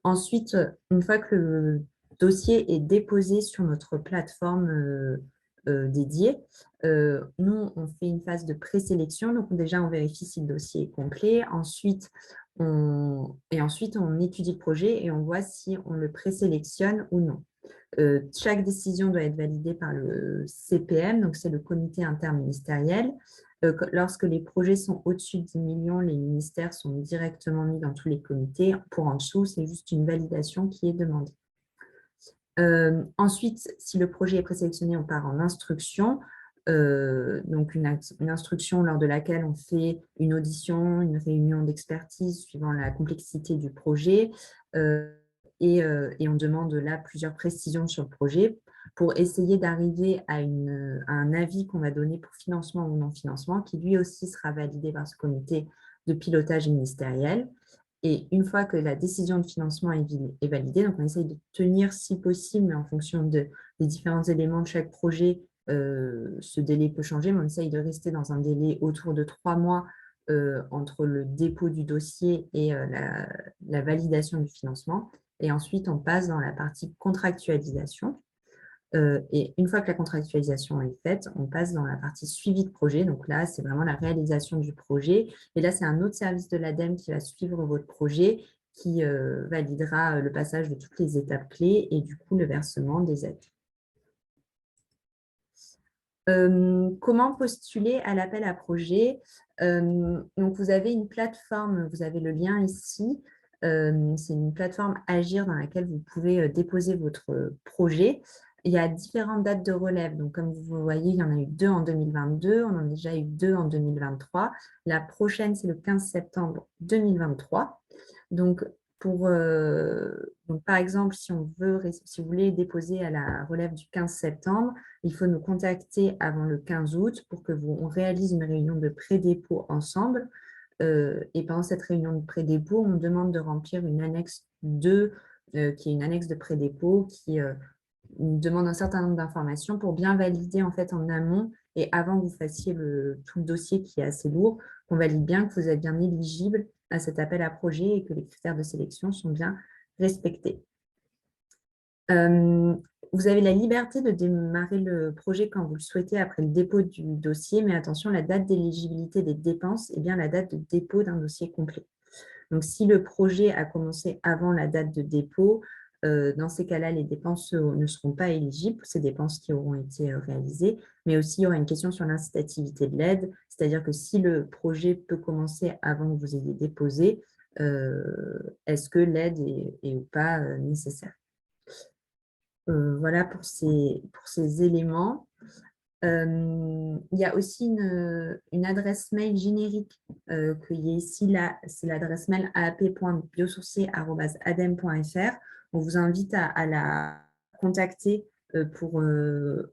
Ensuite, une fois que le dossier est déposé sur notre plateforme dédiée, nous, on fait une phase de présélection. Donc déjà, on vérifie si le dossier est complet. Ensuite, on étudie le projet et on voit si on le présélectionne ou non. Chaque décision doit être validée par le CPM, donc c'est le comité interministériel. Lorsque les projets sont au-dessus de 10 millions, les ministères sont directement mis dans tous les comités. Pour en dessous, c'est juste une validation qui est demandée. Ensuite, si le projet est présélectionné, on part en instruction. Donc une instruction lors de laquelle on fait une audition, une réunion d'expertise suivant la complexité du projet et on demande là plusieurs précisions sur le projet pour essayer d'arriver à un avis qu'on va donner pour financement ou non financement qui lui aussi sera validé par ce comité de pilotage ministériel. Et une fois que la décision de financement est validée, donc on essaye de tenir si possible, mais en fonction des différents éléments de chaque projet, ce délai peut changer, mais on essaye de rester dans un délai autour de 3 mois entre le dépôt du dossier et la validation du financement. Et ensuite, on passe dans la partie contractualisation. Et une fois que la contractualisation est faite, on passe dans la partie suivi de projet. Donc là, c'est vraiment la réalisation du projet. Et là, c'est un autre service de l'ADEME qui va suivre votre projet, qui validera le passage de toutes les étapes clés et du coup, le versement des aides. Comment postuler à l'appel à projet? Donc, vous avez une plateforme, vous avez le lien ici. C'est une plateforme Agir dans laquelle vous pouvez déposer votre projet. Il y a différentes dates de relève. Donc, comme vous voyez, il y en a eu 2 en 2022, on en a déjà eu 2 en 2023. La prochaine, c'est le 15 septembre 2023. Donc, donc, par exemple, si vous voulez déposer à la relève du 15 septembre, il faut nous contacter avant le 15 août pour que on réalise une réunion de pré-dépôt ensemble. Et pendant cette réunion de pré-dépôt, on demande de remplir une annexe 2, qui est une annexe de pré-dépôt qui demande un certain nombre d'informations pour bien valider en fait en amont et avant que vous fassiez tout le dossier qui est assez lourd, qu'on valide bien que vous êtes bien éligible à cet appel à projet et que les critères de sélection sont bien respectés. Vous avez la liberté de démarrer le projet quand vous le souhaitez après le dépôt du dossier, mais attention, la date d'éligibilité des dépenses est bien la date de dépôt d'un dossier complet. Donc, si le projet a commencé avant la date de dépôt, dans ces cas-là, les dépenses ne seront pas éligibles, ces dépenses qui auront été réalisées, mais aussi il y aura une question sur l'incitativité de l'aide, c'est-à-dire que si le projet peut commencer avant que vous ayez déposé, est-ce que l'aide est ou pas nécessaire? Voilà pour ces éléments. Il y a aussi une adresse mail générique qui est ici, c'est l'adresse mail aap.biosourcé@adem.fr. On vous invite à la contacter pour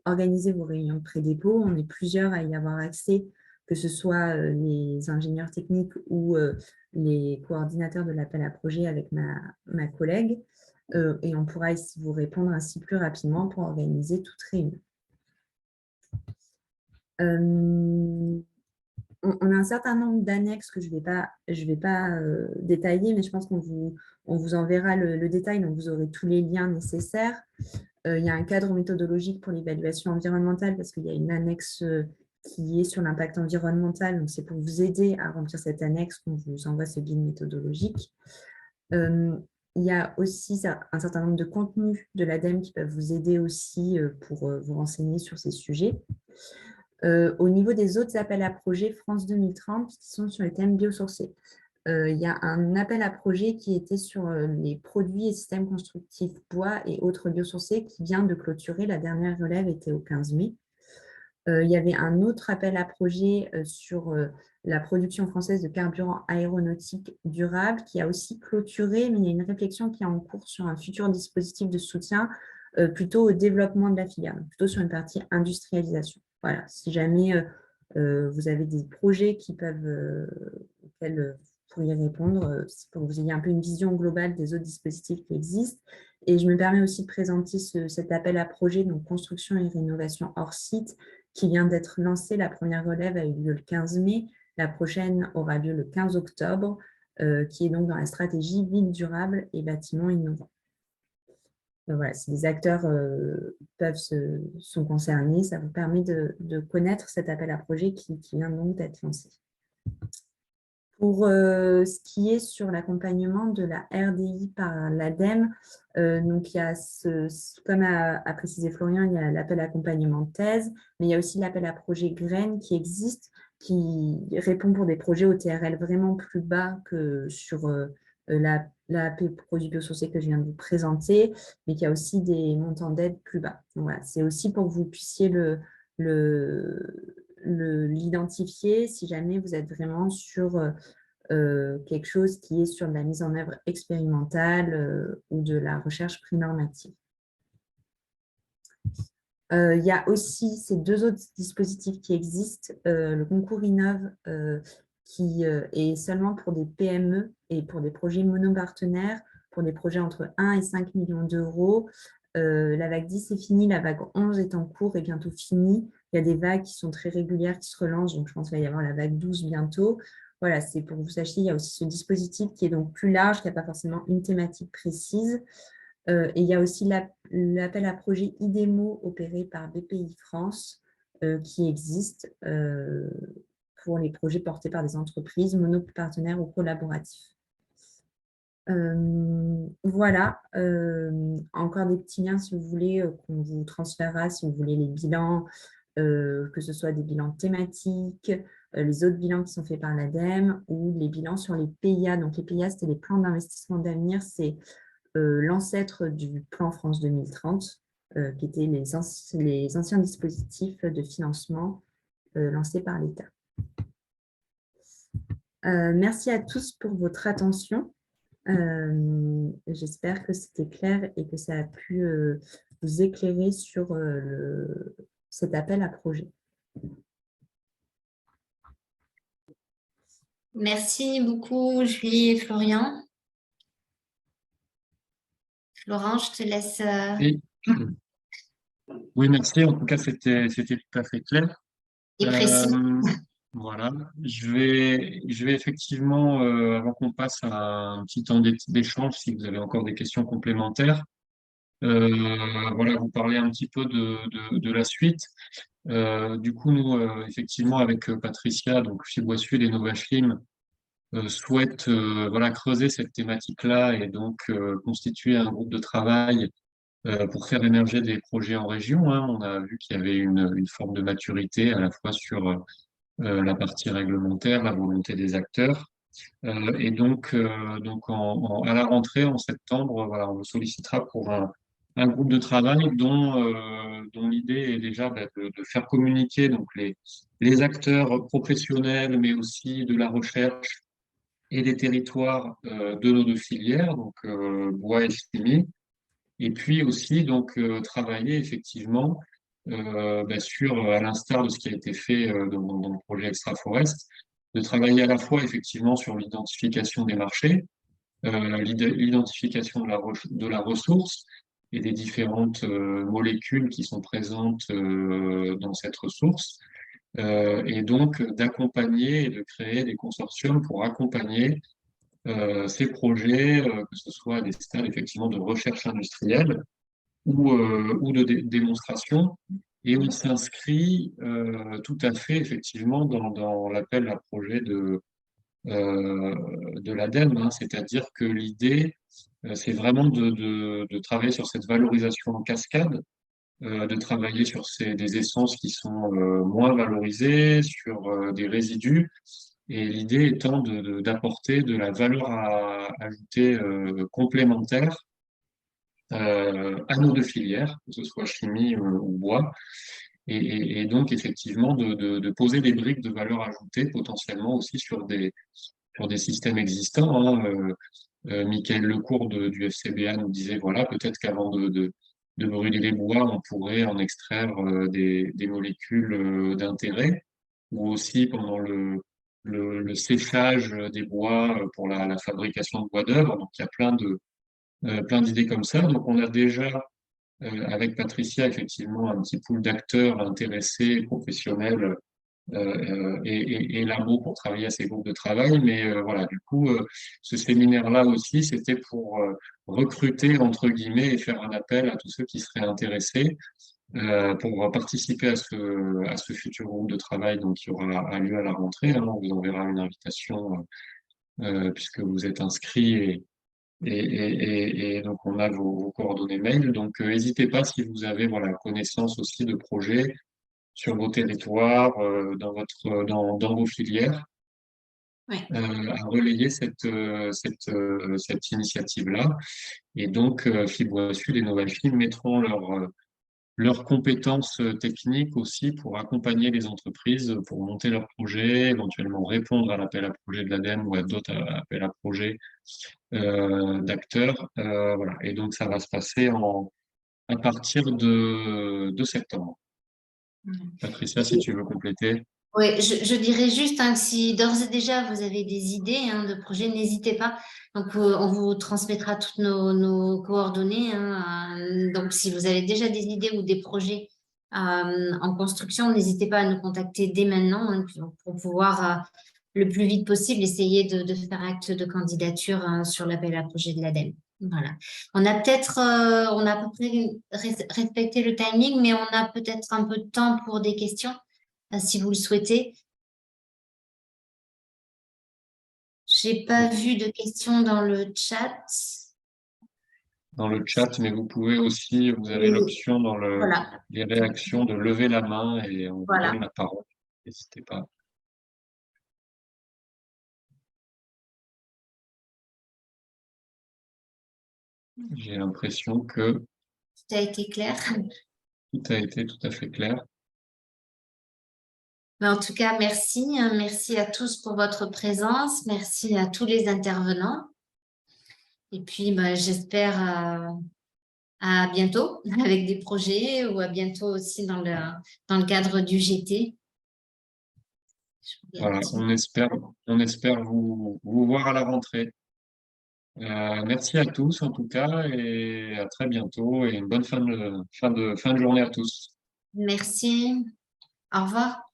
organiser vos réunions de pré-dépôt. On est plusieurs à y avoir accès, que ce soit les ingénieurs techniques ou les coordinateurs de l'appel à projet avec ma collègue. Et on pourra ici vous répondre ainsi plus rapidement pour organiser toute réunion. On a un certain nombre d'annexes que je vais pas détailler, mais je pense qu'on vous enverra le détail, donc vous aurez tous les liens nécessaires. Il y a un cadre méthodologique pour l'évaluation environnementale parce qu'il y a une annexe qui est sur l'impact environnemental, donc c'est pour vous aider à remplir cette annexe qu'on vous envoie ce guide méthodologique. Il y a aussi un certain nombre de contenus de l'ADEME qui peuvent vous aider aussi pour vous renseigner sur ces sujets. Au niveau des autres appels à projets France 2030 qui sont sur les thèmes biosourcés. Il y a un appel à projet qui était sur les produits et systèmes constructifs bois et autres biosourcés qui vient de clôturer. La dernière relève était au 15 mai. Il y avait un autre appel à projet sur la production française de carburant aéronautique durable qui a aussi clôturé, mais il y a une réflexion qui est en cours sur un futur dispositif de soutien plutôt au développement de la filière, plutôt sur une partie industrialisation. Voilà, si jamais vous avez des projets auxquels vous pourriez répondre, c'est pour que vous ayez un peu une vision globale des autres dispositifs qui existent. Et je me permets aussi de présenter cet appel à projet, donc construction et rénovation hors site, qui vient d'être lancé. La première relève a eu lieu le 15 mai. La prochaine aura lieu le 15 octobre, qui est donc dans la stratégie ville durable et bâtiments innovants. Voilà, si les acteurs sont concernés, ça vous permet de connaître cet appel à projet qui vient donc d'être lancé. Pour ce qui est sur l'accompagnement de la RDI par l'ADEME, donc il y a comme a précisé Florian, il y a l'appel l'accompagnement de thèse, mais il y a aussi l'appel à projet graines qui existe, qui répond pour des projets au TRL vraiment plus bas que sur l'AP produit biosourcé que je viens de vous présenter, mais qui a aussi des montants d'aide plus bas. Voilà, c'est aussi pour que vous puissiez l'identifier si jamais vous êtes vraiment sur quelque chose qui est sur de la mise en œuvre expérimentale ou de la recherche prénormative. Il y a aussi ces deux autres dispositifs qui existent, le concours Innov qui est seulement pour des PME et pour des projets monopartenaires, pour des projets entre 1 et 5 millions d'euros. La vague 10 est finie, la vague 11 est en cours et bientôt finie. Il y a des vagues qui sont très régulières, qui se relancent, donc je pense qu'il va y avoir la vague 12 bientôt. Voilà, c'est pour que vous sachiez, il y a aussi ce dispositif qui est donc plus large, qui n'a pas forcément une thématique précise. Et il y a aussi l'appel à projet IDEMO opéré par BPI France qui existe pour les projets portés par des entreprises monopartenaires ou collaboratifs. Voilà, encore des petits liens si vous voulez qu'on vous transférera, si vous voulez les bilans, que ce soit des bilans thématiques, les autres bilans qui sont faits par l'ADEME ou les bilans sur les PIA. Donc les PIA, c'était les plans d'investissement d'avenir, c'est l'ancêtre du plan France 2030. qui étaient les anciens dispositifs de financement lancés par l'État. Merci à tous pour votre attention. J'espère que c'était clair et que ça a pu vous éclairer sur cet appel à projet. Merci beaucoup, Julie et Florian. Florent, je te laisse. Et- Oui, merci. En tout cas, c'était tout à fait clair. Et précis. Voilà. Je vais effectivement, avant qu'on passe à un petit temps d'échange, si vous avez encore des questions complémentaires, voilà, vous parler un petit peu de la suite. Du coup, nous, effectivement, avec Patricia, donc Fibois Sud et Novafilm, souhaitent voilà, creuser cette thématique-là et donc constituer un groupe de travail pour faire émerger des projets en région, hein. On a vu qu'il y avait une forme de maturité à la fois sur la partie réglementaire, la volonté des acteurs. Et donc à la rentrée, en septembre, voilà, on vous sollicitera pour un groupe de travail dont l'idée est déjà de faire communiquer donc les acteurs professionnels, mais aussi de la recherche et des territoires de nos deux filières, donc bois et chimie, et puis aussi donc travailler effectivement sur, à l'instar de ce qui a été fait dans le projet Extra Forest, de travailler à la fois effectivement sur l'identification des marchés, l'identification de la ressource et des différentes molécules qui sont présentes dans cette ressource, et donc d'accompagner et de créer des consortiums pour accompagner ces projets, que ce soit à des stades effectivement de recherche industrielle ou de démonstration. Et on s'inscrit tout à fait effectivement dans l'appel à projet de l'ADEME, hein. C'est-à-dire que l'idée, c'est vraiment de travailler sur cette valorisation en cascade, de travailler sur des essences qui sont moins valorisées, sur des résidus, et l'idée étant d'apporter de la valeur ajoutée complémentaire à nos deux filières, que ce soit chimie ou bois, et donc effectivement de poser des briques de valeur ajoutée potentiellement aussi sur des systèmes existants, hein. Michael Lecourt du FCBA nous disait, voilà, peut-être qu'avant de brûler les bois, on pourrait en extraire des molécules d'intérêt, ou aussi pendant le séchage des bois pour la fabrication de bois d'œuvre. Donc il y a plein d'idées comme ça. Donc on a déjà avec Patricia effectivement un petit pool d'acteurs intéressés, professionnels et labos pour travailler à ces groupes de travail. Mais voilà, du coup, ce séminaire-là aussi, c'était pour recruter, entre guillemets, et faire un appel à tous ceux qui seraient intéressés pour participer à ce futur groupe de travail donc, qui aura lieu à la rentrée, hein. On vous enverra une invitation puisque vous êtes inscrits et donc on a vos coordonnées mail. Donc n'hésitez pas si vous avez voilà, connaissance aussi de projets sur vos territoires, dans vos filières, Oui. à relayer cette initiative-là. Et donc, Fibois Sud et Novafilm mettront leurs compétences techniques aussi pour accompagner les entreprises, pour monter leurs projets, éventuellement répondre à l'appel à projet de l'ADEME ou à d'autres appels à projets d'acteurs. Voilà. Et donc, ça va se passer à partir de septembre. Patricia, si tu veux compléter. Oui, je dirais juste hein, que si d'ores et déjà vous avez des idées hein, de projets, n'hésitez pas. Donc, on vous transmettra toutes nos coordonnées, hein. Donc, si vous avez déjà des idées ou des projets en construction, n'hésitez pas à nous contacter dès maintenant hein, pour pouvoir le plus vite possible essayer de faire acte de candidature hein, sur l'appel à projet de l'ADEME. Voilà. On a à peu près respecté le timing, mais on a peut-être un peu de temps pour des questions si vous le souhaitez. J'ai pas vu de questions dans le chat. Dans le chat, mais vous pouvez aussi, vous avez l'option dans Voilà. les réactions de lever la main et on vous Voilà. donne la parole. N'hésitez pas. J'ai l'impression que Tout a été clair. Tout a été tout à fait clair. Mais en tout cas, merci. Merci à tous pour votre présence. Merci à tous les intervenants. Et puis, j'espère à bientôt avec des projets ou à bientôt aussi dans le cadre du GT. Voilà, on espère vous voir à la rentrée. Merci à tous en tout cas et à très bientôt et une bonne fin de journée à tous. Merci. Au revoir.